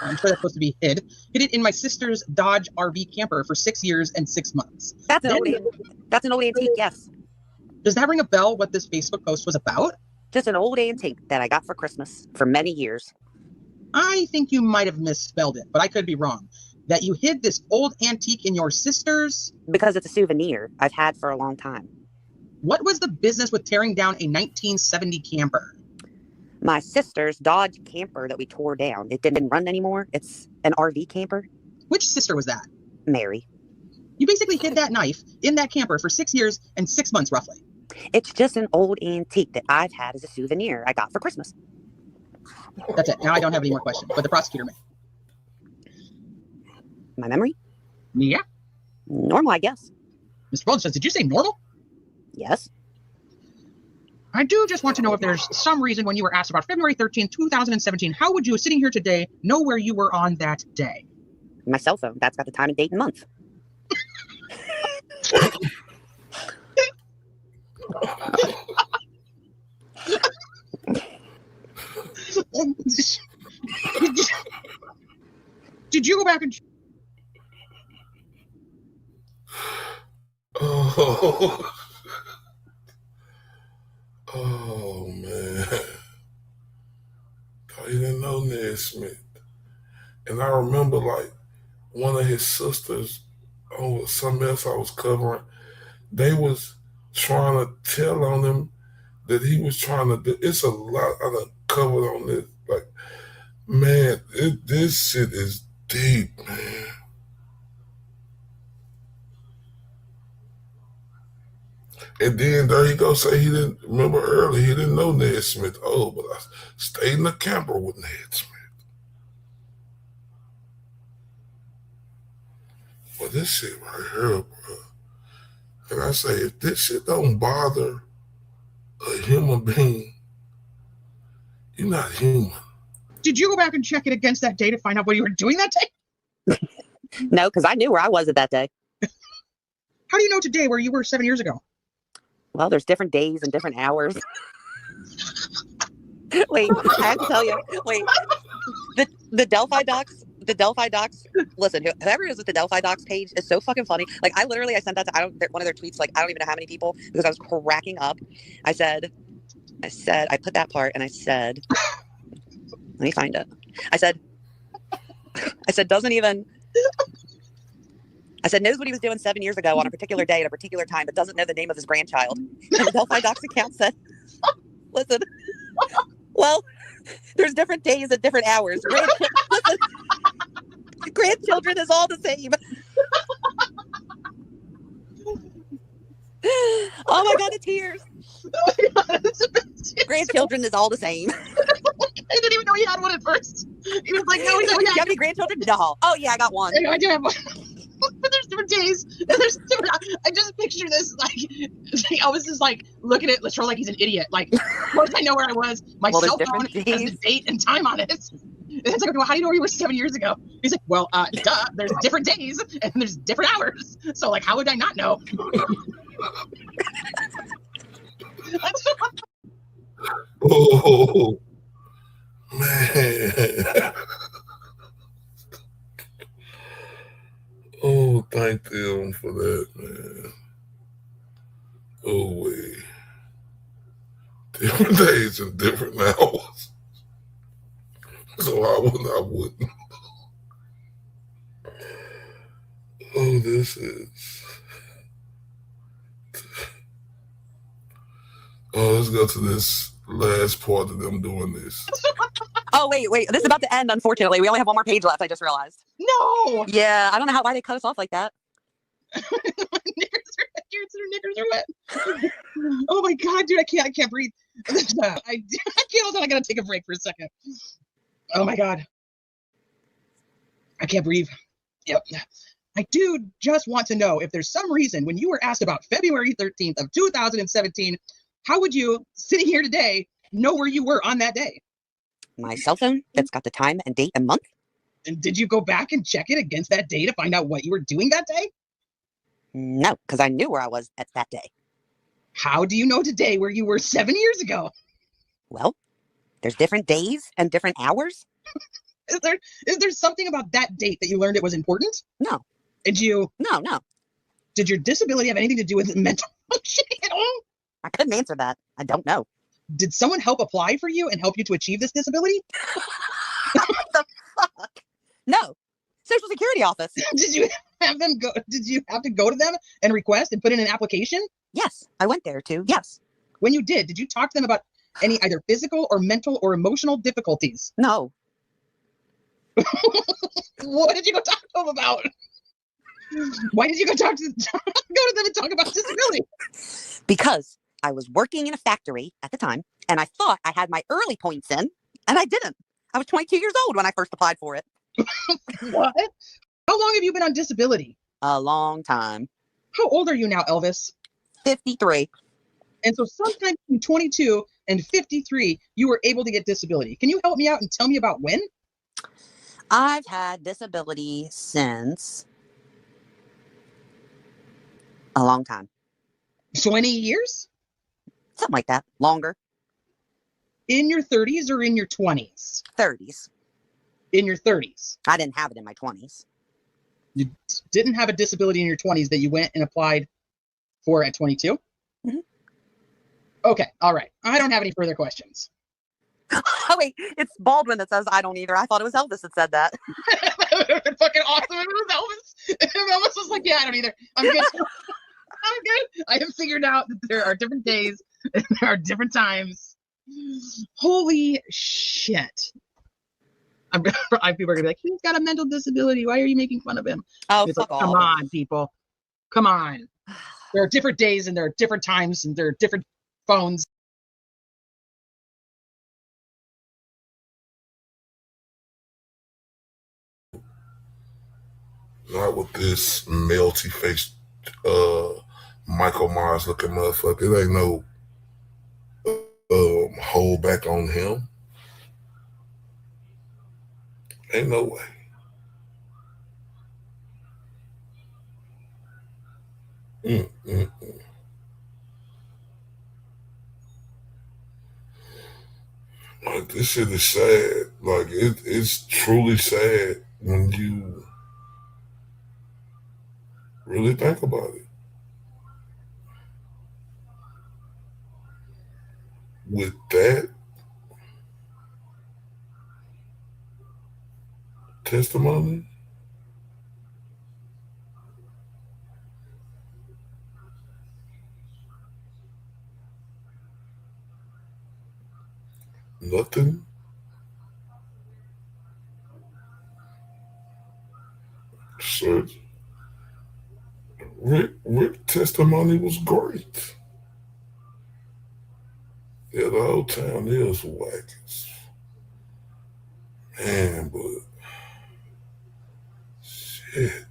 that's supposed to be hid it in my sister's Dodge RV camper for 6 years and 6 months. That's an old antique, yes. Does that ring a bell what this Facebook post was about? Just an old antique that I got for Christmas for many years. I think you might have misspelled it, but I could be wrong. That you hid this old antique in your sister's... Because it's a souvenir I've had for a long time. What was the business with tearing down a 1970 camper? My sister's Dodge camper that we tore down. It didn't run anymore. It's an RV camper. Which sister was that? Mary. You basically hid that knife in that camper for 6 years and 6 months, roughly. It's just an old antique that I've had as a souvenir I got for Christmas. That's it. Now I don't have any more questions, but the prosecutor may. My memory? Yeah. Normal, I guess. Mr. Baldwin says, did you say normal? Yes. I do just want to know if there's some reason when you were asked about February 13th, 2017, how would you, sitting here today, know where you were on that day? My cell phone. That's got the time and date and month. Did you go back and... Oh man. I didn't know Ned Smith. And I remember like one of his sisters or something else I was covering, they was trying to tell on him that he was trying to do. It's a lot I done covered on this. Like, man, this shit is deep, man. And then there he go say he didn't remember early. He didn't know Ned Smith. Oh, but I stayed in the camper with Ned Smith. Well, this shit right here, bro. And I say, if this shit don't bother a human being, you're not human. Did you go back and check it against that day to find out what you were doing that day? No, because I knew where I was at that day. How do you know today where you were 7 years ago? Well, there's different days and different hours. Wait, I have to tell you. Wait, the Delphi docs. Listen, whoever is at the Delphi docs page is so fucking funny. Like, I sent that to one of their tweets. Like, I don't even know how many people because I was cracking up. I said, I put that part and I said, let me find it. I said, knows what he was doing 7 years ago on a particular day at a particular time, but doesn't know the name of his grandchild. And the Delphi Docs account said, listen, well, there's different days and different hours. Grandchildren is all the same. Oh my God, the tears. Oh my God, grandchildren is all the same. I didn't even know he had one at first. He was like, no, do you have any grandchildren? No. Oh yeah, I got one. I do have one. But there's different days, and there's different. I just picture this like Elvis is like looking at Latrell like he's an idiot. Like, of course I know where I was. My Well, there's cell phone different has the days. date and time on it. And it's like, well, how do you know where you were 7 years ago? He's like, well, duh. There's different days and there's different hours. So like, how would I not know? Oh man. Oh, thank them for that, man. Oh wait. Different days and different hours. So I wouldn't. Oh, this is. Oh, let's go to this last part of them doing this. Oh, wait. This is about to end, unfortunately. We only have one more page left, I just realized. No! Yeah, I don't know why they cut us off like that. Knickers are wet. Oh my god, dude, I can't breathe. I can't. Hold on, I gotta take a break for a second. Oh my god, I can't breathe. Yep. I do just want to know if there's some reason when you were asked about February 13th of 2017, how would you, sitting here today, know where you were on that day? My cell phone that's got the time and date and month. And did you go back and check it against that day to find out what you were doing that day? No, because I knew where I was at that day. How do you know today where you were 7 years ago? Well, there's different days and different hours. Is there something about that date that you learned it was important? No. Did you? No. Did your disability have anything to do with mental functioning at all? I couldn't answer that. I don't know. Did someone help apply for you and help you to achieve this disability? What the fuck? No. Social Security office. Did you have to go to them and request and put in an application? Yes, I went there too. Yes. When you did you talk to them about any either physical or mental or emotional difficulties? No. What did you go talk to them about? Why did you go to them and talk about disability? Because I was working in a factory at the time, and I thought I had my early points in, and I didn't. I was 22 years old when I first applied for it. What? How long have you been on disability? A long time. How old are you now, Elvis? 53. And so sometime between 22 and 53, you were able to get disability. Can you help me out and tell me about when? I've had disability since a long time. 20 years? Something like that. Longer. In your 30s or in your 20s? 30s. In your 30s. I didn't have it in my 20s. You didn't have a disability in your 20s that you went and applied for at 22? Mm-hmm. Okay, all right. I don't have any further questions. Oh, wait. It's Baldwin that says I don't either. I thought it was Elvis that said that. It would have been fucking awesome if it was Elvis. If Elvis was like, yeah, I don't either. I'm good. I'm good. I have figured out that there are different days and there are different times. Holy shit. People are gonna be like, he's got a mental disability. Why are you making fun of him? Oh, It's fuck like, off. come on, people. Come on. There are different days and there are different times and there are different phones. Not with this melty faced Michael Myers looking motherfucker. It ain't no hold back on him. Ain't no way. Like, this shit is sad. Like, it's truly sad when you really think about it. With that testimony, nothing. So Rick testimony was great. Yeah, the whole town is whack. Man, but shit.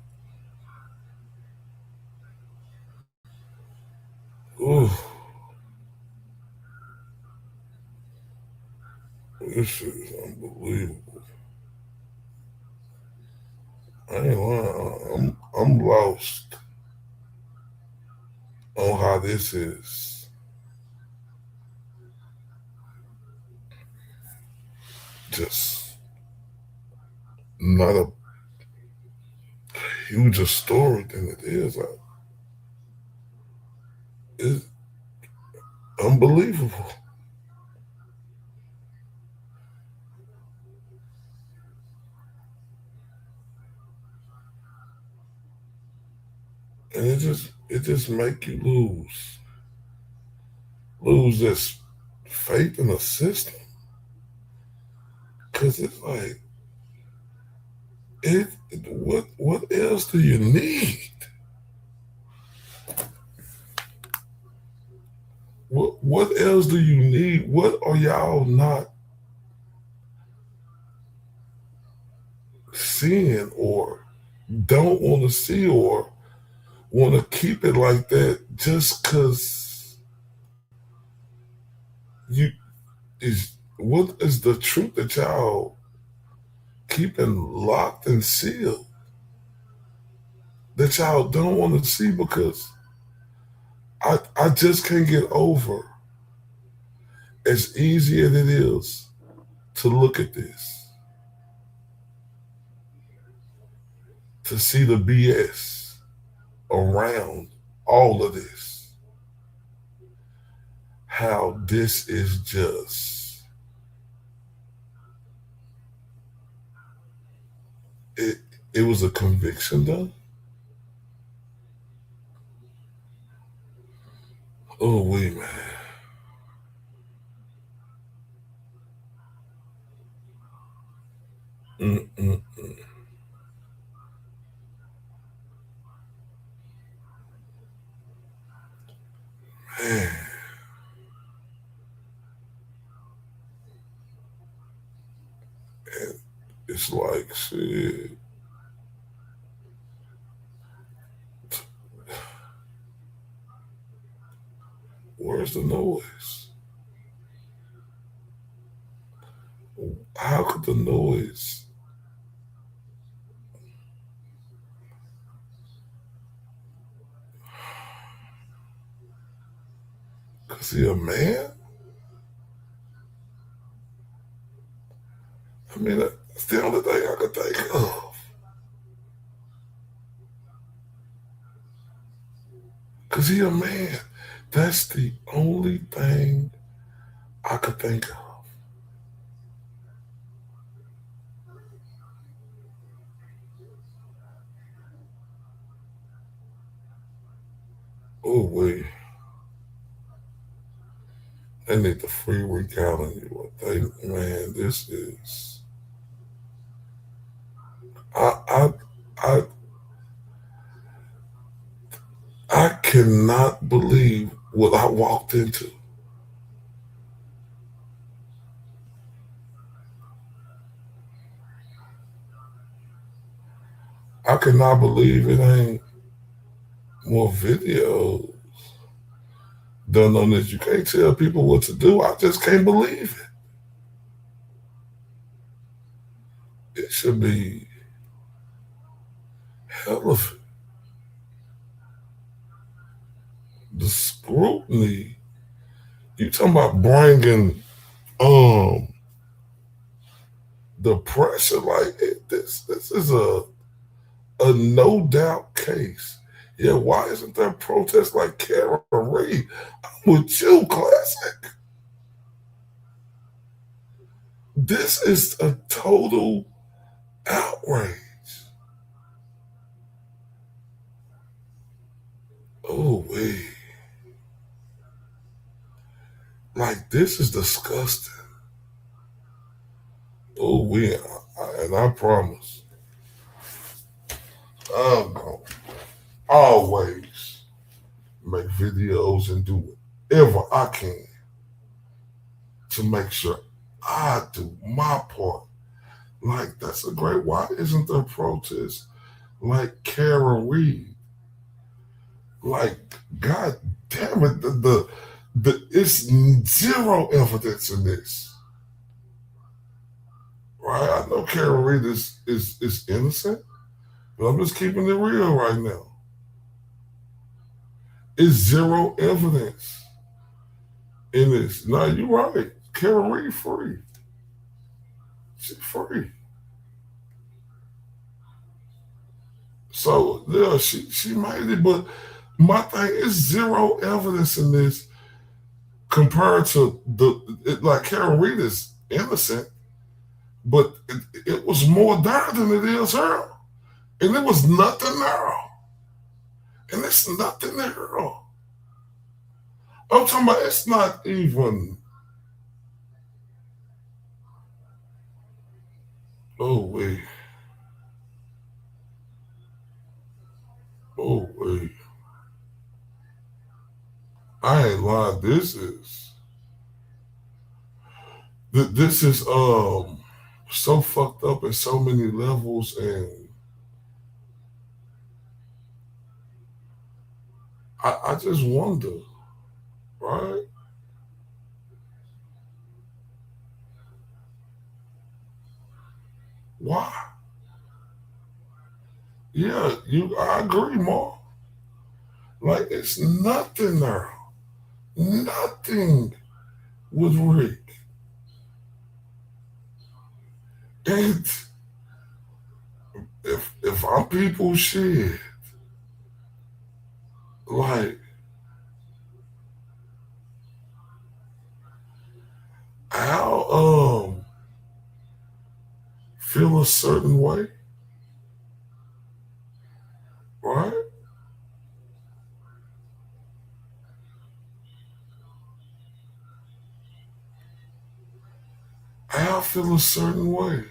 This shit is unbelievable. I ain't lying. I'm lost on how this is. Just not a huger story than it is. It's unbelievable. And it just make you lose this faith in the system. Cause it's like what else do you need? What else do you need? What are y'all not seeing or don't want to see or want to keep it like that just because what is the truth that y'all keeping locked and sealed that y'all don't want to see? Because I just can't get over as easy as it is to look at this, to see the BS around all of this, how this is just, it was a conviction done. Oh, wait, man. Mm-mm-mm. Man. And it's like, shit. Where's the noise? How could the noise? Cause he a man? I mean, that's the only thing I could think of. Cause he a man. That's the only thing I could think of. Oh, wait. They need to free recounting you. What they, man, this is. I cannot believe what I walked into. I cannot believe it ain't more videos done on this. You can't tell people what to do. I just can't believe it. It should be hell of the scrutiny. You talking about bringing the pressure like this is a no doubt case. Yeah, why isn't there protest like Karen Reed? I'm with you, Classic. This is a total outrage. Oh, wait. Like, this is disgusting. Oh, and I promise, I'm going to always make videos and do whatever I can to make sure I do my part. Like, that's a great, why isn't there protest like Karen Reed? Like, God damn it, it's zero evidence in this. right? I know Karen Reed is innocent, but I'm just keeping it real right now. It's zero evidence in this. Now, you're right. Karen Reed free. She's free. So, yeah, she made it, but my thing is zero evidence in this compared to like Karen Reed is innocent, but it was more there than it is her. And there was nothing there. And it's nothing there. I'm talking about it's not even. Oh, wait. Oh, wait. I ain't lying. This is so fucked up at so many levels, and I just wonder, right? Why? Yeah, I agree, Mark. Like, it's nothing there. Nothing with Rick. And if I'm people shit, like, I'll feel a certain way, right? I'll feel a certain way.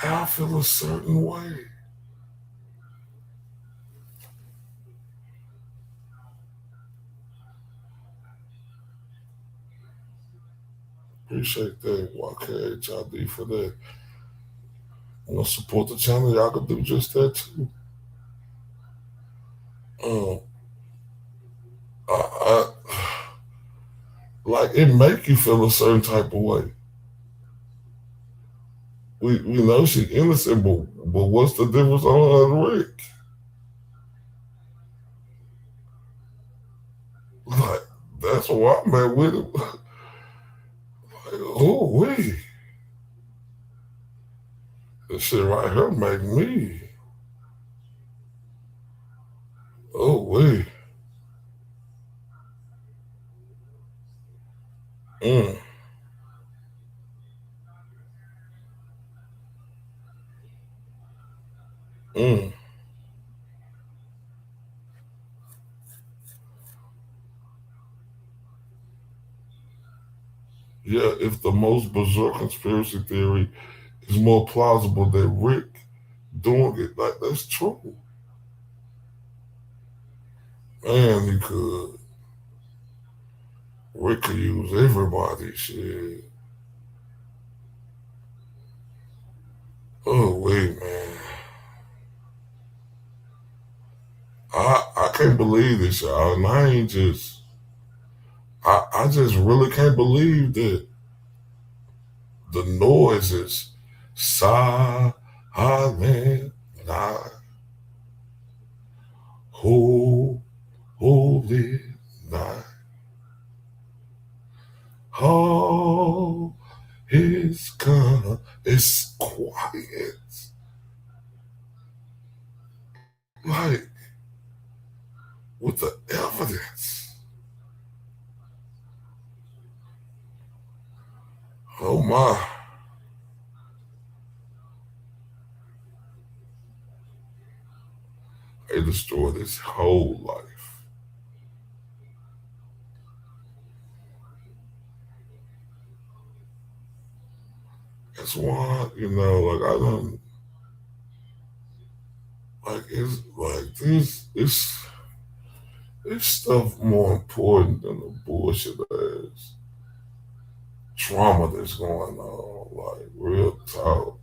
I'll feel a certain way. Appreciate that, YKHID, for that. You know, support the channel. Y'all can do just that too. I like it make you feel a certain type of way. We know she's innocent, but what's the difference on her and Rick? Like, that's why I'm at with it. Like, oh, wait. This shit right here make me. Oh, wait. Mm. Mm. Yeah, if the most bizarre conspiracy theory is more plausible than Rick doing it, like, that's true. Man, he could. Rick could use everybody, shit. Oh, wait, man. I can't believe this, y'all. And I ain't just, I just really can't believe that the noise is silent night. Holy night. Oh, it's gonna, it's quiet. Like, with the evidence. Oh my. They destroyed his whole life. That's why, you know, like I don't, like it's like this, it's stuff more important than the bullshit ass trauma that's going on. Like, real talk.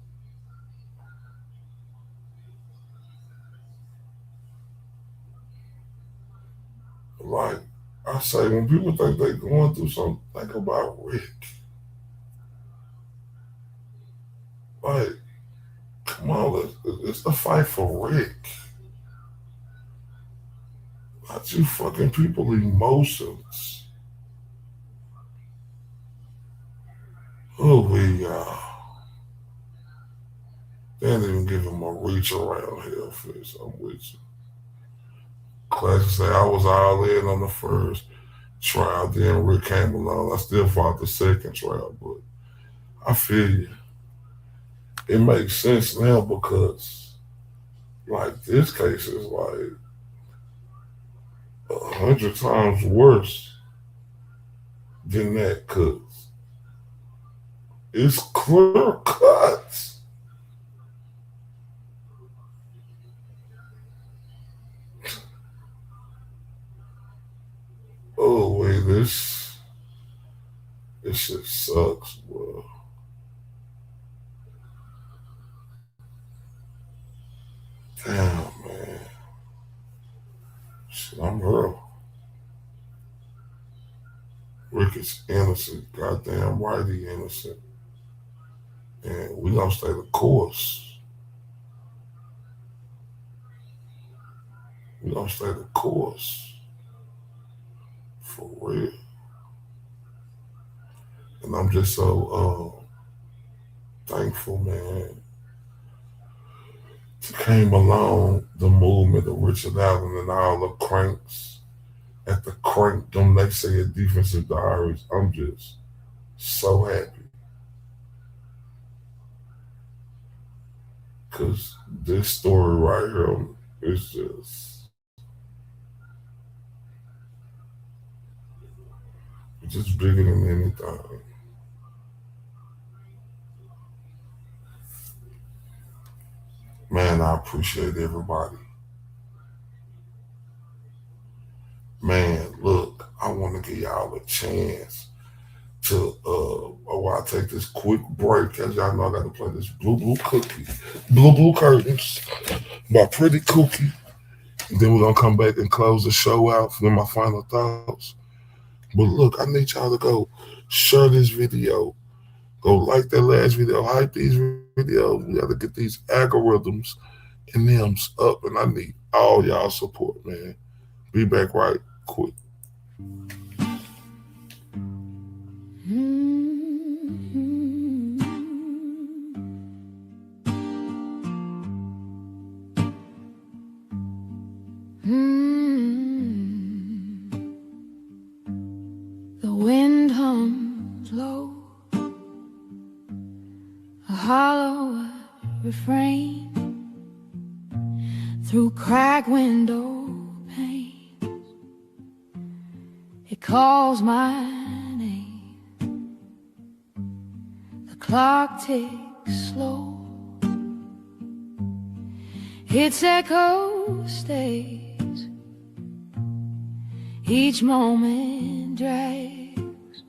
Like I say, when people think they're going through something, think about Rick. Like, come on, it's the fight for Rick. Not you fucking people emotions. Oh, they didn't even give him a reach around here for this. I'm with you. Classic say I was all in on the first trial, then Rick came along. I still fought the second trial, but I feel you. It makes sense now because, like, this case is like 100 times worse than that, cause it's clear cut. Oh wait, this shit sucks, bro. Damn, man. Shit, I'm real. Rick is innocent. Goddamn right he innocent. And we gonna stay the course. We gonna stay the course. For real. And I'm just so thankful, man. Came along the movement of Richard Allen and all the cranks at the crankdom they say at Defensive Diaries. I'm just so happy. Because this story right here is just bigger than anything. Man, I appreciate everybody. Man, look, I want to give y'all a chance to, while I take this quick break, as y'all know I got to play this Blue Cookie, Blue Curtains by Pretty Cookie. And then we're going to come back and close the show out for my final thoughts. But look, I need y'all to go share this video. Go like that last video, hype these videos. We got to get these algorithms and them up, and I need all y'all support, man. Be back right quick. The wind hums low, a hollow refrain through cracked window panes. It calls my name. The clock ticks slow. Its echo stays. Each moment drags,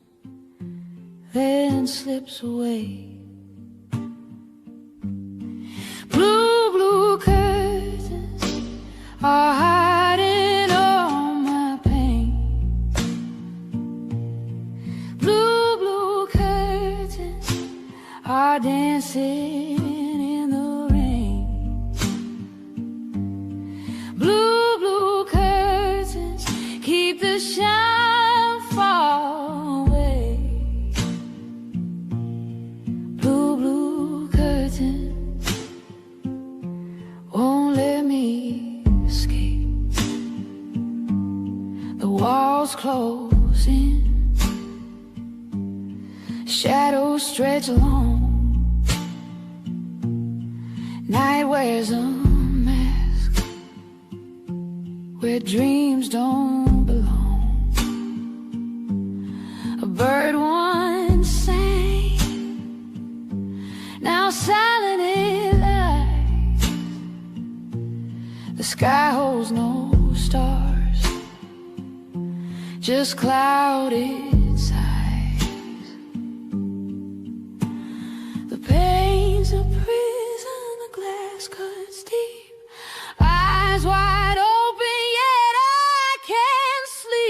then slips away. Blue curtains are hiding all my pain. Blue curtains are dancing in the rain. Blue curtains keep the shine far away. Blue curtains won't let me escape. The walls close in, shadows stretch along. Night wears a mask where dreams don't belong. A bird once sang, now silent it lies. The sky holds no stars, just clouded sighs. The pain's a prison, the glass cuts deep. Eyes wide open, yet I can't sleep.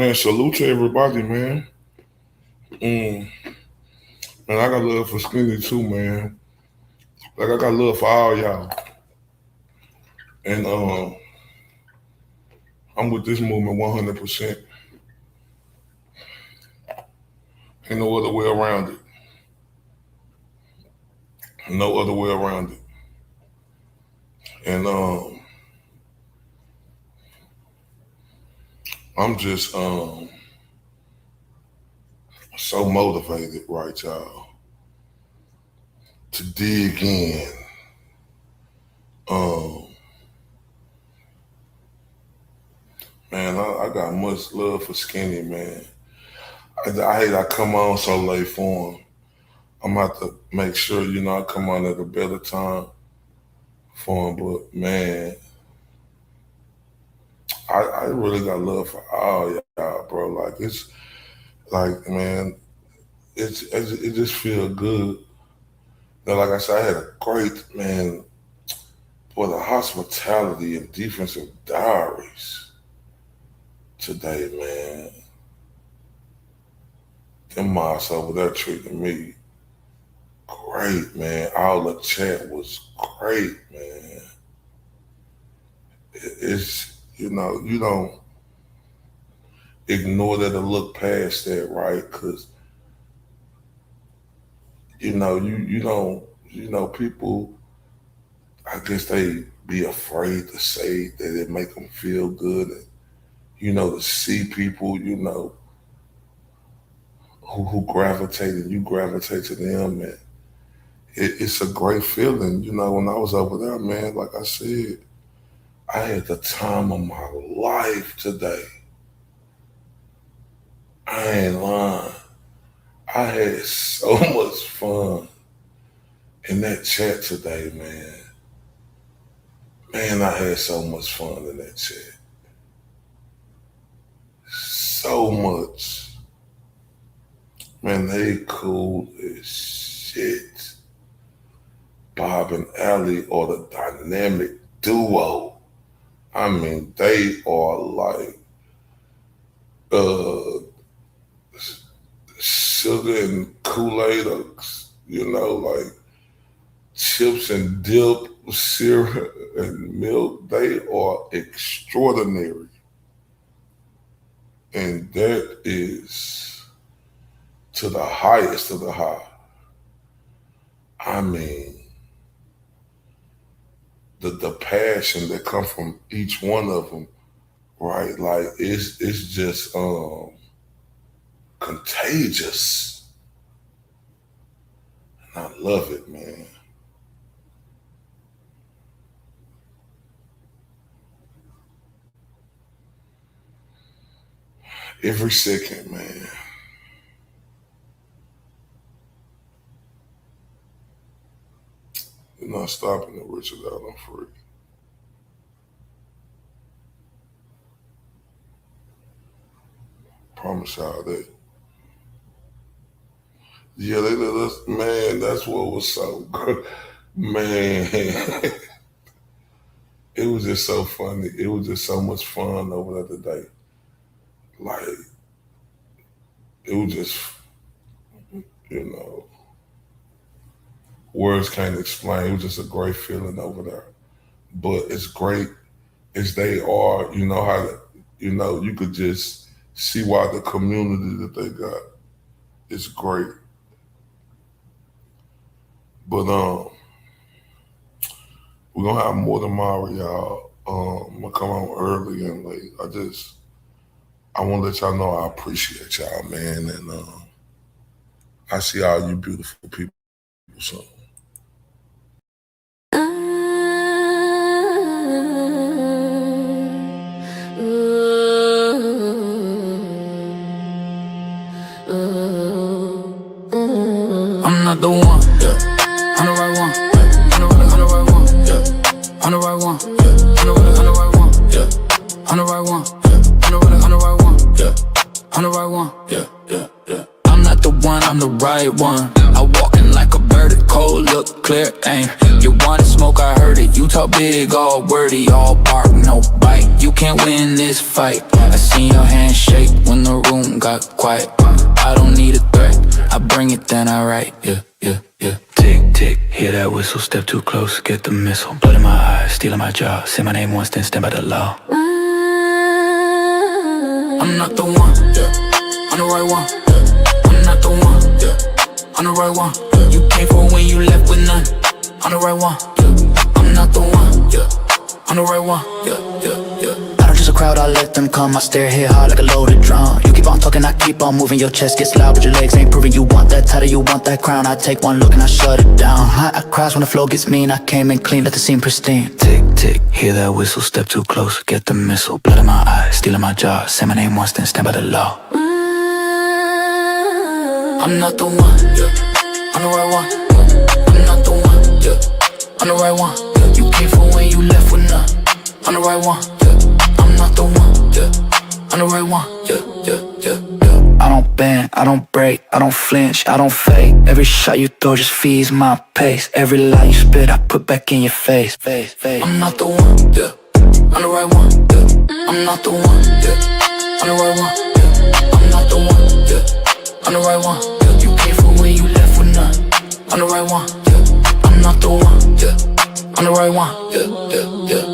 Man, salute to everybody, man. Man, I got love for Skinny too, man. Like I got love for all y'all. And I'm with this movement 100%. Ain't no other way around it. No other way around it. And I'm just so motivated, right, y'all, to dig in. Man, I got much love for Skinny, man. I hate I come on so late for him. I'm gonna have to make sure, I come on at a better time for him. But man, I really got love for all y'all, bro. Like it's like, man, it just feel good. Like I said, I had a great, man, for the hospitality and defensive diaries today, man. Them moms over there treating me great, man. All the chat was great, man. It's, you don't ignore that or look past that, right? Because, you don't, people, I guess they be afraid to say that it make them feel good. And, to see people, who gravitate and you gravitate to them. And it's a great feeling. When I was over there, man, like I said, I had the time of my life today. I ain't lying. I had so much fun in that chat today, man. Man, I had so much fun in that chat. So much. Man, they cool as shit. Bob and Allie are the dynamic duo. I mean, they are like sugar and Kool-Aid, like chips and dip, syrup and milk. They are extraordinary. And that is to the highest of the high. I mean, the passion that comes from each one of them, right? Like it's just contagious. And I love it, man. Every second, man. You're not stopping the Richard Allen free. Promise y'all that. Yeah, they let us, man, that's what was so good. Man, it was just so funny. It was just so much fun over there today. Like, it was just, words can't explain. It was just a great feeling over there. But as great as they are, how to, you could just see why the community that they got is great. But we're gonna have more tomorrow, y'all. I'm gonna come on early and late. I wanna let y'all know I appreciate y'all, man. And I see all you beautiful people. So I'm not the one, yeah. I'm the right one, yeah. I'm the right one, yeah. I'm the right one, yeah. I'm the right one, yeah. I'm the right one, yeah. I'm the right one, yeah. I'm the right one, yeah. I'm not the one, I'm the right one. I walking like a verdict. cold, look clear, aim. You want smoke, I heard it. You talk big, all wordy, all bark, no bite. You can't win this fight. I seen your hand shake when the room got quiet. I don't need a threat, I bring it, then I write. Yeah, yeah, yeah. Tick, tick, hear that whistle, step too close, get the missile. Blood in my eyes, stealing my jaw. Say my name once, then stand by the law. I'm not the one, yeah. I'm the right one, yeah. I'm not the one, yeah. I'm the right one, yeah. You came for when you left with none. I'm the right one, yeah. I'm not the one, yeah. I'm the right one, yeah, yeah, yeah. I don't just a crowd, I let them come. I stare here hard like a loaded drum. You keep on talking, I keep on moving. Your chest gets loud, but your legs ain't proving. You want that title, you want that crown. I take one look and I shut it down. I crash when the flow gets mean. I came in clean, let the scene pristine. Tick, tick, hear that whistle, step too close, get the missile. Blood in my eyes, stealing my jaw. Say my name once, then stand by the law. I'm not the one, yeah. I'm the right one, yeah. I'm not the one, yeah. I'm the right one, yeah. You came for when you left with none. I'm the right one, yeah. I'm not the one, yeah. I'm the right one, yeah, yeah, yeah, yeah. I don't bend, I don't break, I don't flinch, I don't fake. Every shot you throw just feeds my pace. Every lie you spit, I put back in your face. I'm not the one, yeah. I'm the right one, yeah. I'm not the one, yeah. I'm the right one, yeah. I'm not the one, yeah. I'm the right one, yeah. You came for when you left with none. I'm the right one, yeah. I'm not the one, yeah. I'm the right one, yeah, yeah, yeah.